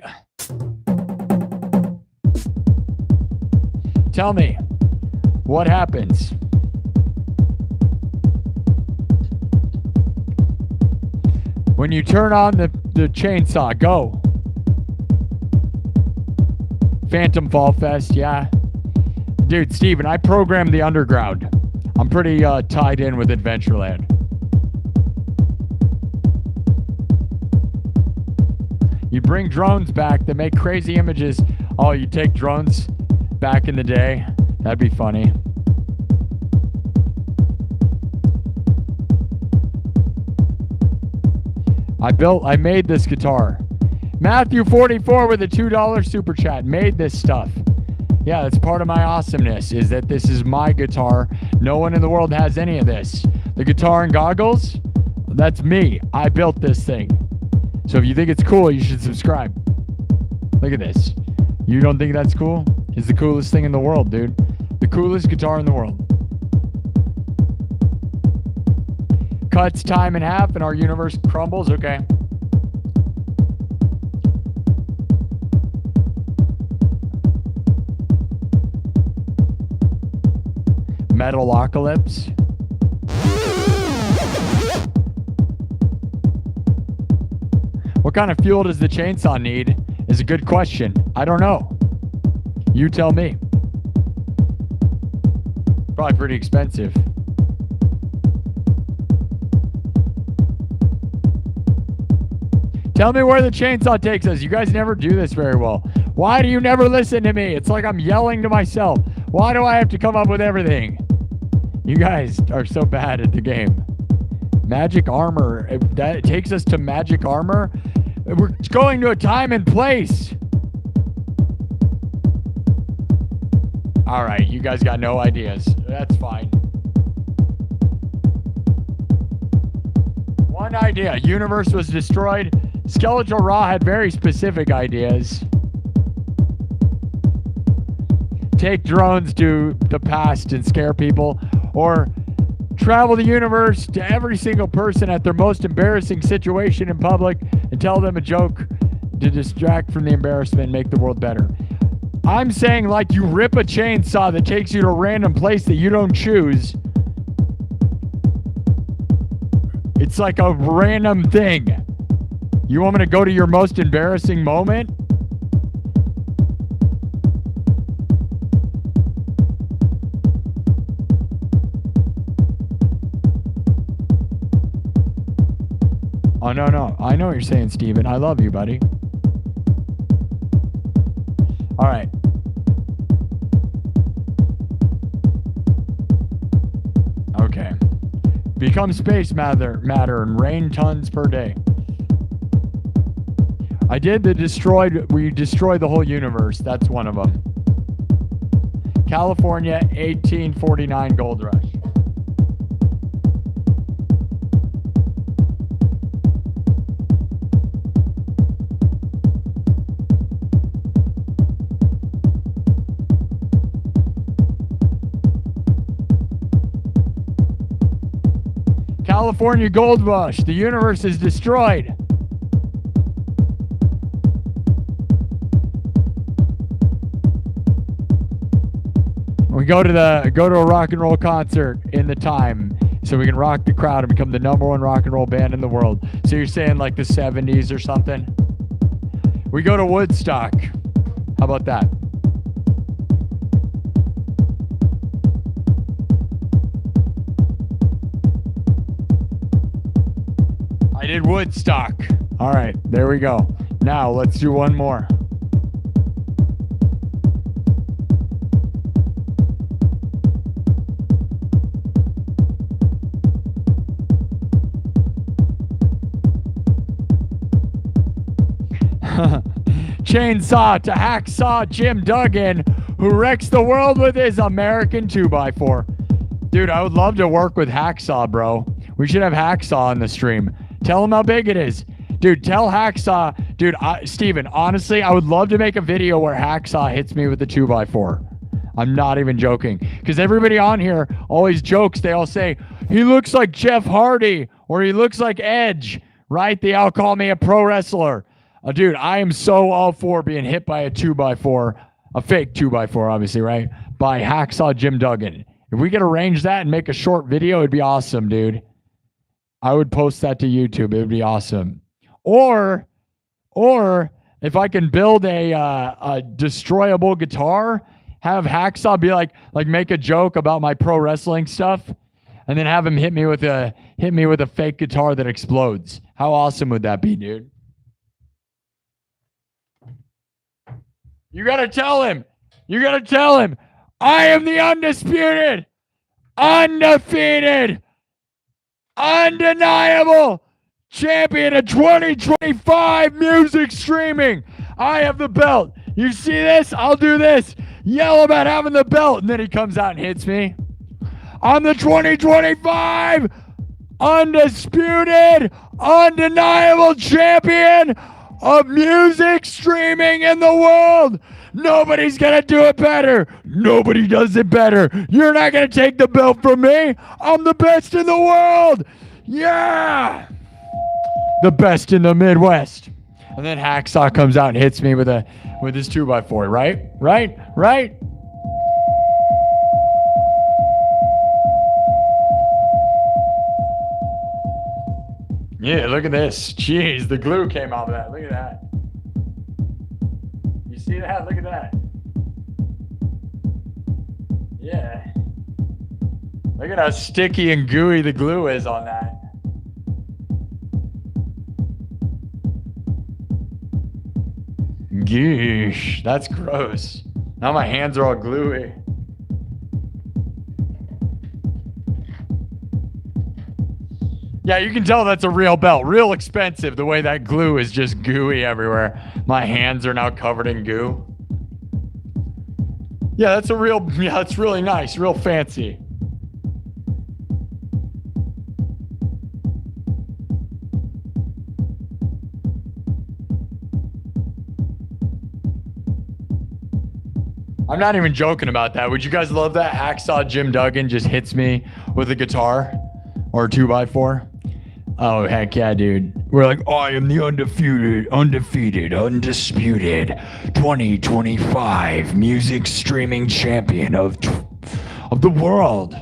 tell me what happens. When you turn on the chainsaw, go. Phantom Fall Fest, yeah. Dude, Steven, I programmed the underground. I'm pretty tied in with Adventureland. You bring drones back that make crazy images. Oh, you take drones back in the day? That'd be funny. I made this guitar. Matthew 44 with a $2 super chat. Made this stuff. Yeah, that's part of my awesomeness, is that this is my guitar. No one in the world has any of this. The guitar and goggles, that's me. I built this thing. So if you think it's cool, you should subscribe. Look at this. You don't think that's cool? It's the coolest thing in the world, dude. The coolest guitar in the world. Cuts time in half and our universe crumbles. Okay. Metalocalypse. What kind of fuel does the chainsaw need is a good question. I don't know. You tell me. Probably pretty expensive. Tell me where the chainsaw takes us. You guys never do this very well. Why do you never listen to me? It's like I'm yelling to myself. Why do I have to come up with everything? You guys are so bad at the game. Magic armor. If that takes us to magic armor. We're going to a time and place. All right, you guys got no ideas. That's fine. One idea. Universe was destroyed. Skeletal Raw had very specific ideas. Take drones to the past and scare people, or travel the universe to every single person at their most embarrassing situation in public and tell them a joke to distract from the embarrassment and make the world better. I'm saying, like, you rip a chainsaw that takes you to a random place that you don't choose. It's like a random thing. You want me to go to your most embarrassing moment? Oh, no. I know what you're saying, Steven. I love you, buddy. All right. Okay. Become space matter and rain tons per day. I did we destroyed the whole universe. That's one of them. California, 1849 gold rush. California gold rush. The universe is destroyed. We go to a rock and roll concert in the time, so we can rock the crowd and become the #1 rock and roll band in the world. So you're saying like the 70s or something? We go to Woodstock. How about that? I did Woodstock. All right, there we go. Now let's do one more. Chainsaw to Hacksaw Jim Duggan, who wrecks the world with his American 2x4. Dude, I would love to work with Hacksaw, bro. We should have Hacksaw on the stream. Tell him how big it is. Dude, tell Hacksaw. Dude, Steven, honestly, I would love to make a video where Hacksaw hits me with the 2x4. I'm not even joking. Because everybody on here always jokes. They all say, he looks like Jeff Hardy or he looks like Edge, right? They all call me a pro wrestler. Dude, I am so all for being hit by a 2x4, a fake 2x4, obviously, right? By Hacksaw Jim Duggan. If we could arrange that and make a short video, it'd be awesome, dude. I would post that to YouTube. It would be awesome. Or if I can build a destroyable guitar, have Hacksaw be like make a joke about my pro wrestling stuff, and then have him hit me with a fake guitar that explodes. How awesome would that be, dude? You gotta tell him. I am the undisputed, undefeated, undeniable champion of 2025 music streaming. I have the belt. You see this? I'll do this. Yell about having the belt. And then he comes out and hits me. I'm the 2025 undisputed, undeniable champion of music streaming in the world. Nobody's gonna do it better. Nobody does it better. You're not gonna take the belt from me. I'm the best in the world. Yeah. The best in the Midwest. And then Hacksaw comes out and hits me with his 2x4, right? Yeah, look at this. Jeez, the glue came out of that. Look at that. You see that? Look at that. Yeah. Look at how sticky and gooey the glue is on that. Geesh, that's gross. Now my hands are all gluey. Yeah, you can tell that's a real belt. Real expensive, the way that glue is just gooey everywhere. My hands are now covered in goo. Yeah, that's really nice, real fancy. I'm not even joking about that. Would you guys love that? Hacksaw Jim Duggan just hits me with a guitar or a 2x4. Oh, heck yeah, dude. We're like, I am the undefeated, undisputed 2025 music streaming champion of the world.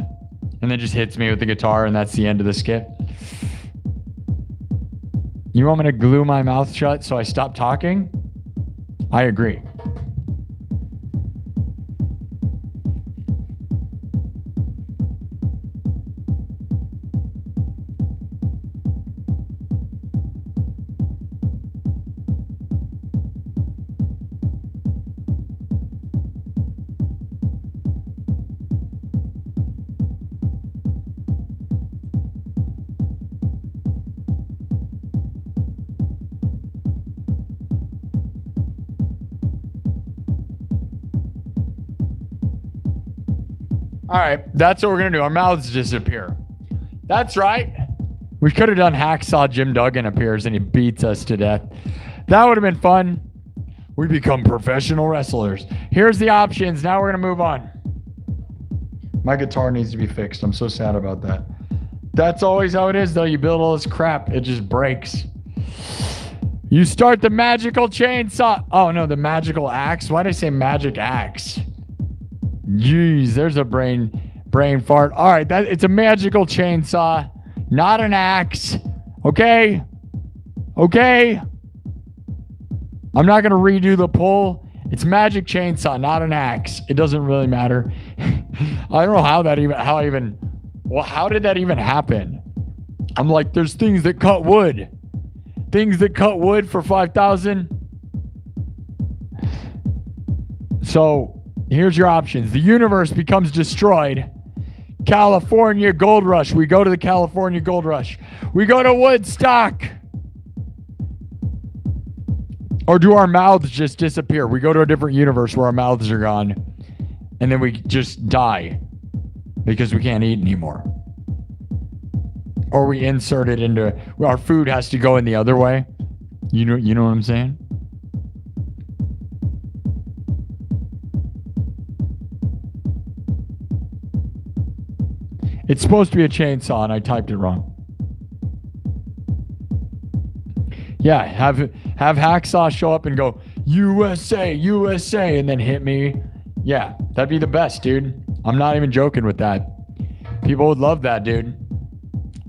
And then just hits me with the guitar, and that's the end of the skit. You want me to glue my mouth shut so I stop talking? I agree. All right, that's what we're going to do. Our mouths disappear. That's right. We could have done Hacksaw Jim Duggan appears and he beats us to death. That would have been fun. We become professional wrestlers. Here's the options. Now we're going to move on. My guitar needs to be fixed. I'm so sad about that. That's always how it is, though. You build all this crap, it just breaks. You start the magical chainsaw. Oh, no, the magical axe. Why did I say magic axe? Jeez, there's a brain Brain fart. All right, it's a magical chainsaw, not an axe. Okay? Okay? I'm not going to redo the pull. It's magic chainsaw, not an axe. It doesn't really matter. I don't know how did that even happen? I'm like, there's things that cut wood. Things that cut wood for 5,000. So here's your options. The universe becomes destroyed. California Gold Rush. We go to the California Gold Rush. We go to Woodstock. Or do our mouths just disappear? We go to a different universe where our mouths are gone. And then we just die. Because we can't eat anymore. Or we insert it into... Our food has to go in the other way. You know what I'm saying? It's supposed to be a chainsaw, and I typed it wrong. Yeah, have Hacksaw show up and go, USA, USA, and then hit me. Yeah, that'd be the best, dude. I'm not even joking with that. People would love that, dude.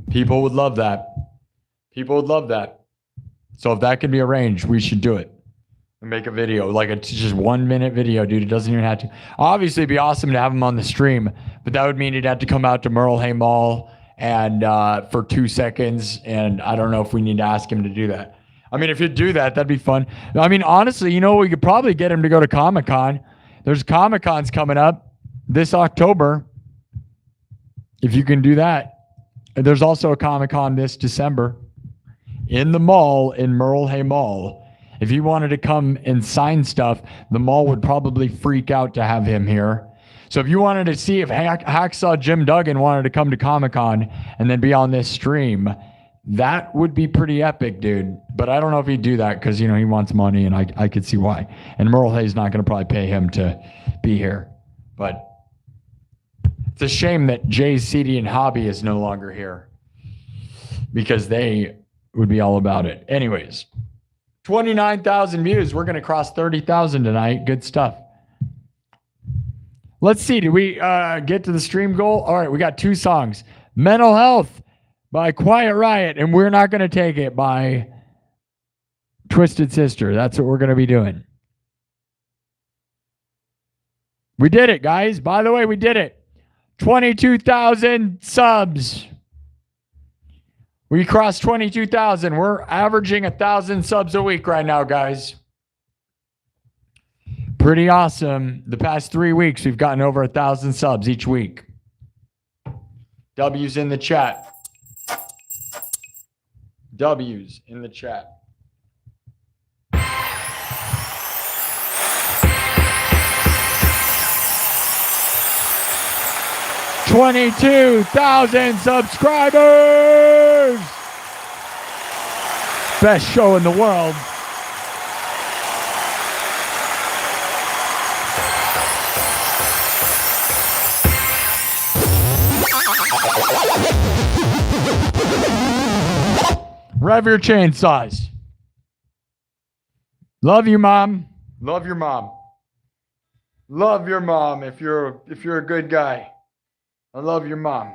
People would love that. People would love that. So if that can be arranged, we should do it. And make a video, like a just 1 minute video, dude. It doesn't even have to. Obviously, it'd be awesome to have him on the stream, but that would mean he'd have to come out to Merle Hay Mall and for 2 seconds. And I don't know if we need to ask him to do that. I mean, if you'd do that, that'd be fun. I mean, honestly, we could probably get him to go to Comic-Con. There's Comic-Cons coming up this October. If you can do that. And there's also a Comic-Con this December in the mall, in Merle Hay Mall. If he wanted to come and sign stuff, the mall would probably freak out to have him here. So if you wanted to see if Hacksaw Jim Duggan wanted to come to Comic-Con and then be on this stream, that would be pretty epic, dude. But I don't know if he'd do that because, he wants money, and I could see why. And Merle Hay's not going to probably pay him to be here. But it's a shame that Jay's CD and Hobby is no longer here because they would be all about it. Anyways, 29,000 views. We're going to cross 30,000 tonight. Good stuff. Let's see. Did we get to the stream goal? All right. We got 2 songs. Mental Health by Quiet Riot, and We're Not Going to Take It by Twisted Sister. That's what we're going to be doing. We did it, guys. By the way, we did it. 22,000 subs. We crossed 22,000. We're averaging 1,000 subs a week right now, guys. Pretty awesome. The past 3 weeks, we've gotten over 1,000 subs each week. W's in the chat. W's in the chat. $22,000 subscribers. Best show in the world. Rev your chainsaws. Love you, Mom. Love your mom. Love your mom if you're a good guy. I love your mom.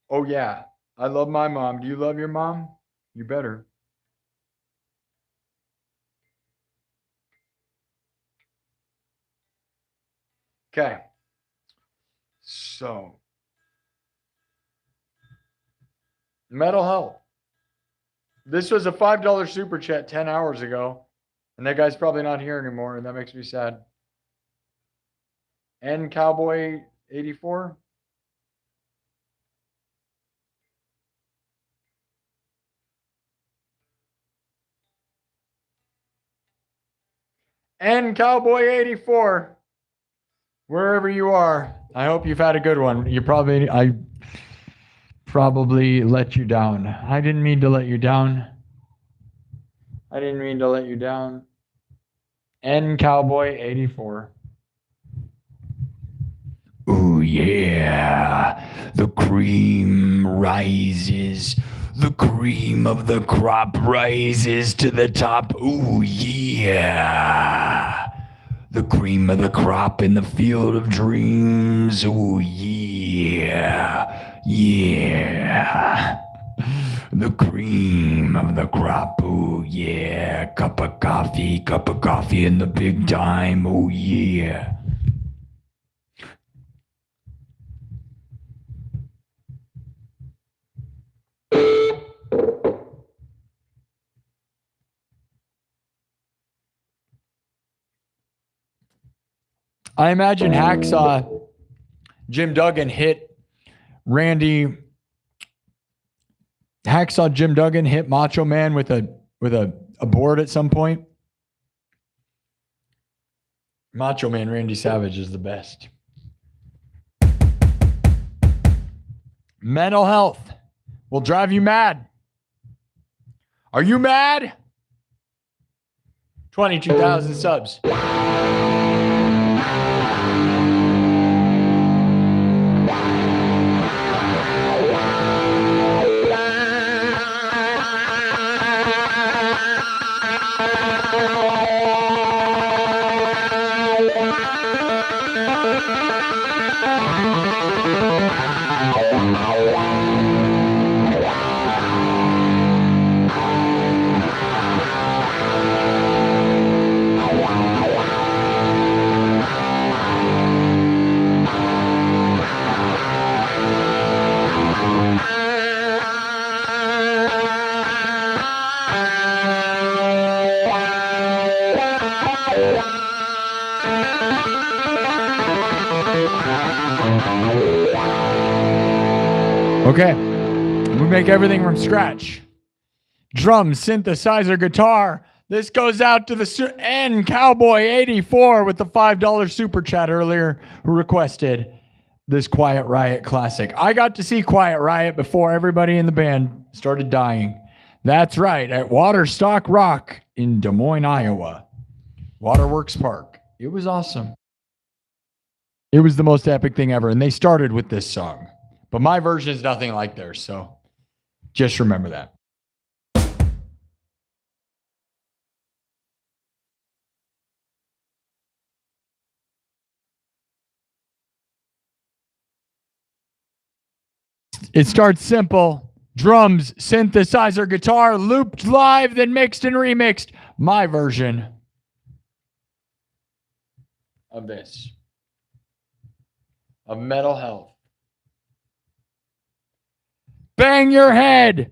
Oh, yeah. I love my mom. Do you love your mom? You better. Okay. So, Mental Health. This was a $5 super chat 10 hours ago. And that guy's probably not here anymore, and that makes me sad. N Cowboy 84. And Cowboy 84, wherever you are, I hope you've had a good one. I probably let you down. I didn't mean to let you down. I didn't mean to let you down. And Cowboy 84. Ooh, yeah. The cream rises. The cream of the crop rises to the top. Ooh, yeah. The cream of the crop in the field of dreams. Oh, yeah. Yeah. The cream of the crop. Oh, yeah. Cup of coffee in the big time. Oh, yeah. I imagine Hacksaw, Jim Duggan hit Randy. Hacksaw Jim Duggan hit Macho Man with a board at some point. Macho Man Randy Savage is the best. Mental health will drive you mad. Are you mad? 22,000 subs. Okay, we make everything from scratch. Drums, synthesizer, guitar. This goes out to the N Cowboy 84 with the $5 super chat earlier, who requested this Quiet Riot classic. I got to see Quiet Riot before everybody in the band started dying. That's right, at Waterstock Rock in Des Moines, Iowa. Waterworks Park. It was awesome. It was the most epic thing ever, and they started with this song. But my version is nothing like theirs, so just remember that. It starts simple. Drums, synthesizer, guitar, looped live, then mixed and remixed. My version of this. Of Mental Health. Bang your head.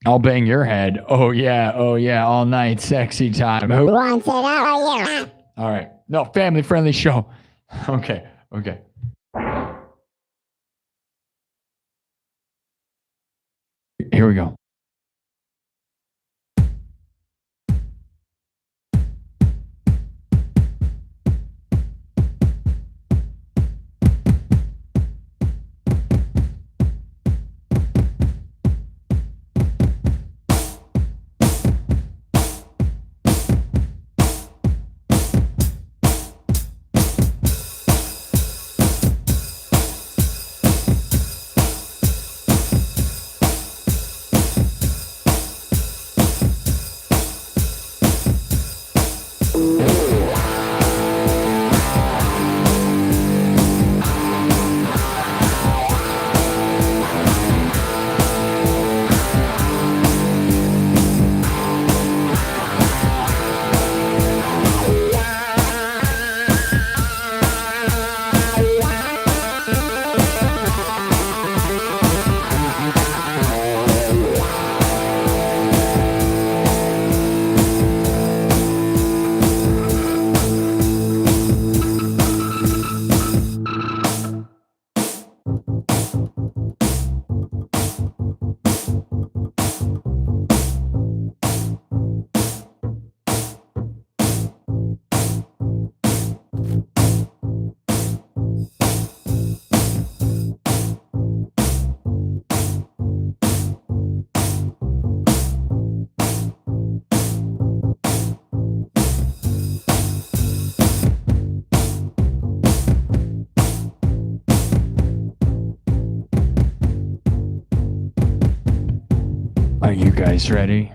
I'll bang your head. Oh, yeah. Oh, yeah. All night. Sexy time. Who wants it? Oh, yeah. All right. No, family-friendly show. Okay. Okay. Here we go. Are you guys ready?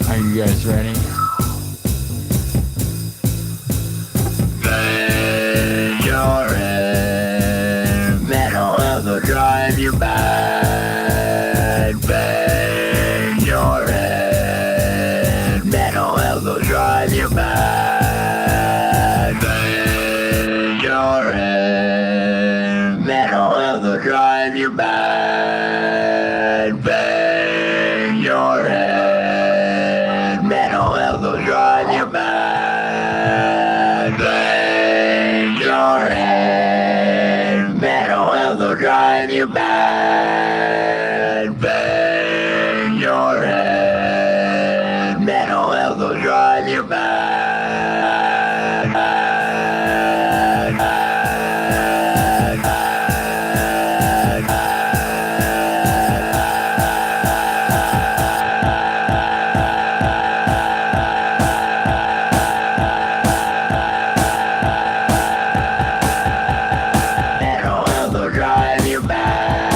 Are you guys ready? Bang your head, metal health will drive you mad. Bang your head, metal health will drive you mad. Bang your head, metal health will drive you mad. Bang your head, metal health will drive you mad. Bang your head, metal health will drive you mad. Bang your head, metal health will drive you mad. Metal health will drive you mad.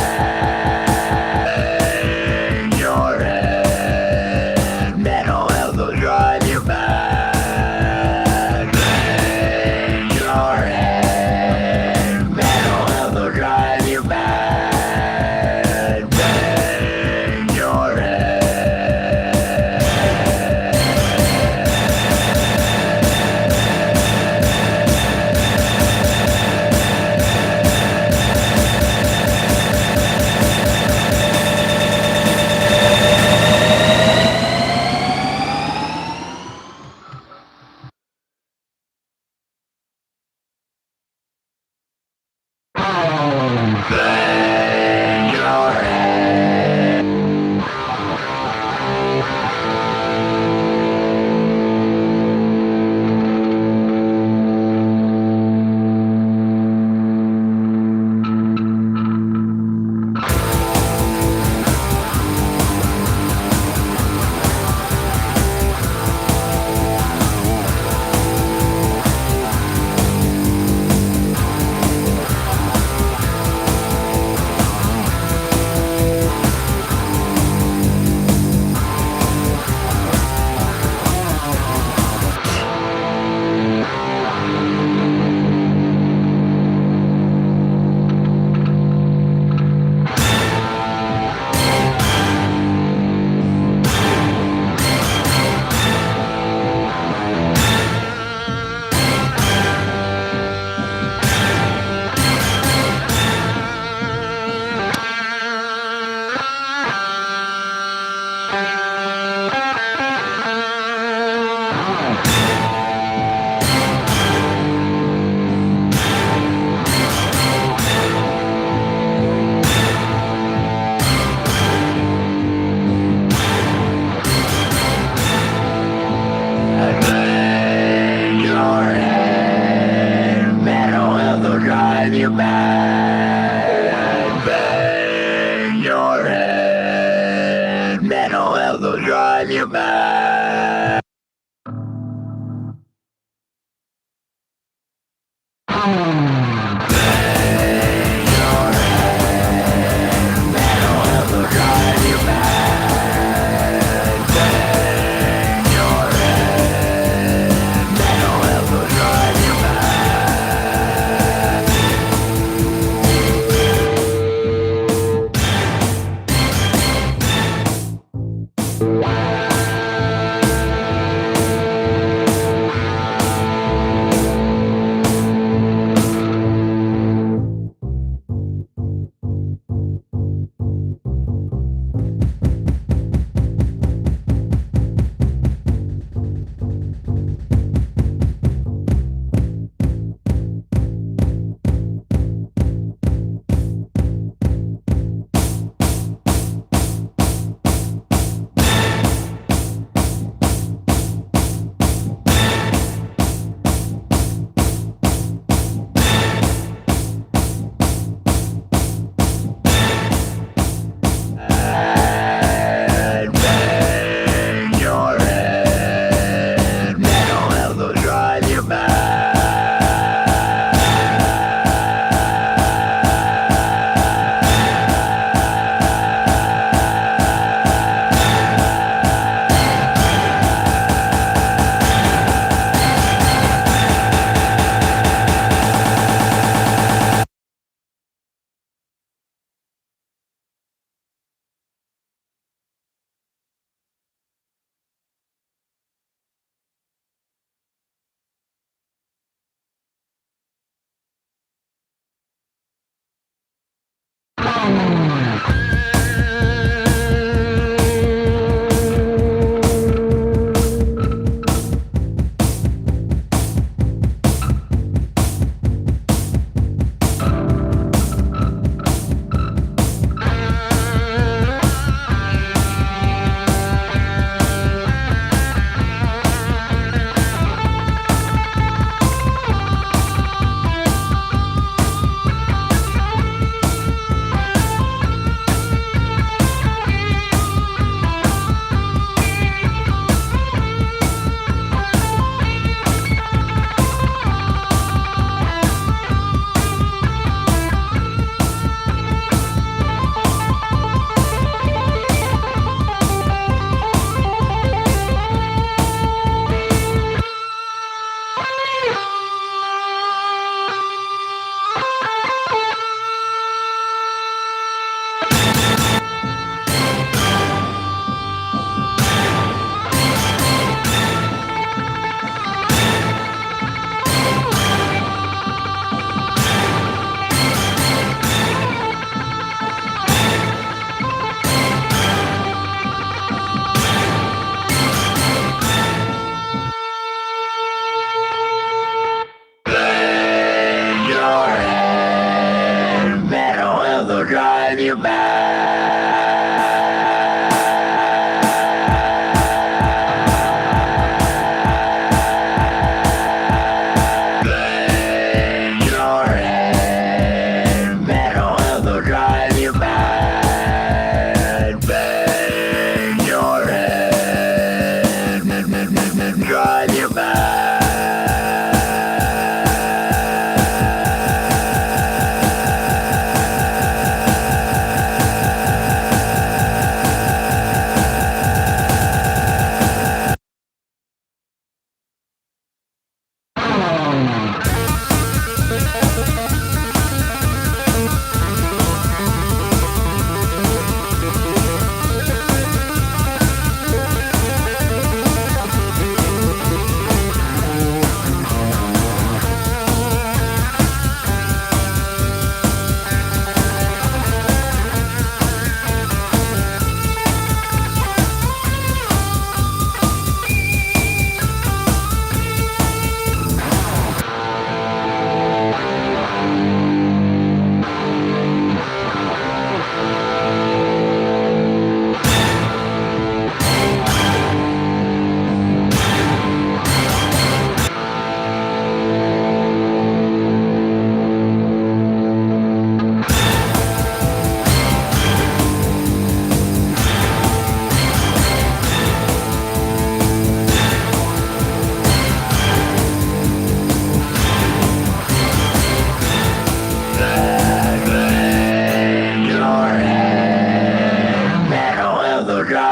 Bang your head, metal health will drive you mad.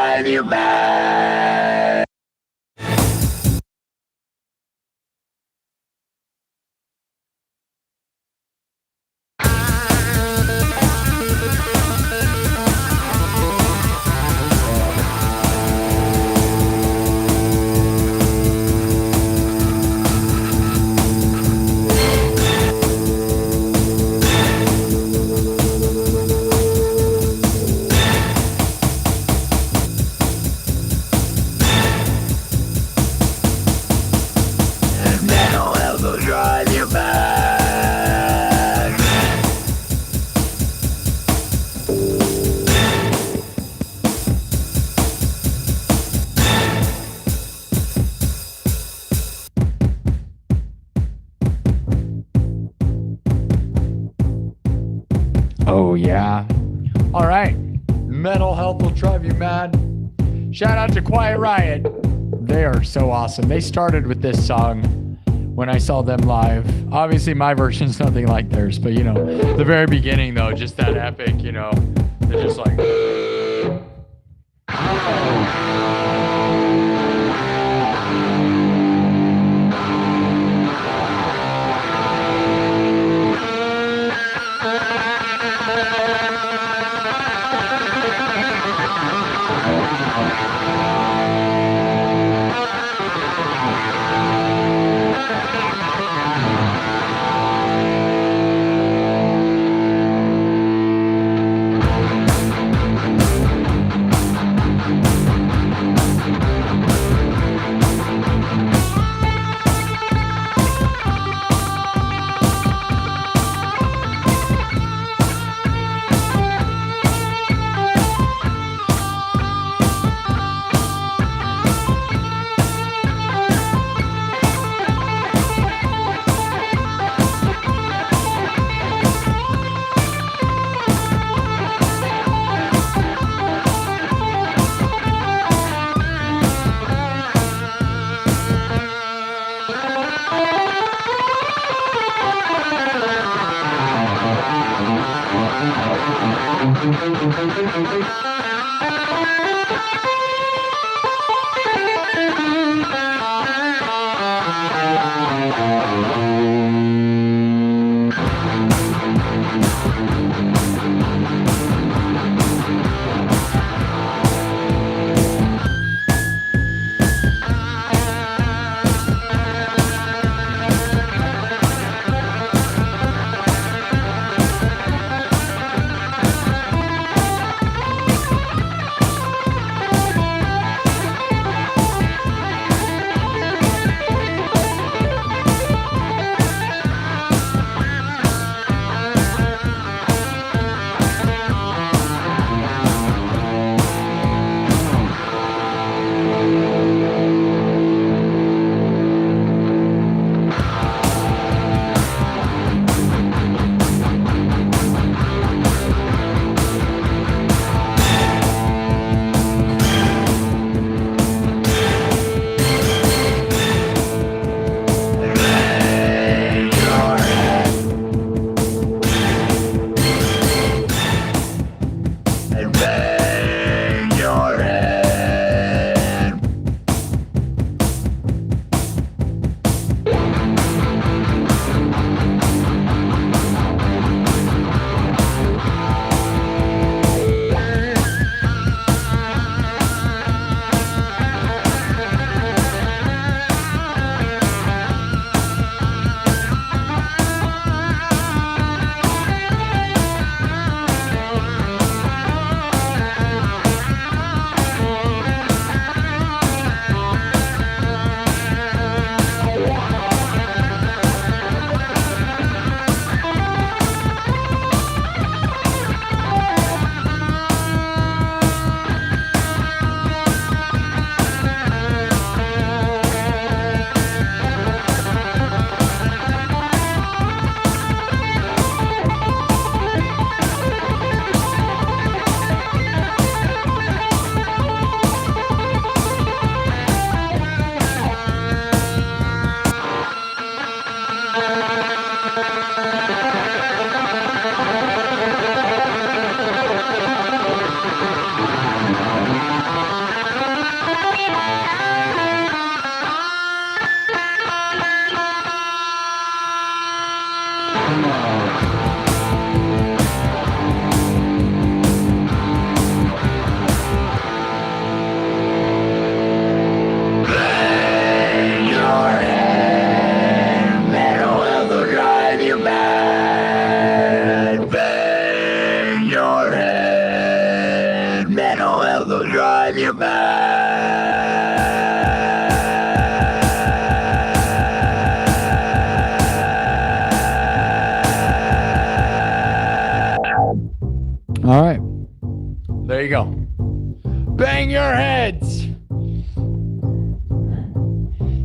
drive you back. Mental health will drive you back. Oh, yeah. All right. Mental health will drive you mad. Shout out to Quiet Riot. They are so awesome. They started with this song when I saw them live. Obviously, my version's nothing like theirs, but you know, the very beginning, though, just that epic, you know, they're just like.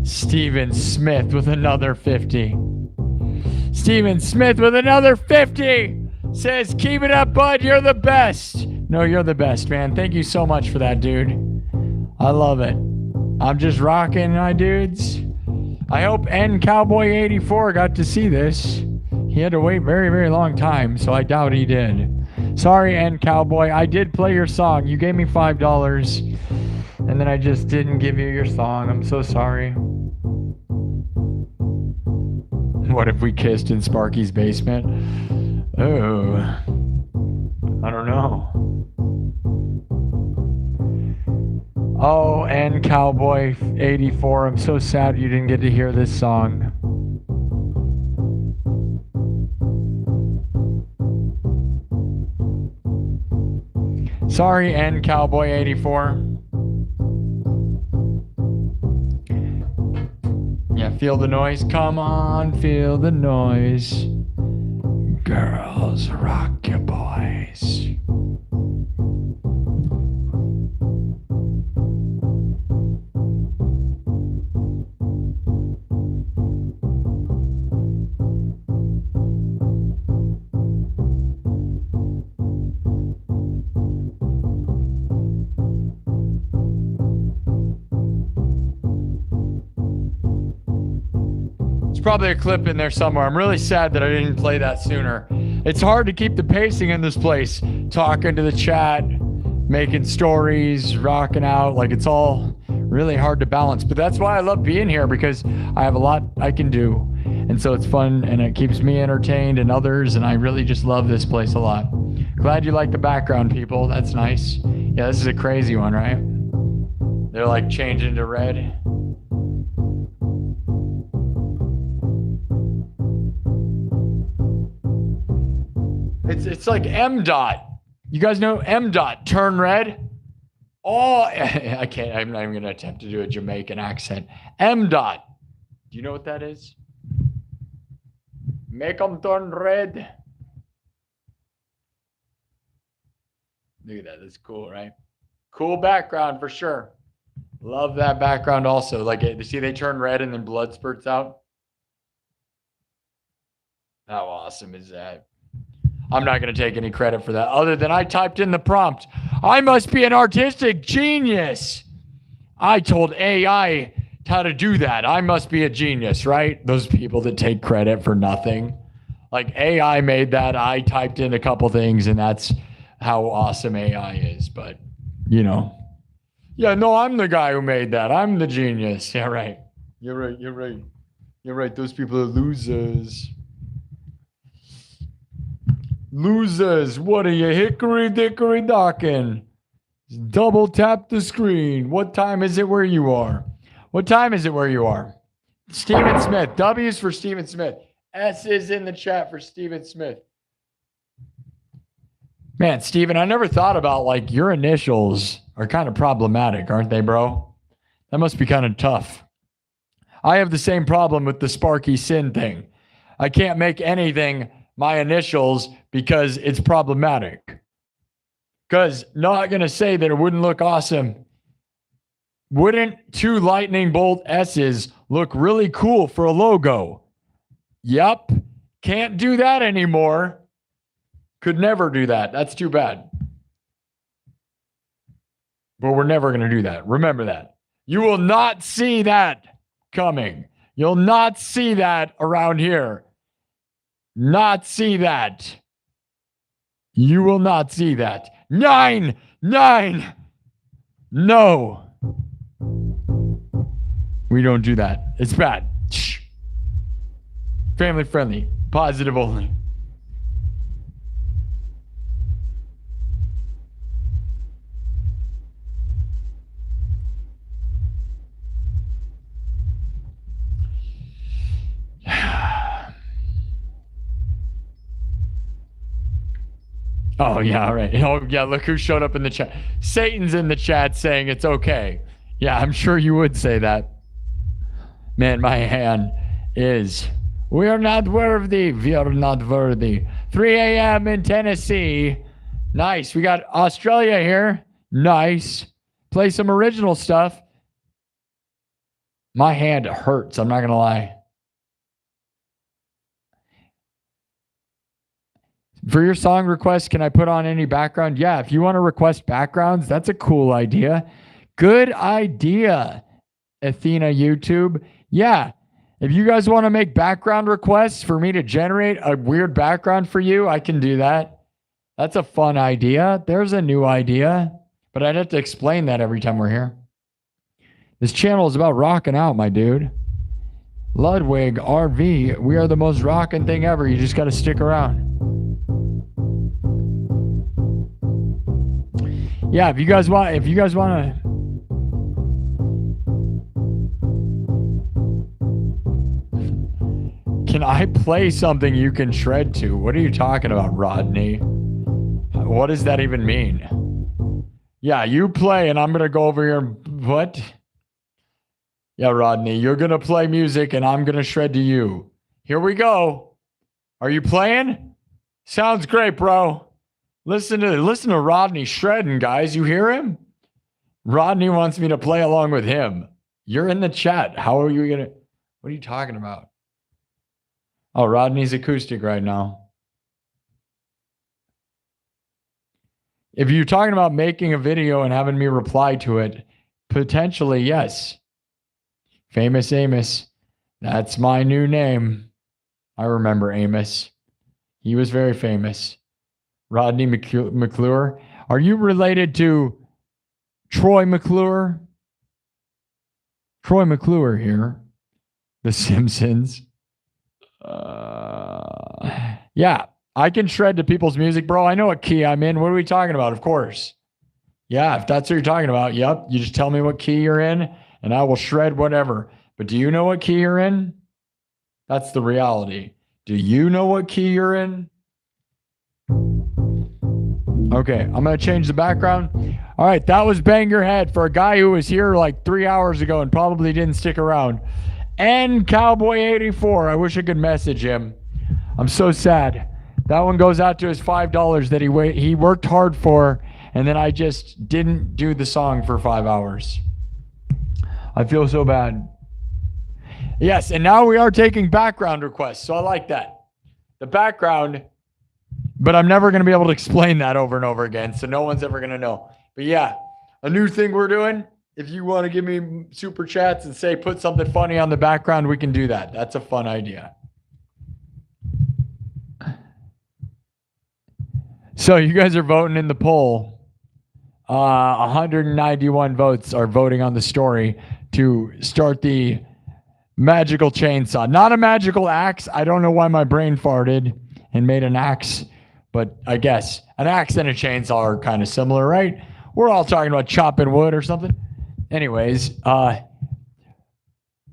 Steven Smith with another 50. Steven Smith with another 50 says, keep it up, bud. You're the best. No, you're the best, man. Thank you so much for that, dude. I love it. I'm just rocking, my dudes. I hope N Cowboy 84 got to see this. He had to wait very, very long time, so I doubt he did. Sorry, N Cowboy. I did play your song. You gave me $5, and then I just didn't give you your song. I'm so sorry. What if we kissed in Sparky's basement? Oh, I don't know. Oh, and Cowboy 84, I'm so sad you didn't get to hear this song. Sorry, N Cowboy 84. Yeah, feel the noise. Come on, feel the noise. Girls, rock your boys. Probably a clip in there somewhere. I'm really sad that I didn't play that sooner. It's hard to keep the pacing in this place. Talking to the chat, making stories, rocking out. Like, it's all really hard to balance. But that's why I love being here, because I have a lot I can do. And so it's fun, and it keeps me entertained and others. And I really just love this place a lot. Glad you like the background, people. That's nice. Yeah, this is a crazy one, right? They're like changing to red. It's like M dot. You guys know M dot, turn red? Oh, I can't. I'm not even going to attempt to do a Jamaican accent. M dot. Do you know what that is? Make them turn red. Look at that. That's cool, right? Cool background for sure. Love that background also. Like, see, they turn red and then blood spurts out. How awesome is that? I'm not going to take any credit for that other than I typed in the prompt. I must be an artistic genius. I told AI how to do that. I must be a genius, right? Those people that take credit for nothing. Like, AI made that. I typed in a couple things, and that's how awesome AI is. But, you know. Yeah, no, I'm the guy who made that. I'm the genius. Yeah, right. You're right. You're right. You're right. Those people are losers. Losers, what are you, hickory dickory docking? Double tap the screen. What time is it where you are? What time is it where you are? Steven Smith. W's for Steven Smith. S is in the chat for Steven Smith. Man, Steven, I never thought about, like, your initials are kind of problematic, aren't they, bro? That must be kind of tough. I have the same problem with the Sparky SINN thing. I can't make anything my initials because it's problematic. Because not going to say that it wouldn't look awesome. Wouldn't two lightning bolt S's look really cool for a logo? Yep. Can't do that anymore. Could never do that. That's too bad. But we're never going to do that. Remember that. You will not see that coming. You'll not see that around here. Not see that. You will not see that. 9. No. We don't do that. It's bad. Shh. Family friendly. Positive only. Oh, yeah, right. Oh, yeah, look who showed up in the chat. Satan's in the chat saying it's okay. Yeah, I'm sure you would say that. Man, my hand is... We are not worthy. We are not worthy. 3 a.m. in Tennessee. Nice. We got Australia here. Nice. Play some original stuff. My hand hurts. I'm not going to lie. For your song request, can I put on any background? Yeah, if you want to request backgrounds, that's a cool idea. Good idea, Athena YouTube. Yeah, if you guys want to make background requests for me to generate a weird background for you, I can do that. That's a fun idea. There's a new idea, but I'd have to explain that every time we're here. This channel is about rocking out, my dude. Ludwig RV, we are the most rocking thing ever. You just got to stick around. Yeah, if you guys want to. Can I play something you can shred to? What are you talking about, Rodney? What does that even mean? Yeah, you play and I'm going to go over here. What? Yeah, Rodney, you're going to play music and I'm going to shred to you. Here we go. Are you playing? Sounds great, bro. Listen to Rodney shredding, guys. You hear him? Rodney wants me to play along with him. You're in the chat. How are you going to... What are you talking about? Oh, Rodney's acoustic right now. If you're talking about making a video and having me reply to it, potentially, yes. Famous Amos. That's my new name. I remember Amos. He was very famous. Rodney McClure. Are you related to Troy McClure? Troy McClure here. The Simpsons. Yeah, I can shred to people's music, bro. I know what key I'm in. What are we talking about? Of course. Yeah, if that's what you're talking about, yep. You just tell me what key you're in, and I will shred whatever. But do you know what key you're in? That's the reality. Do you know what key you're in? Okay, I'm going to change the background. All right, that was Bang Your Head for a guy who was here like 3 hours ago and probably didn't stick around. And Cowboy84, I wish I could message him. I'm so sad. That one goes out to his $5 that he worked hard for, and then I just didn't do the song for 5 hours. I feel so bad. Yes, and now we are taking background requests, so I like that. The background, but I'm never going to be able to explain that over and over again, so no one's ever going to know. But yeah, a new thing we're doing, if you want to give me super chats and say put something funny on the background, we can do that. That's a fun idea. So you guys are voting in the poll. 191 votes are voting on the story to start the magical chainsaw. Not a magical axe. I don't know why my brain farted and made an axe, but I guess an axe and a chainsaw are kind of similar, right? We're all talking about chopping wood or something. Anyways,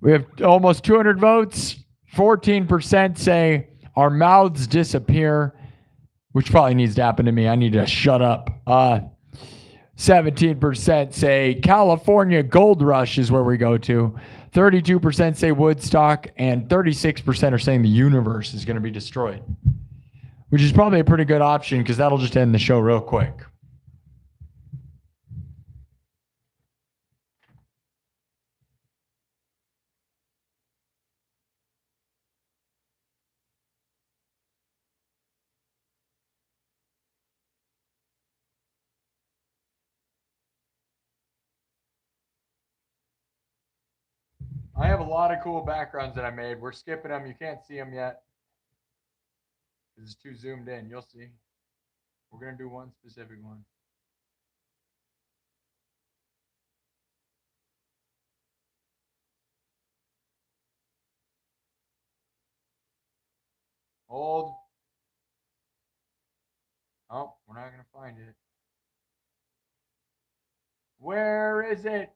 we have almost 200 votes. 14% say our mouths disappear, which probably needs to happen to me. I need to shut up. 17% say California Gold Rush is where we go to. 32% say Woodstock, and 36% are saying the universe is going to be destroyed, which is probably a pretty good option because that'll just end the show real quick. I have a lot of cool backgrounds that I made. We're skipping them. You can't see them yet. This is too zoomed in. You'll see. We're going to do one specific one. Hold. Oh, we're not going to find it. Where is it?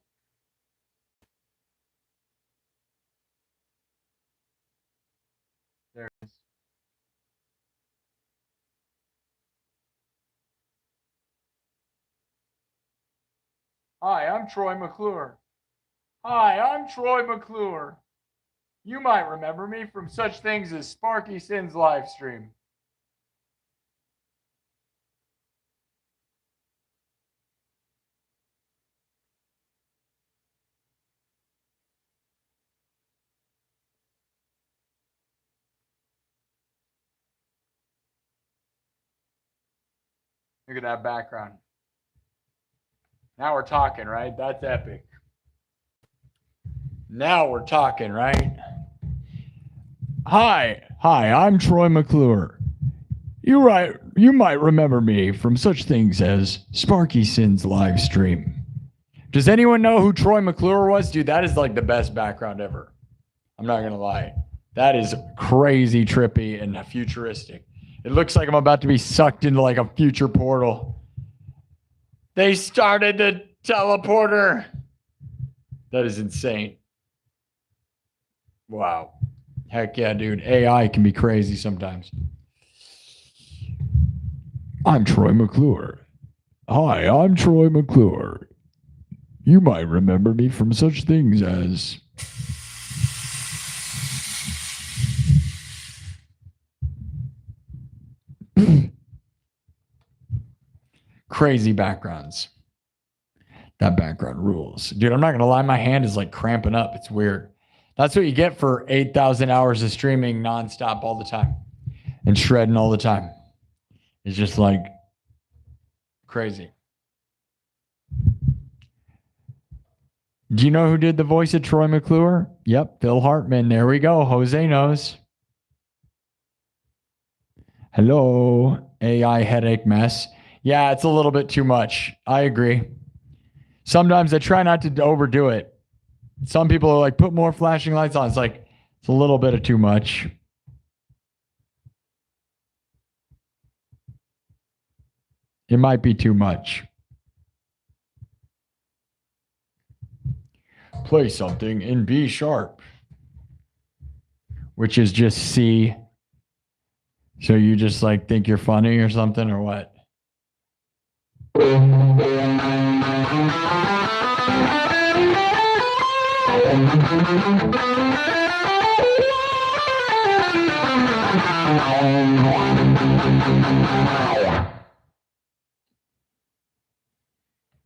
There it is. Hi, I'm Troy McClure. Hi, I'm Troy McClure. You might remember me from such things as Sparky SINN's live stream. Look at that background. Now we're talking, right? That's epic. Now we're talking, right? Hi, I'm Troy McClure. You might remember me from such things as Sparky SINN's live stream. Does anyone know who Troy McClure was? Dude, that is like the best background ever. I'm not gonna lie. That is crazy trippy and futuristic. It looks like I'm about to be sucked into like a future portal. They started the teleporter. That is insane. Wow. Heck yeah, dude. AI can be crazy sometimes. I'm Troy McClure. Hi, I'm Troy McClure. You might remember me from such things as crazy backgrounds. That background rules. Dude, I'm not going to lie. My hand is like cramping up. It's weird. That's what you get for 8,000 hours of streaming nonstop all the time and shredding all the time. It's just like crazy. Do you know who did the voice of Troy McClure? Yep, Phil Hartman. There we go. Jose knows. Hello, AI headache mess. Yeah, it's a little bit too much. I agree. Sometimes I try not to overdo it. Some people are like, put more flashing lights on. It's like, it's a little bit of too much. It might be too much. Play something in B sharp, which is just C. So you just like think you're funny or something or what?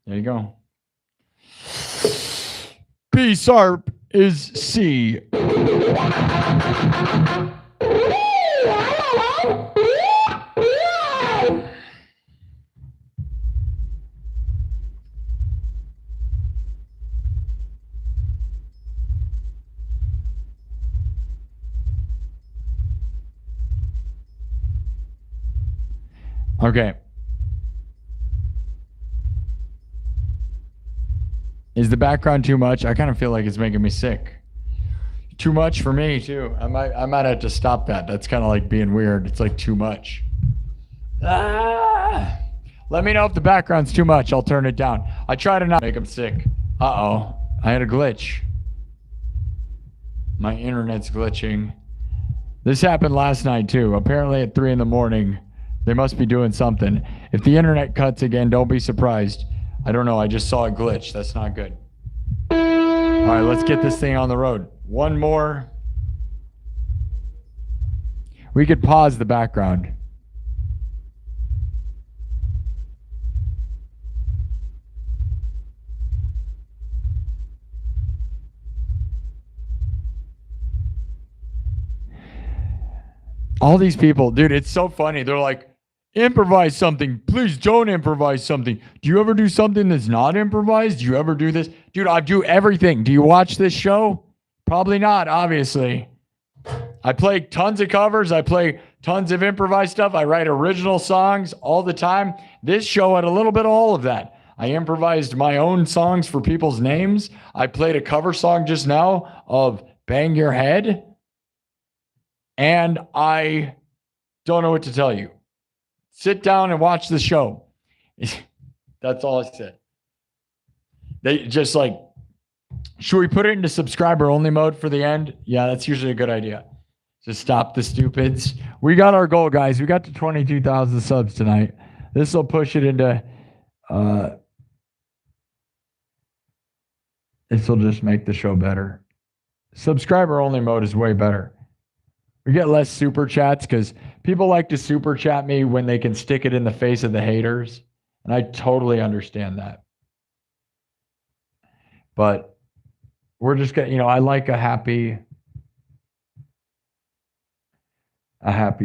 There you go. B sharp is C. Okay. Is the background too much? I kind of feel like it's making me sick. Too much for me too. I might have to stop that. That's kind of like being weird. It's like too much. Ah! Let me know if the background's too much. I'll turn it down. I try to not make them sick. Uh-oh. I had a glitch. My internet's glitching. This happened last night too. Apparently at 3 a.m, they must be doing something. If the internet cuts again, don't be surprised. I don't know. I just saw a glitch. That's not good. All right, let's get this thing on the road. One more. We could pause the background. All these people, dude, it's so funny. They're like, improvise something. Please don't improvise something. Do you ever do something that's not improvised? Do you ever do this? Dude, I do everything. Do you watch this show? Probably not, obviously. I play tons of covers. I play tons of improvised stuff. I write original songs all the time. This show had a little bit of all of that. I improvised my own songs for people's names. I played a cover song just now of Bang Your Head. And I don't know what to tell you. Sit down and watch the show. That's all I said. They just like, should we put it into subscriber only mode for the end? Yeah, that's usually a good idea. Just stop the stupids. We got our goal, guys. We got to 22,000 subs tonight. This will push it into, this will just make the show better. Subscriber only mode is way better. We get less super chats because people like to super chat me when they can stick it in the face of the haters. And I totally understand that. But we're just going to, I like a happy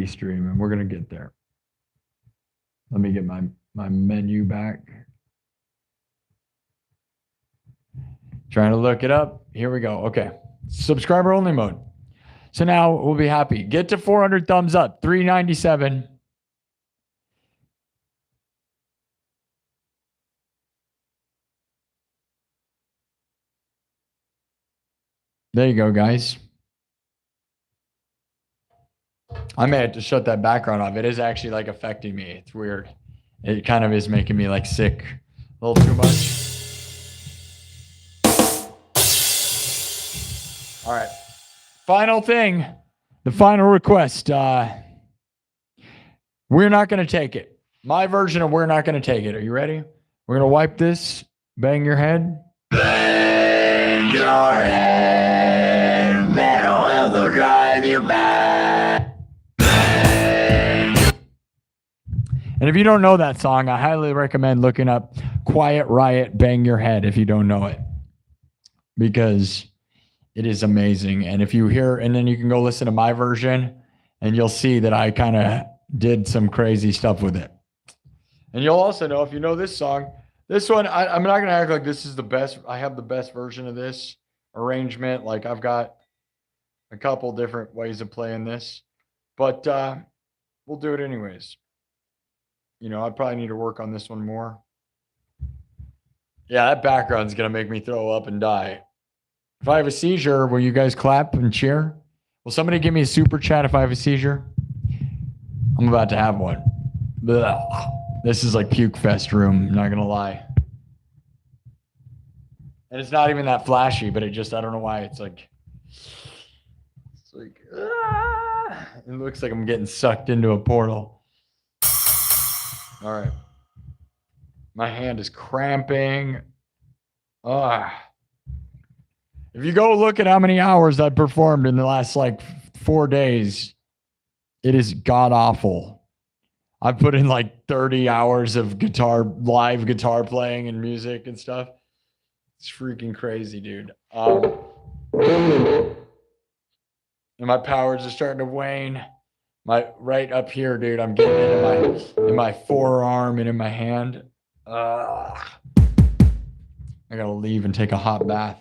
stream and we're going to get there. Let me get my my menu back. Trying to look it up. Here we go. Okay. Subscriber only mode. So now we'll be happy. Get to 400 thumbs up. 397. There you go, guys. I may have to shut that background off. It is actually like affecting me. It's weird. It kind of is making me like sick. A little too much. All right. Final thing. The final request. We're not going to take it. My version of We're Not Going to Take It. Are you ready? We're going to wipe this. Bang your head. Bang your head. Mental health will drive you back. And if you don't know that song, I highly recommend looking up Quiet Riot, Bang Your Head if you don't know it. Because it is amazing. And if you hear, and then you can go listen to my version and you'll see that I kind of did some crazy stuff with it. And you'll also know if you know this song, this one, I'm not going to act like this is the best. I have the best version of this arrangement. Like I've got a couple different ways of playing this, but we'll do it anyways. You know, I probably need to work on this one more. Yeah, that background's going to make me throw up and die. If I have a seizure, will you guys clap and cheer? Will somebody give me a super chat if I have a seizure? I'm about to have one. Blah. This is like puke fest room, not going to lie. And it's not even that flashy, but it just, I don't know why. It looks like I'm getting sucked into a portal. All right. My hand is cramping. If you go look at how many hours I performed in the last like 4 days, it is god awful. I've put in like 30 hours of live guitar playing and music and stuff. It's freaking crazy, dude. And my powers are starting to wane. My right up here, dude, I'm getting it in my forearm and in my hand. I gotta leave and take a hot bath.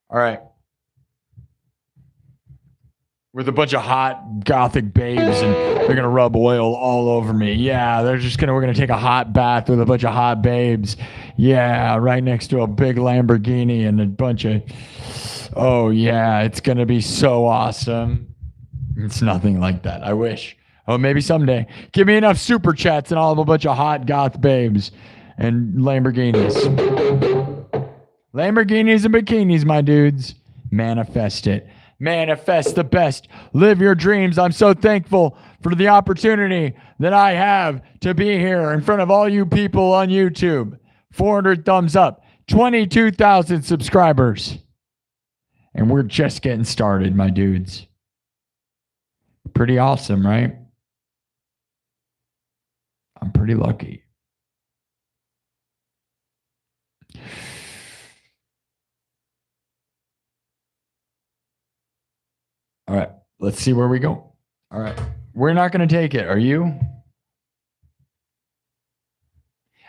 All right. With a bunch of hot gothic babes, and they're gonna rub oil all over me. Yeah, we're gonna take a hot bath with a bunch of hot babes. Yeah, right next to a big Lamborghini and a bunch of, oh yeah, it's gonna be so awesome. It's nothing like that. I wish. Oh, maybe someday. Give me enough super chats and I'll have a bunch of hot goth babes and Lamborghinis. Lamborghinis and bikinis, my dudes. Manifest it. Manifest the best. Live your dreams. I'm so thankful for the opportunity that I have to be here in front of all you people on YouTube. 400 thumbs up. 22,000 subscribers. And we're just getting started, my dudes. Pretty awesome, right? I'm pretty lucky. All right, let's see where we go. All right, we're not going to take it. Are you?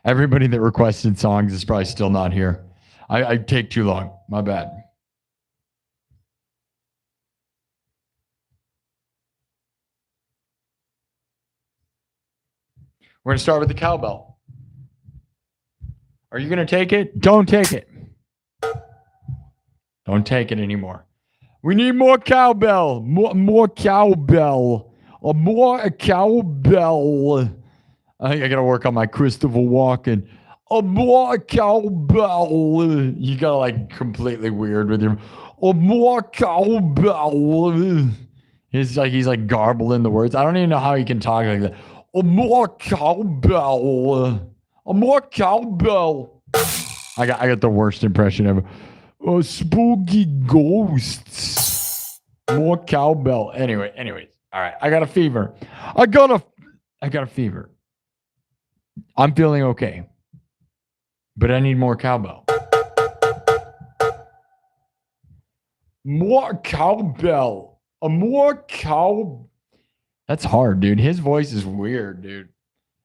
Everybody that requested songs is probably still not here. I take too long. My bad. We're going to start with the cowbell. Are you going to take it? Don't take it. Don't take it anymore. We need more cowbell. More cowbell. More cowbell. I think I got to work on my Christopher Walken. More cowbell. You got to like completely weird with your more cowbell. He's like garbling the words. I don't even know how he can talk like that. More cowbell. More cowbell. I got the worst impression ever. Spooky ghosts. More cowbell. Anyways. All right. I got a fever. I got a fever. I'm feeling okay. But I need more cowbell. More cowbell. More cow. That's hard, dude. His voice is weird, dude.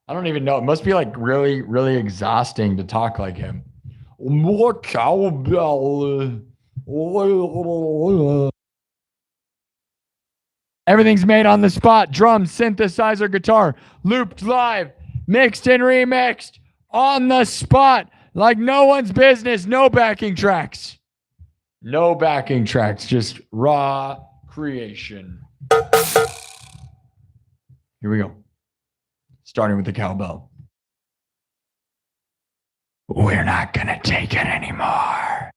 I don't even know. It must be like really, really exhausting to talk like him. More cowbell. Everything's made on the spot. Drums, synthesizer, guitar, looped live, mixed and remixed on the spot. Like no one's business. No backing tracks. No backing tracks. Just raw creation. Here we go. Starting with the cowbell. We're not gonna take it anymore.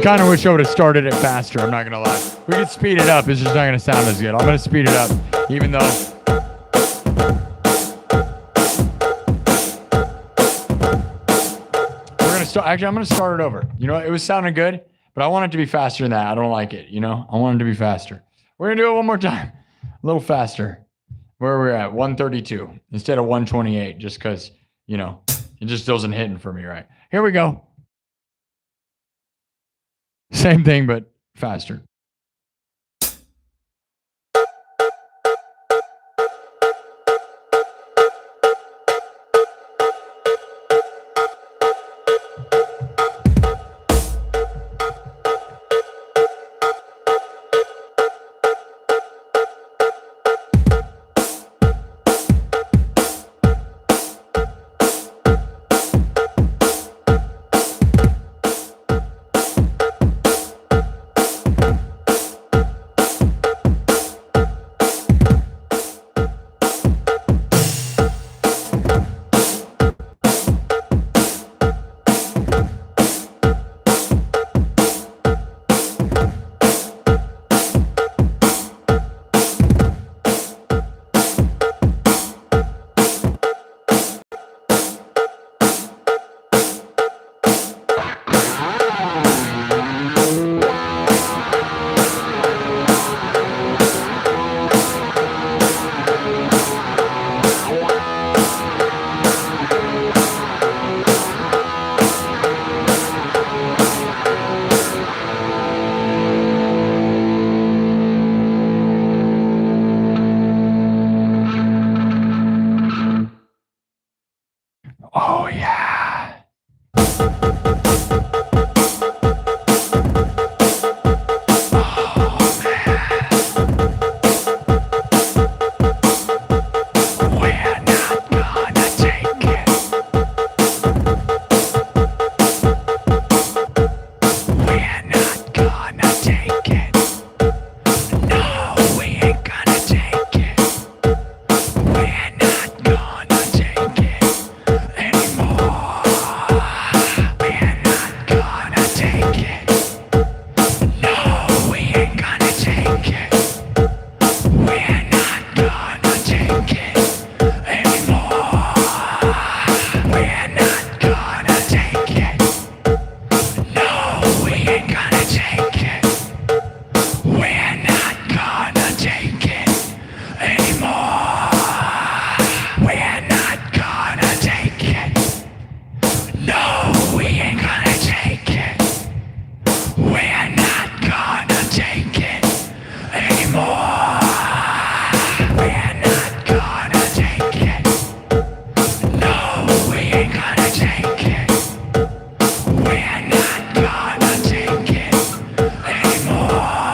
Kind of wish I would have started it faster. I'm not gonna lie. We could speed it up. It's just not gonna sound as good. I'm gonna speed it up, even though. We're gonna start. Actually, I'm gonna start it over. You know, it was sounding good, but I want it to be faster than that. I don't like it. You know, I want it to be faster. We're gonna do it one more time, a little faster. Where we're at 132 instead of 128, just because you know it just wasn't hitting for me right. Here we go. Same thing, but faster. take it anymore. We're not gonna take it. No, we ain't gonna take it. We're not gonna take it anymore.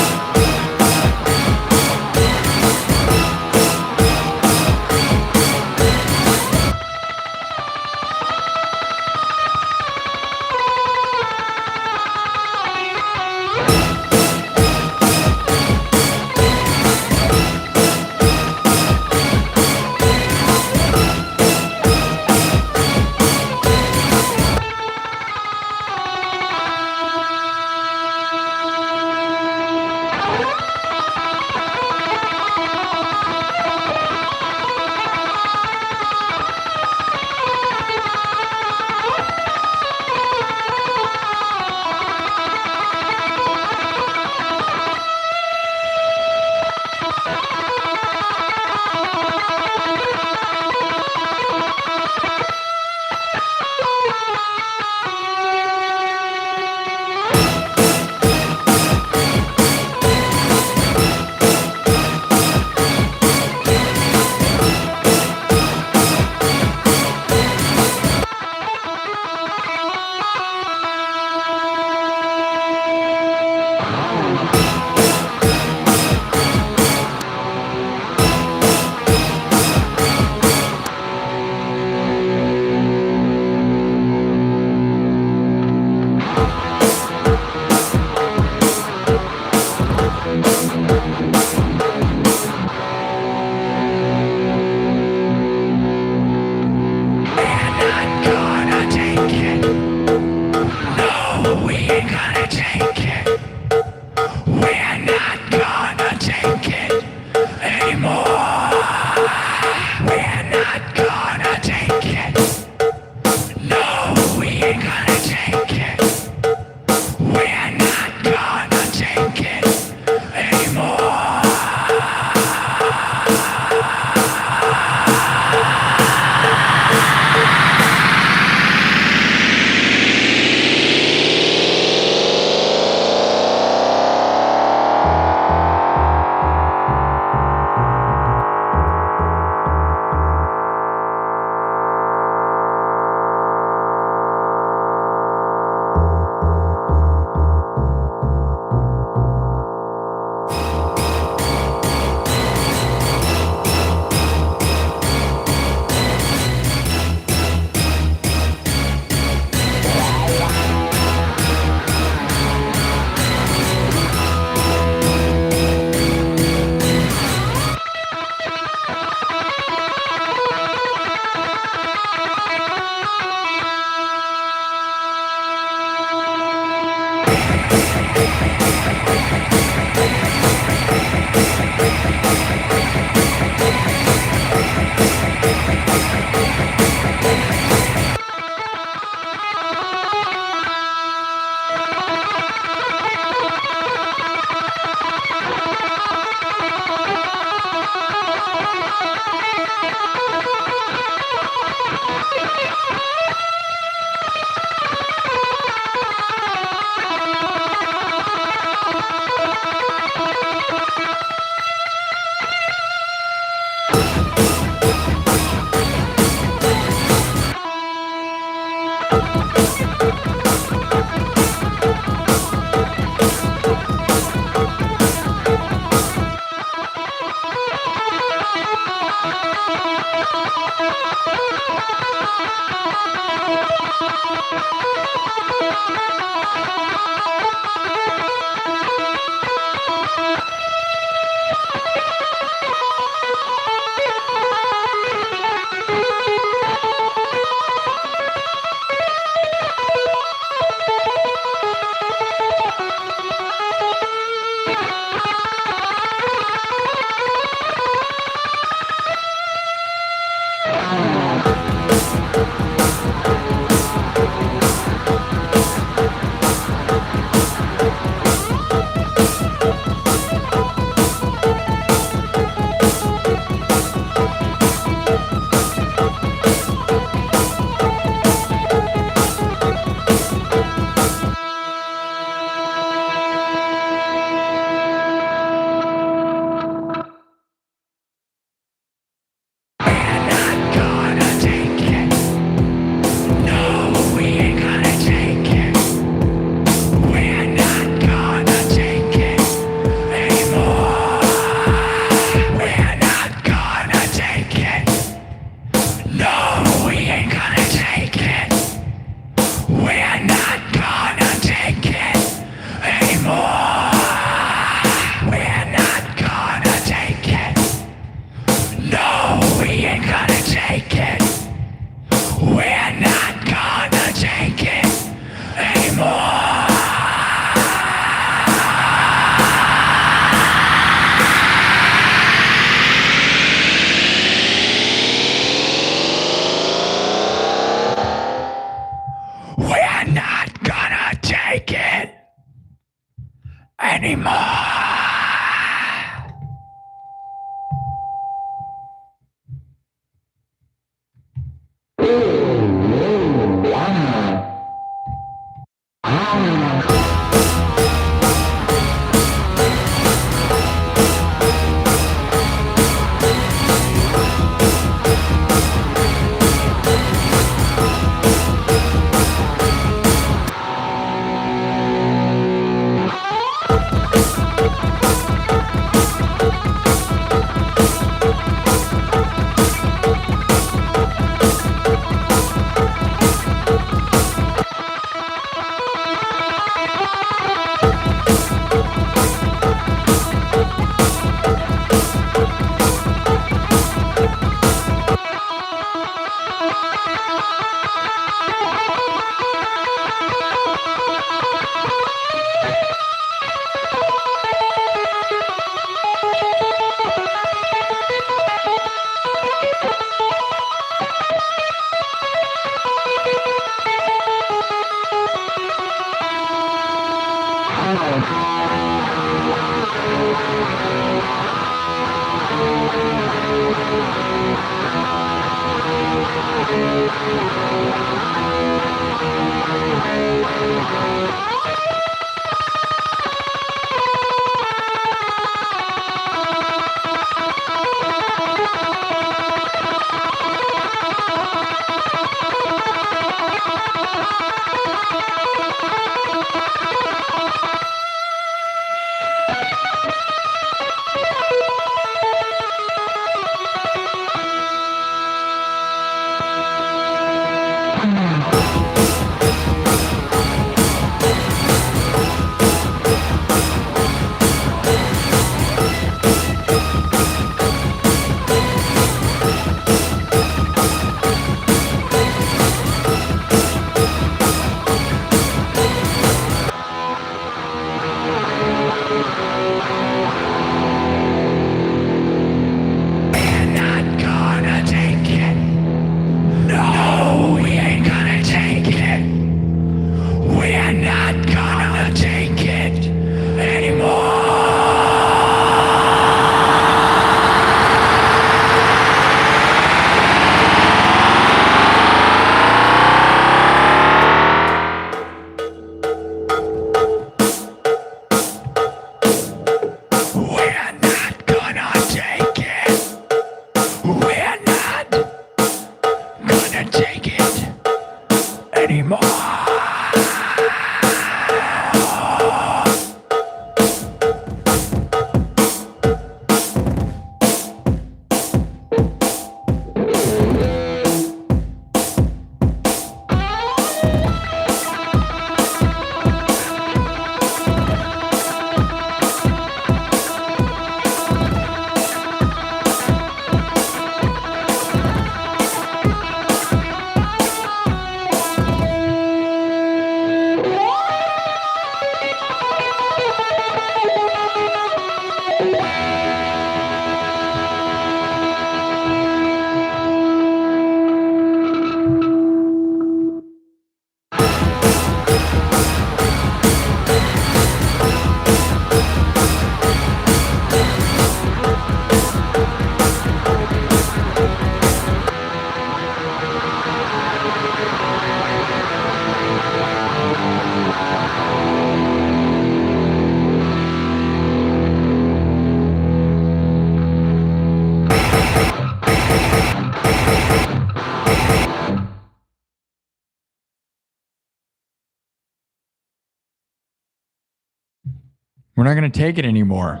We're not going to take it anymore.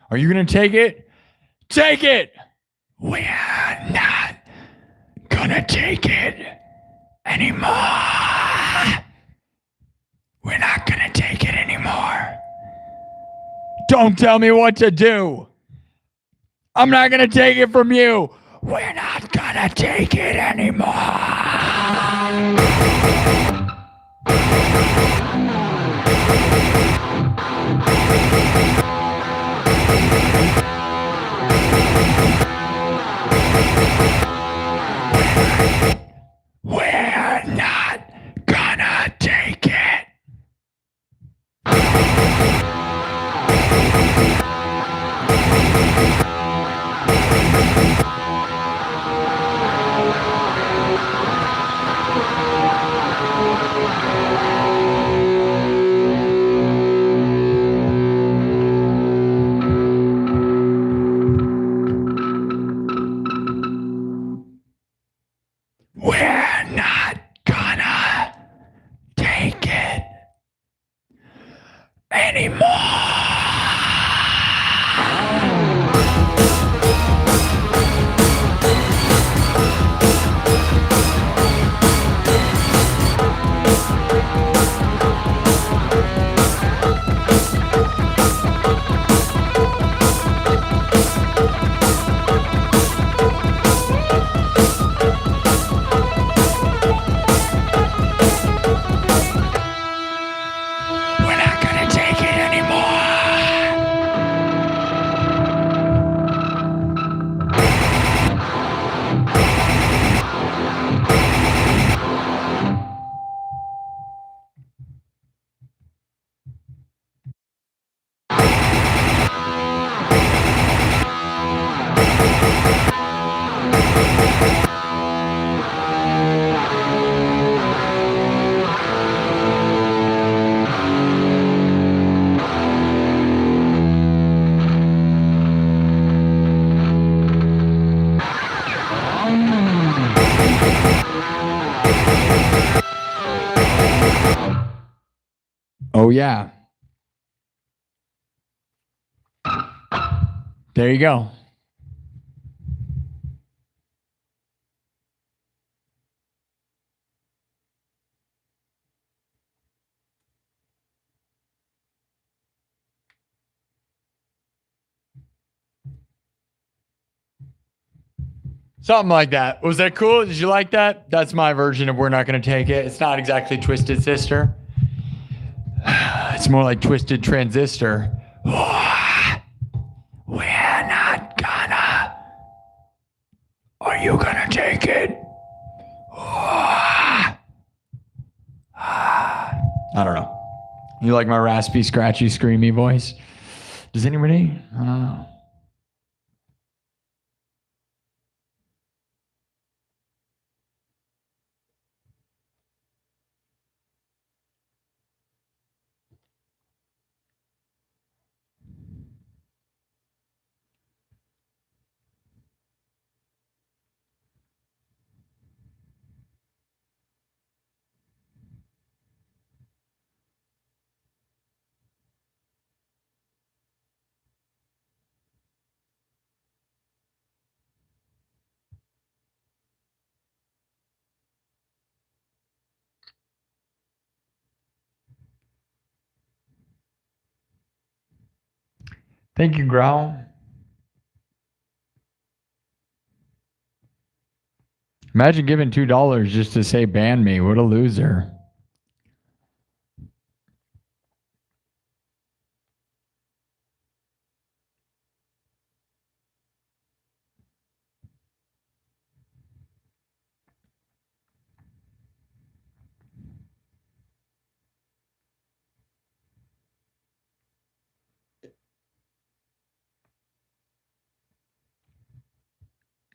Are you going to take it? Take it! We're not going to take it anymore. We're not going to take it anymore. Don't tell me what to do. I'm not going to take it from you. We're not going to take it anymore. We're not gonna take it. We're not gonna take it anymore. We're not gonna take it anymore. Oh, yeah. There you go. Something like that. Was that cool? Did you like that? That's my version of We're Not Gonna Take It. It's not exactly Twisted Sister. It's more like Twisted Transistor. We're not gonna. Are you gonna take it? I don't know. You like my raspy, scratchy, screamy voice? Does anybody? I don't know. Thank you, Growl. Imagine giving $2 just to say ban me. What a loser.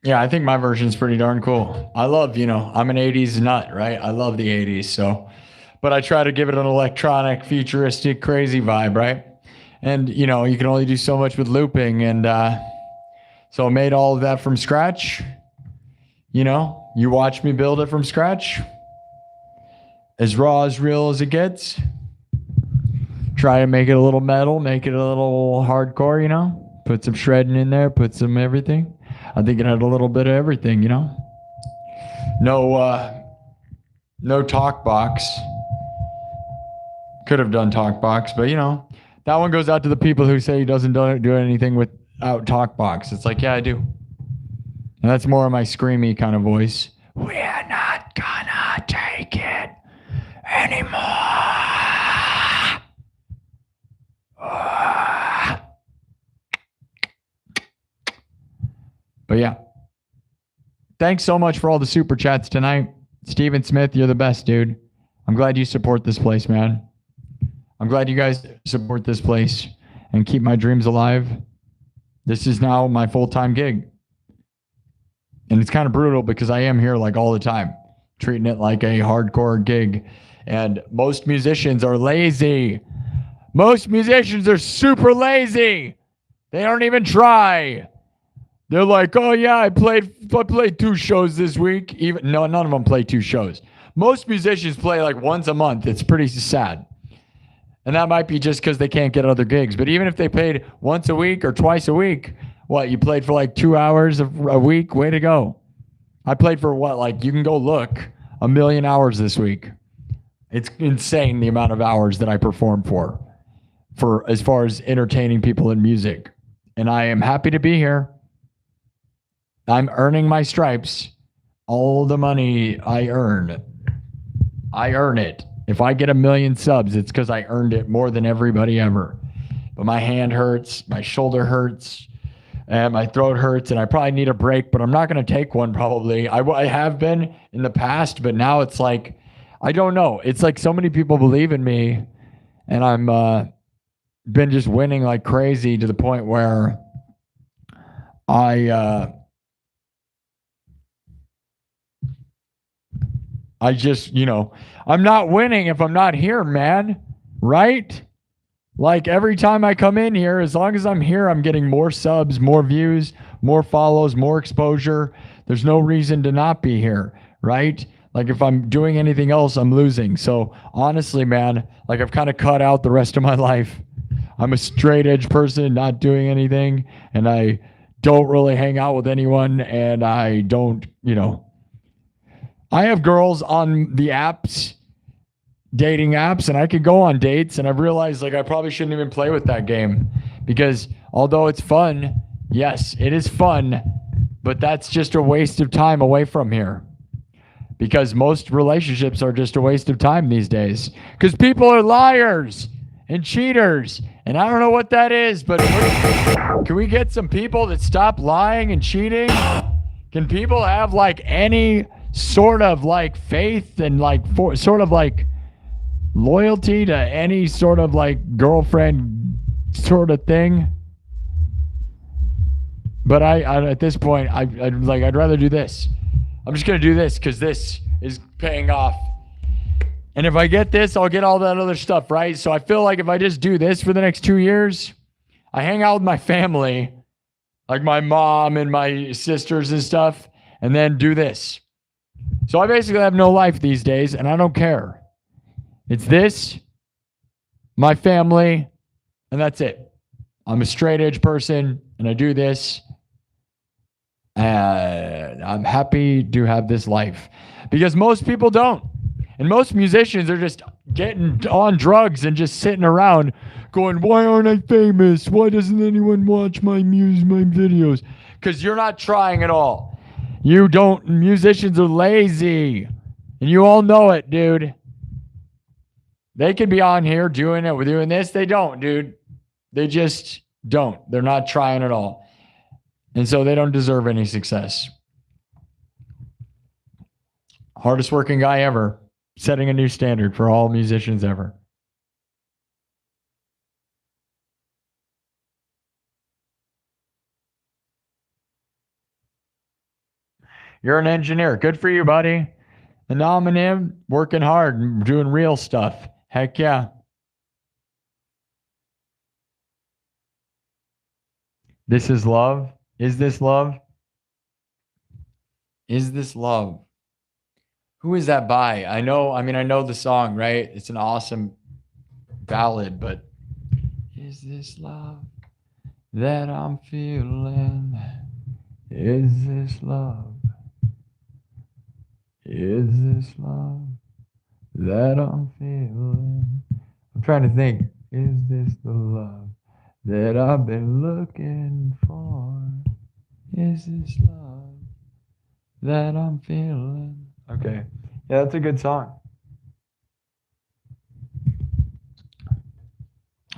Yeah, I think my version's pretty darn cool. I love, I'm an 80s nut, right? I love the 80s, so. But I try to give it an electronic, futuristic, crazy vibe, right? And, you can only do so much with looping. And so I made all of that from scratch. You watch me build it from scratch. As raw, as real as it gets. Try try to make it a little metal, make it a little hardcore, you know? Put some shredding in there, put some everything. I think it had a little bit of everything, you know? No talk box. Could have done talk box, but you know, that one goes out to the people who say he doesn't do anything without talk box. It's like, yeah, I do. And that's more of my screamy kind of voice. We're not gonna take it anymore. But yeah. Thanks so much for all the super chats tonight. Steven Smith, you're the best, dude. I'm glad you support this place, man. I'm glad you guys support this place and keep my dreams alive. This is now my full-time gig. And it's kind of brutal because I am here like all the time, treating it like a hardcore gig. And most musicians are lazy. Most musicians are super lazy. They don't even try. They're like, oh yeah, I played 2 shows this week. None of them play 2 shows. Most musicians play like once a month. It's pretty sad. And that might be just because they can't get other gigs. But even if they played once a week or twice a week, what, you played for like 2 hours a week? Way to go. I played for what, like, you can go look, 1 million hours this week. It's insane the amount of hours that I performed for as far as entertaining people in music. And I am happy to be here. I'm earning my stripes. All the money I earn it. If I get 1 million subs, it's because I earned it more than everybody ever. But my hand hurts, my shoulder hurts, and my throat hurts, and I probably need a break, but I'm not going to take one probably. I have been in the past, but now it's like, I don't know. It's like so many people believe in me, and I'm been just winning like crazy to the point where I just, you know, I'm not winning if I'm not here, man. Right? Like every time I come in here, as long as I'm here, I'm getting more subs, more views, more follows, more exposure. There's no reason to not be here, right? Like if I'm doing anything else, I'm losing. So honestly, man, like I've kind of cut out the rest of my life. I'm a straight edge person, not doing anything. And I don't really hang out with anyone. And I don't, you know, I have girls on the apps, dating apps, and I could go on dates, and I've realized like I probably shouldn't even play with that game because although it's fun, yes, it is fun, but that's just a waste of time away from here because most relationships are just a waste of time these days because people are liars and cheaters, and I don't know what that is, but can we get some people that stop lying and cheating? Can people have like any sort of like faith and like sort of like loyalty to any sort of like girlfriend sort of thing? But I at this point I'd rather do this. I'm just gonna do this because this is paying off, and if I get this, I'll get all that other stuff, right? So I feel like if I just do this for the next 2 years, I hang out with my family, like my mom and my sisters and stuff, and then do this. So I basically have no life these days, and I don't care. It's this, my family, and that's it. I'm a straight edge person, and I do this, and I'm happy to have this life because most people don't. And most musicians are just getting on drugs and just sitting around going, why aren't I famous? Why doesn't anyone watch my videos? Because you're not trying at all. You don't, musicians are lazy. And you all know it, dude. They could be on here doing it, we're doing this. They don't, dude. They just don't. They're not trying at all. And so they don't deserve any success. Hardest working guy ever. Setting a new standard for all musicians ever. You're an engineer. Good for you, buddy. And now I'm in working hard, doing real stuff. Heck yeah. This is love. Is this love? Is this love? Who is that by? I know the song, right? It's an awesome ballad, but Is this love that I'm feeling? Is this love? Is this love that I'm feeling? I'm trying to think. Is this the love that I've been looking for? Is this love that I'm feeling? Okay. Yeah, that's a good song.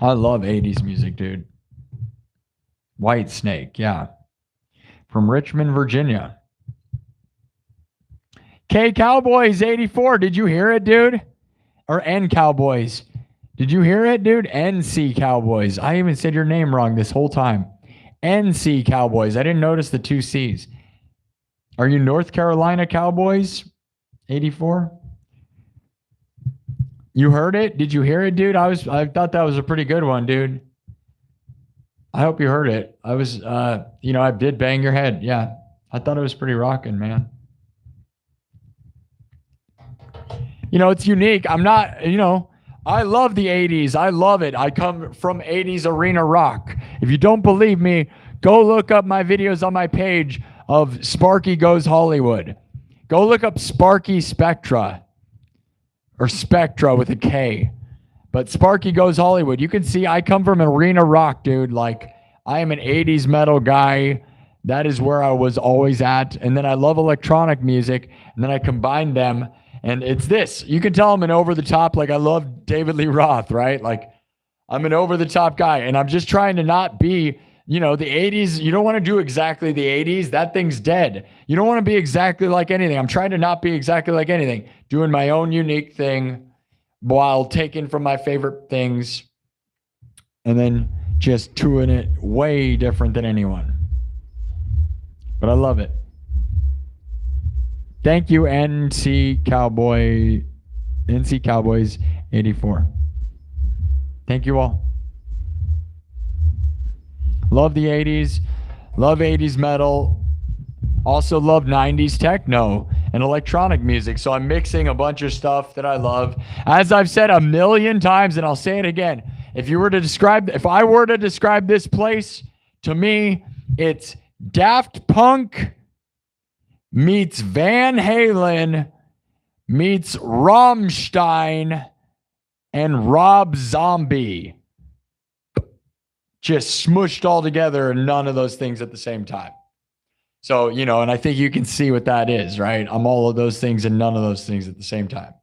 I love 80s music, dude. White Snake, yeah. From Richmond, Virginia. K Cowboys 84. Did you hear it, dude? Or N Cowboys. Did you hear it, dude? NC Cowboys. I even said your name wrong this whole time. NC Cowboys. I didn't notice the two C's. Are you North Carolina Cowboys? 84? You heard it? Did you hear it, dude? I thought that was a pretty good one, dude. I hope you heard it. I was, I did bang your head. Yeah. I thought it was pretty rocking, man. It's unique. I'm not, I love the 80s. I love it. I come from 80s arena rock. If you don't believe me, go look up my videos on my page of Sparky Goes Hollywood. Go look up Sparky Spectra. Or Spectra with a K. But Sparky Goes Hollywood. You can see I come from arena rock, dude. Like, I am an 80s metal guy. That is where I was always at. And then I love electronic music. And then I combine them. And it's this. You can tell I'm an over-the-top. Like, I love David Lee Roth, right? Like, I'm an over-the-top guy. And I'm just trying to not be, the 80s. You don't want to do exactly the 80s. That thing's dead. You don't want to be exactly like anything. I'm trying to not be exactly like anything. Doing my own unique thing while taking from my favorite things and then just doing it way different than anyone. But I love it. Thank you, NC Cowboys 84. Thank you all. Love the 80s. Love 80s metal. Also love 90s techno and electronic music. So I'm mixing a bunch of stuff that I love. As I've said a million times, and I'll say it again. If I were to describe this place, to me, it's Daft Punk meets Van Halen meets Rammstein and Rob Zombie. Just smushed all together, and none of those things at the same time. So, and I think you can see what that is, right? I'm all of those things and none of those things at the same time.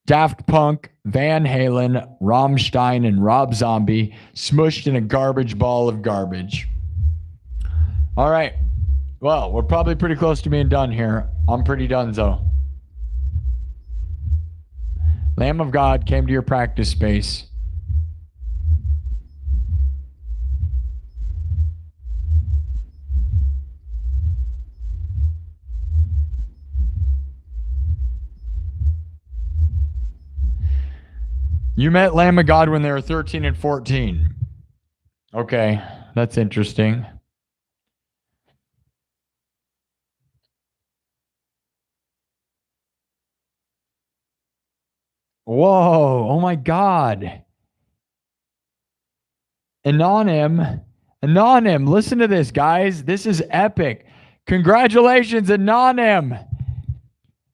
Daft Punk, Van Halen, Rammstein, and Rob Zombie smushed in a garbage ball of garbage. All right. Well, we're probably pretty close to being done here. I'm pretty done, though. Lamb of God came to your practice space. You met Lamb of God when they were 13 and 14. Okay, that's interesting. Whoa, oh my God. Anonym, listen to this, guys. This is epic. Congratulations, Anonym.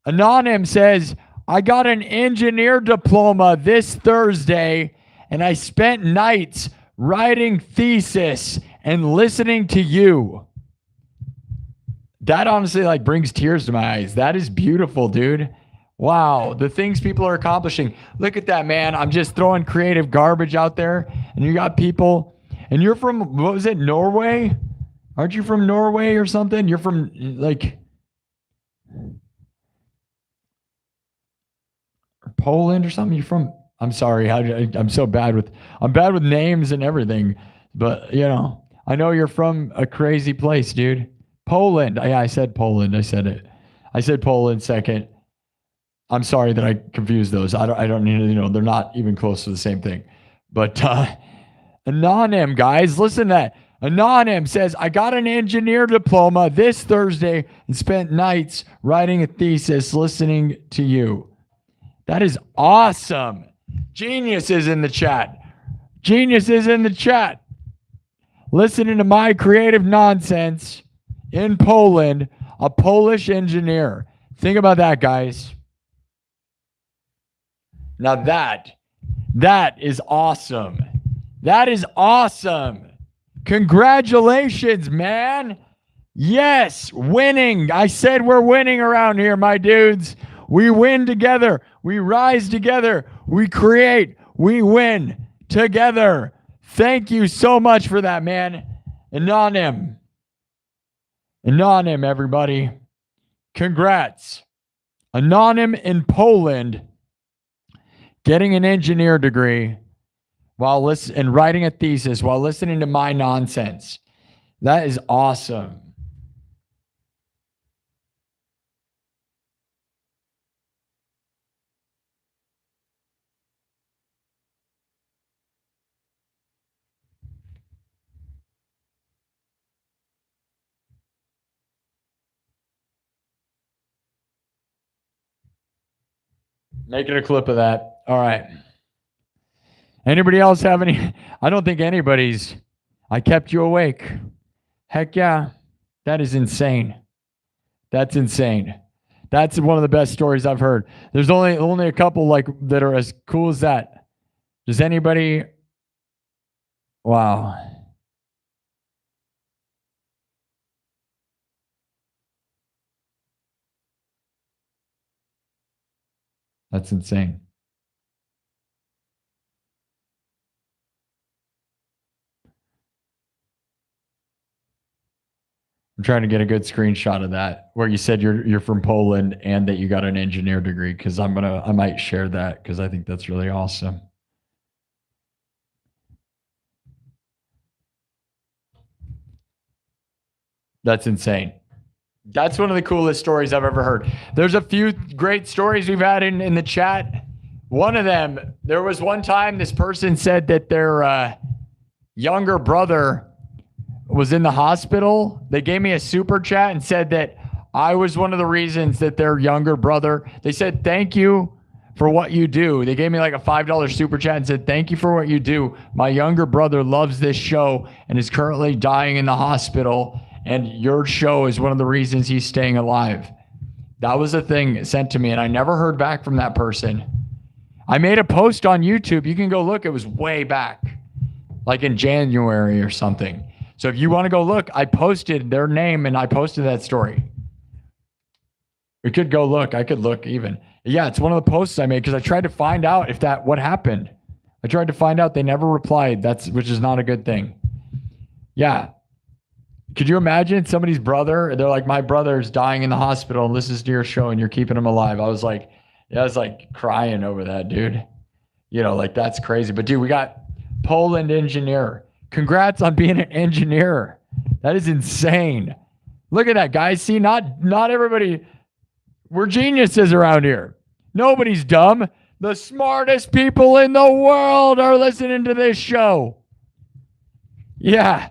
Anonym says, I got an engineer diploma this Thursday, and I spent nights writing thesis and listening to you. That honestly brings tears to my eyes. That is beautiful, dude. Wow, the things people are accomplishing. Look at that, man. I'm just throwing creative garbage out there, and you got people, and you're from, what was it, Norway? Aren't you from Norway or something? You're from Poland or something? You're from, I'm sorry, I'm bad with names and everything, but I know you're from a crazy place, dude. Poland. Yeah, I said Poland. I said it. I said Poland second. I'm sorry that I confused those. I don't need to, they're not even close to the same thing. But Anonym, guys, listen to that. Anonym says, I got an engineer diploma this Thursday and spent nights writing a thesis listening to you. That is awesome. Genius is in the chat. Geniuses in the chat. Listening to my creative nonsense in Poland, a Polish engineer. Think about that, guys. Now that is awesome. That is awesome. Congratulations, man. Yes, winning. I said we're winning around here, my dudes. We win together. We rise together. We create. We win together. Thank you so much for that, man. Anonym, everybody. Congrats. Anonym in Poland, getting an engineer degree while and writing a thesis while listening to my nonsense. That is awesome. Making a clip of that. All right. Anybody else have any? I don't think anybody's. I kept you awake. Heck yeah. That is insane. That's insane. That's one of the best stories I've heard. There's only a couple like that are as cool as that. Does anybody? Wow. That's insane. I'm trying to get a good screenshot of that where you said you're from Poland and that you got an engineer degree, because I might share that because I think that's really awesome. That's insane. That's one of the coolest stories I've ever heard. There's a few great stories we've had in the chat. One of them, there was one time this person said that their younger brother was in the hospital. They gave me a super chat and said that I was one of the reasons that their younger brother, they said, thank you for what you do. They gave me like a $5 super chat and said, thank you for what you do. My younger brother loves this show and is currently dying in the hospital. And your show is one of the reasons he's staying alive. That was a thing sent to me, and I never heard back from that person. I made a post on YouTube. You can go look. It was way back, like in January or something. So if you want to go look, I posted their name, and I posted that story. We could go look. I could look even. Yeah, it's one of the posts I made because I tried to find out what happened. I tried to find out. They never replied. Which is not a good thing. Yeah. Could you imagine somebody's brother? They're like, my brother's dying in the hospital and listens to your show and you're keeping him alive. I was like crying over that, dude. You know, like that's crazy. But dude, we got Poland engineer. Congrats on being an engineer. That is insane. Look at that, guys. See, not everybody. We're geniuses around here. Nobody's dumb. The smartest people in the world are listening to this show. Yeah.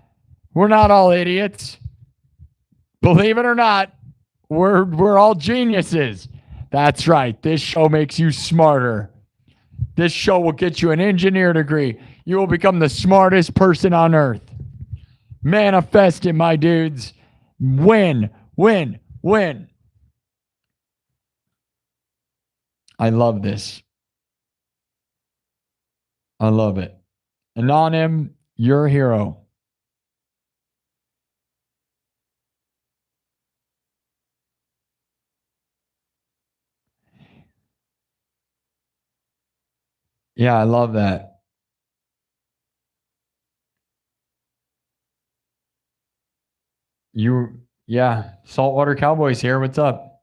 We're not all idiots. Believe it or not, we're all geniuses. That's right. This show makes you smarter. This show will get you an engineer degree. You will become the smartest person on earth. Manifest it, my dudes. Win, win, win. I love this. I love it. Anonym, you're a hero. Yeah, I love that. Saltwater Cowboys here. What's up?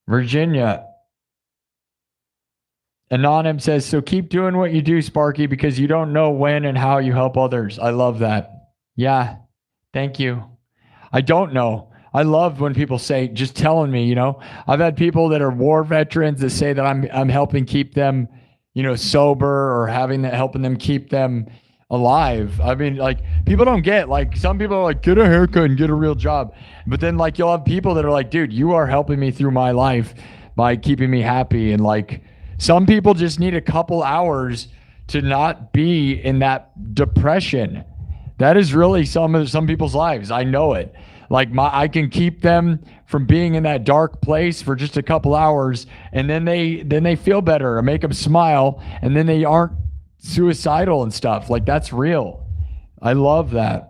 Virginia. Anonym says, so keep doing what you do, Sparky, because you don't know when and how you help others. I love that. Yeah. Thank you. I don't know. I love when people say, just telling me, you know, I've had people that are war veterans that say that I'm helping keep them, you know, sober or helping them keep them alive. I mean, like people don't get, like some people are like, get a haircut and get a real job. But then like you'll have people that are like, dude, you are helping me through my life by keeping me happy. And like some people just need a couple hours to not be in that depression. That is really some people's lives. I know it. Like I can keep them from being in that dark place for just a couple hours, and then they feel better. I make them smile, and then they aren't suicidal and stuff. Like, that's real. I love that.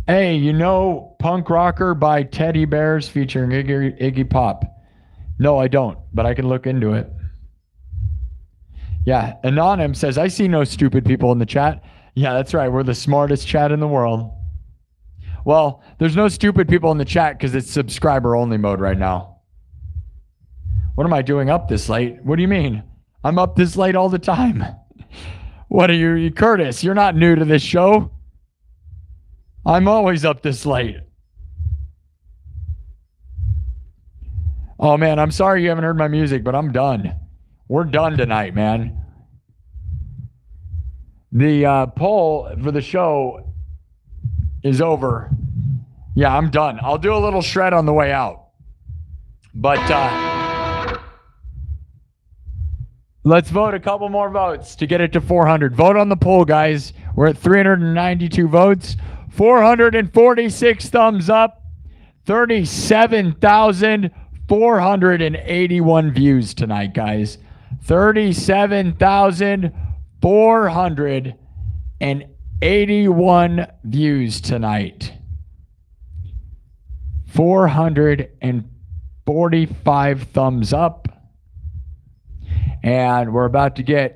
Hey, you know Punk Rocker by Teddy Bears featuring Iggy Pop? No, I don't, but I can look into it. Yeah, Anonym says, I see no stupid people in the chat. Yeah, that's right. We're the smartest chat in the world. Well, there's no stupid people in the chat because it's subscriber only mode right now. What am I doing up this late? What do you mean? I'm up this late all the time. What are you, Curtis? You're not new to this show. I'm always up this late. Oh, man, I'm sorry you haven't heard my music, but I'm done. We're done tonight, man. The poll for the show is over. Yeah, I'm done. I'll do a little shred on the way out. But let's vote a couple more votes to get it to 400. Vote on the poll, guys. We're at 392 votes. 446 thumbs up, 37,481 views tonight, guys. 37,481 views tonight. 445 thumbs up. And we're about to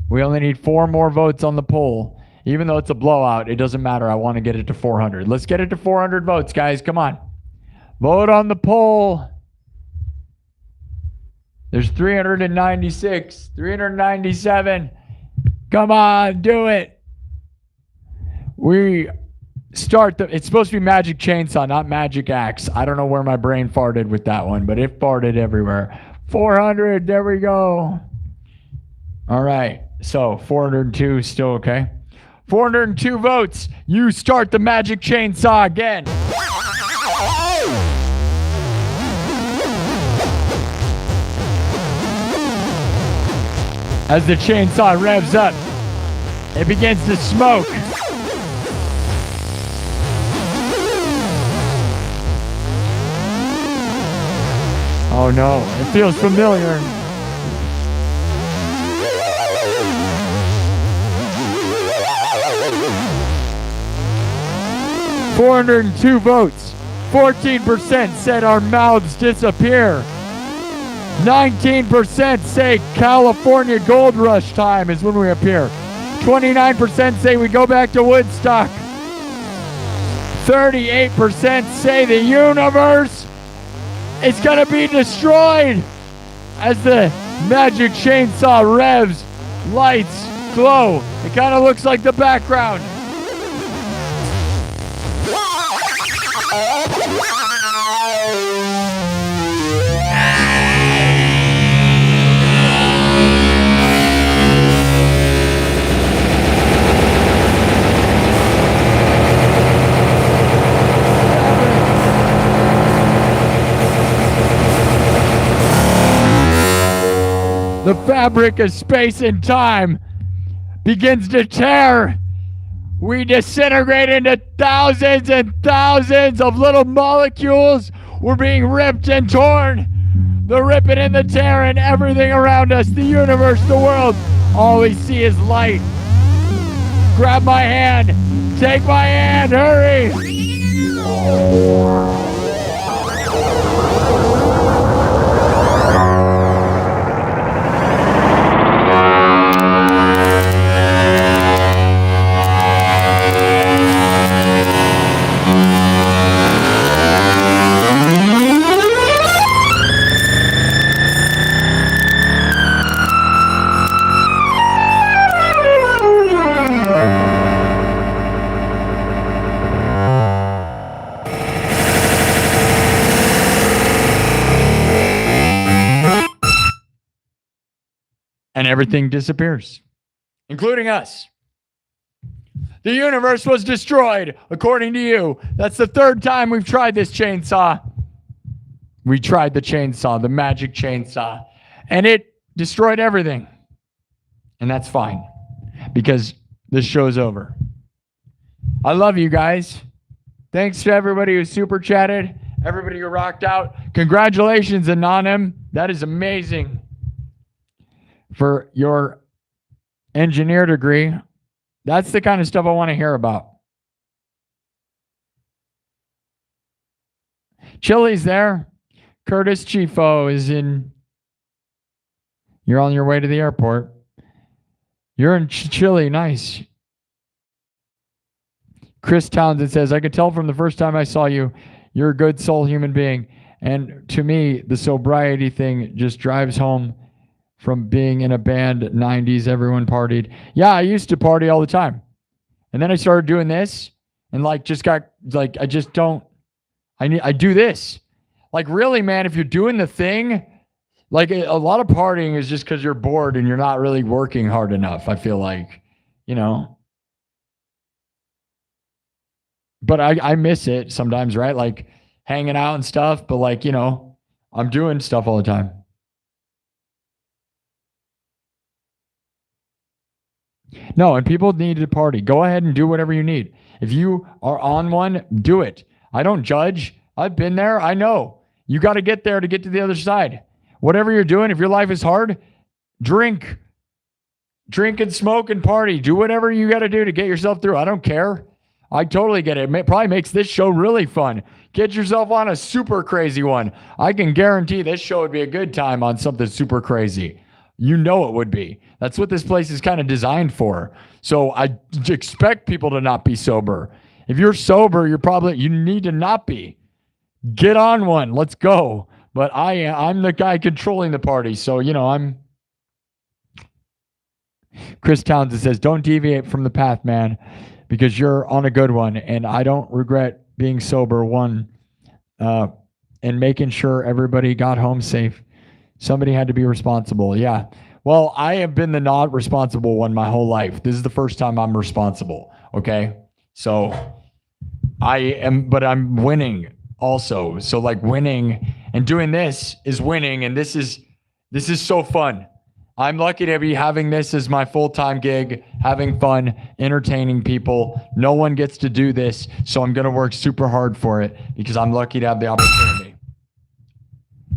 we only need 4 more votes on the poll. Even though it's a blowout, it doesn't matter. I want to get it to 400. Let's get it to 400 votes, guys. Come on. Vote on the poll. There's 396, 397. Come on, do it. We start it's supposed to be Magic Chainsaw, not Magic Axe. I don't know where my brain farted with that one, but it farted everywhere. 400, there we go. All right, so 402 is still okay. 402 votes. You start the Magic Chainsaw again. As the chainsaw revs up, it begins to smoke. Oh no, it feels familiar. $402 votes. 14% said our mouths disappear. 19% say California Gold Rush time is when we appear. 29% say we go back to Woodstock. 38% say the universe is going to be destroyed as the Magic Chainsaw revs, lights, glow. It kind of looks like the background. The fabric of space and time begins to tear. We disintegrate into thousands and thousands of little molecules. We're being ripped and torn. The ripping and the tearing, everything around us, the universe, the world. All we see is light. Grab my hand. Take my hand. Hurry. And everything disappears. including us. The universe was destroyed, according to you. That's the third time we've tried this chainsaw. We tried the chainsaw, the magic chainsaw, and it destroyed everything. And that's fine, because this show's over. I love you guys. Thanks to everybody who super chatted, everybody who rocked out. Congratulations, Anonym. That is amazing for your engineer degree. That's the kind of stuff I want to hear about. Chili's there. Curtis Chifo is in. You're on your way to the airport. You're in Chile. Nice. Chris Townsend says, I could tell from the first time I saw you, you're a good soul human being. And to me, the sobriety thing just drives home from being in a band, 90s, everyone partied. Yeah, I used to party all the time. And then I started doing this and I do this. Like, really, man, if you're doing the thing, like a lot of partying is just because you're bored and you're not really working hard enough, I feel like, But I miss it sometimes, right? Like hanging out and stuff, but like, I'm doing stuff all the time. No, and people need to party. Go ahead and do whatever you need. If you are on one, do it. I don't judge. I've been there. I know. You got to get there to get to the other side. Whatever you're doing, if your life is hard, drink. Drink and smoke and party. Do whatever you got to do to get yourself through. I don't care. I totally get it. It probably makes this show really fun. Get yourself on a super crazy one. I can guarantee this show would be a good time on something super crazy. You know it would be. That's what this place is kind of designed for. So I expect people to not be sober. If you're sober, you need to not be. Get on one. Let's go. But I'm the guy controlling the party. So, I'm... Chris Townsend says, don't deviate from the path, man, because you're on a good one. And I don't regret being sober, and making sure everybody got home safe. Somebody had to be responsible. Yeah. Well, I have been the not responsible one my whole life. This is the first time I'm responsible. Okay. So but I'm winning also. So like winning and doing this is winning. And this is so fun. I'm lucky to be having this as my full-time gig, having fun, entertaining people. No one gets to do this. So I'm going to work super hard for it because I'm lucky to have the opportunity.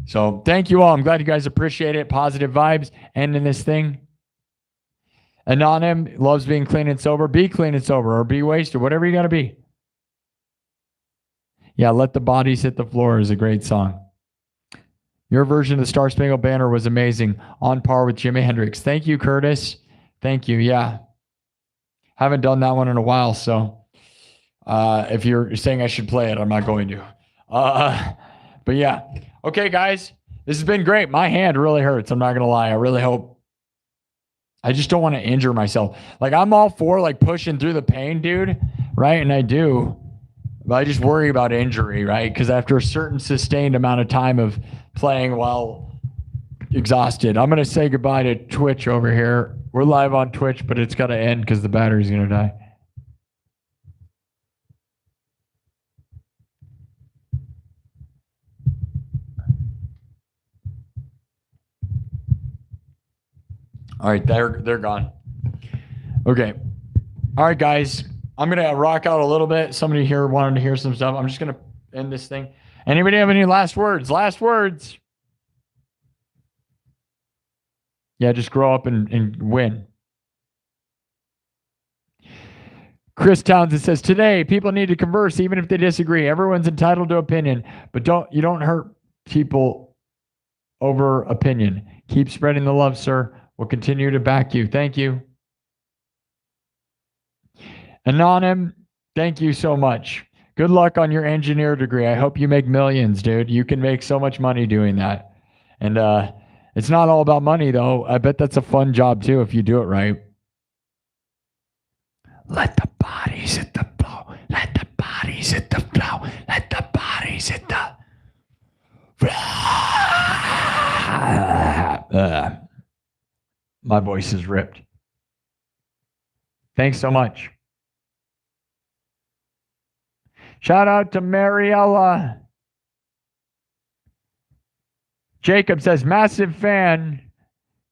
So thank you all. I'm glad you guys appreciate it. Positive vibes. Ending this thing. Anonym loves being clean and sober. Be clean and sober or be wasted. Whatever you got to be. Yeah, Let the Bodies Hit the Floor is a great song. Your version of the Star Spangled Banner was amazing. On par with Jimi Hendrix. Thank you, Curtis. Thank you. Yeah. Haven't done that one in a while. So if you're saying I should play it, I'm not going to. But yeah. Okay, guys. This has been great. My hand really hurts. I'm not going to lie. I really hope. I just don't want to injure myself. Like, I'm all for like pushing through the pain, dude. Right? And I do. But I just worry about injury, right? Because after a certain sustained amount of time of playing while exhausted, I'm going to say goodbye to Twitch over here. We're live on Twitch, but it's got to end because the battery's going to die. All right, they're gone. Okay. All right, guys. I'm going to rock out a little bit. Somebody here wanted to hear some stuff. I'm just going to end this thing. Anybody have any last words? Last words. Yeah, just grow up and win. Chris Townsend says, today, people need to converse even if they disagree. Everyone's entitled to opinion, but you don't hurt people over opinion. Keep spreading the love, sir. We'll continue to back you. Thank you. Anonym, thank you so much. Good luck on your engineer degree. I hope you make millions, dude. You can make so much money doing that. And it's not all about money, though. I bet that's a fun job, too, if you do it right. Let the bodies hit the flow. Let the bodies hit the flow. Let the bodies hit the flow. My voice is ripped. Thanks so much. Shout out to Mariella. Jacob says, massive fan.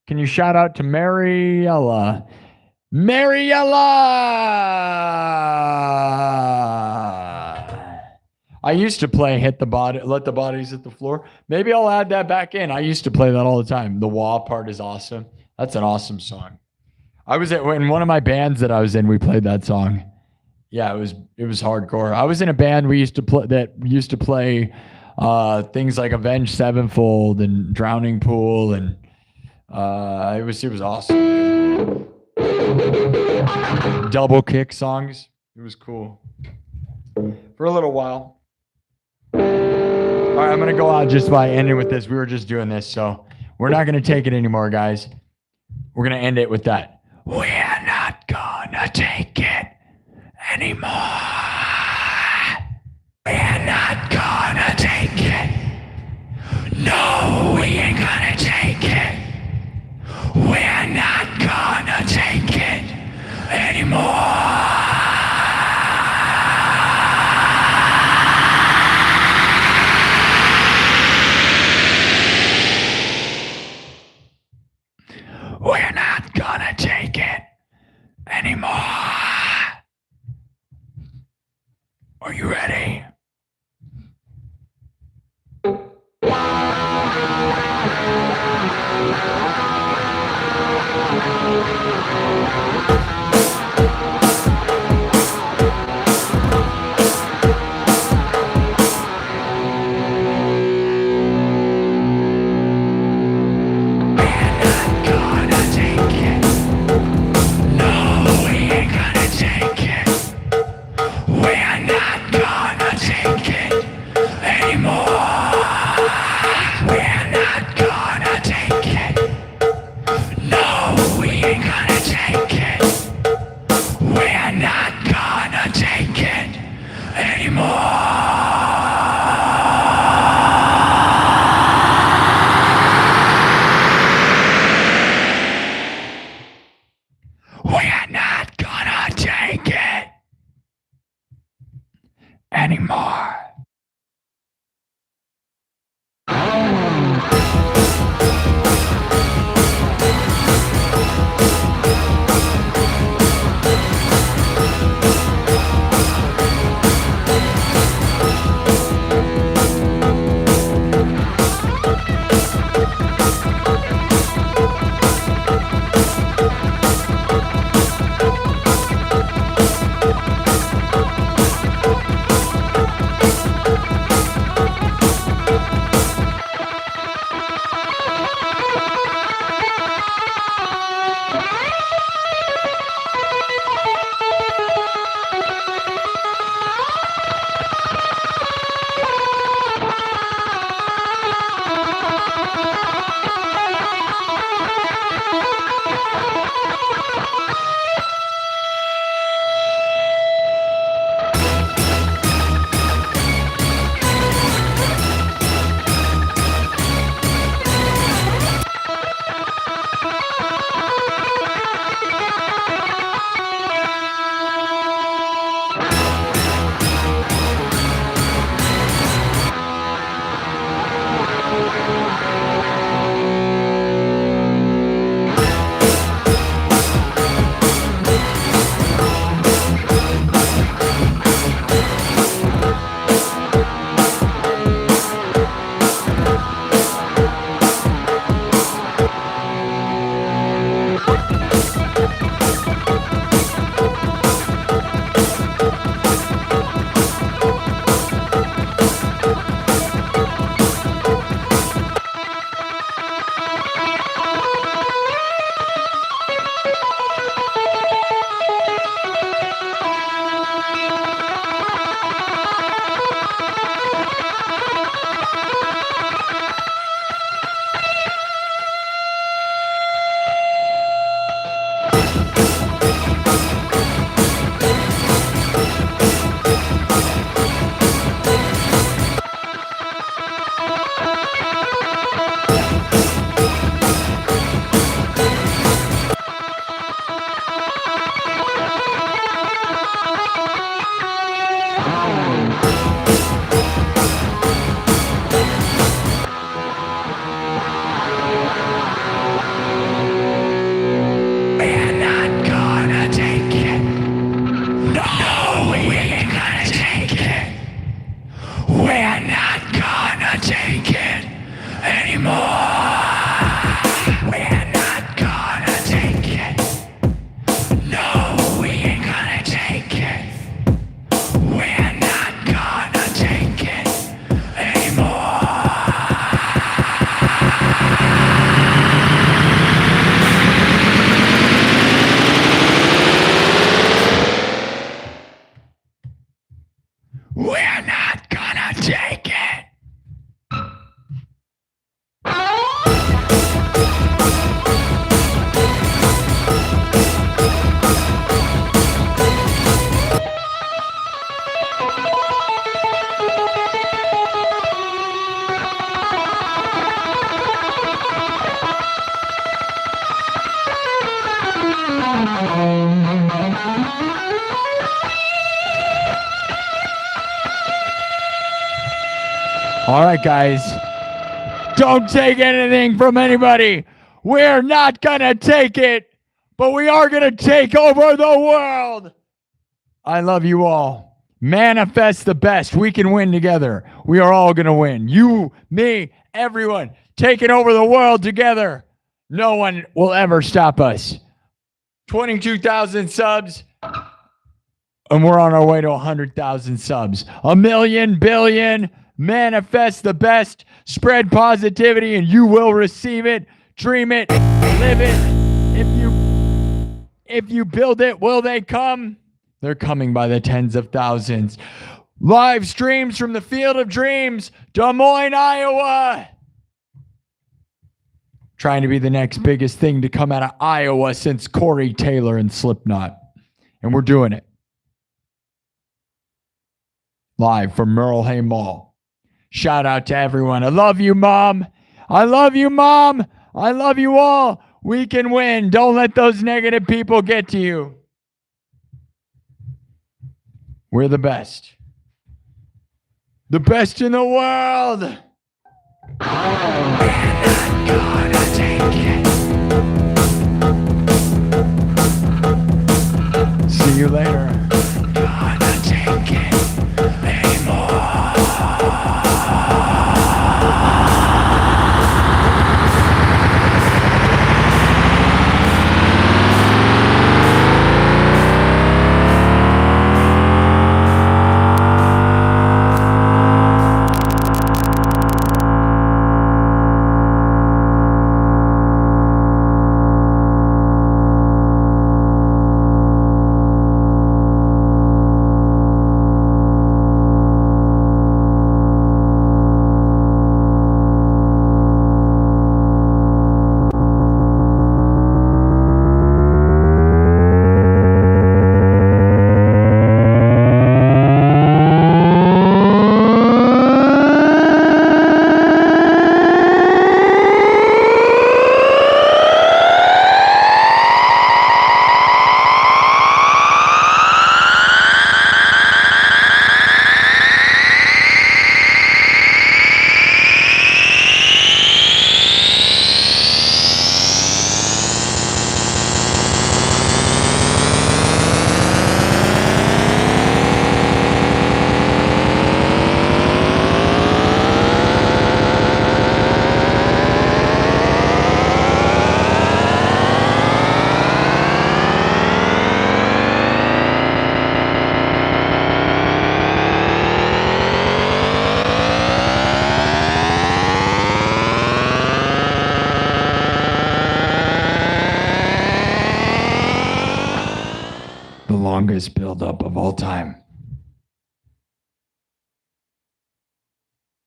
Can you shout out to Mariella? Mariella! I used to play Let the Bodies Hit the Floor. Maybe I'll add that back in. I used to play that all the time. The wah part is awesome. That's an awesome song. I was in one of my bands that I was in, we played that song. Yeah, it was hardcore. I was in a band we used to play things like Avenged Sevenfold and Drowning Pool, and it was awesome. Double kick songs. It was cool for a little while. All right, I'm gonna go out just by ending with this. We were just doing this, so we're not gonna take it anymore, guys. We're gonna end it with that. We're not gonna take it anymore. We're not gonna take it. No, we ain't gonna take it. We're not gonna take it anymore. We're not gonna take it anymore. Are you ready? All right, guys. Don't take anything from anybody. We're not going to take it, but we are going to take over the world. I love you all. Manifest the best. We can win together. We are all going to win. You, me, everyone. Taking over the world together. No one will ever stop us. 22,000 subs. And we're on our way to 100,000 subs. 1 million, billion. Manifest the best. Spread positivity and you will receive it. Dream it. Live it. If you build it, will they come? They're coming by the tens of thousands. Live streams from the Field of Dreams, Des Moines, Iowa. Trying to be the next biggest thing to come out of Iowa since Corey Taylor and Slipknot. And we're doing it. Live from Merle Hay Mall. Shout out to everyone. I love you, Mom. I love you, Mom. I love you all. We can win. Don't let those negative people get to you. We're the best. The best in the world. We're not gonna take it. See you later. Gonna take it anymore. Longest buildup of all time.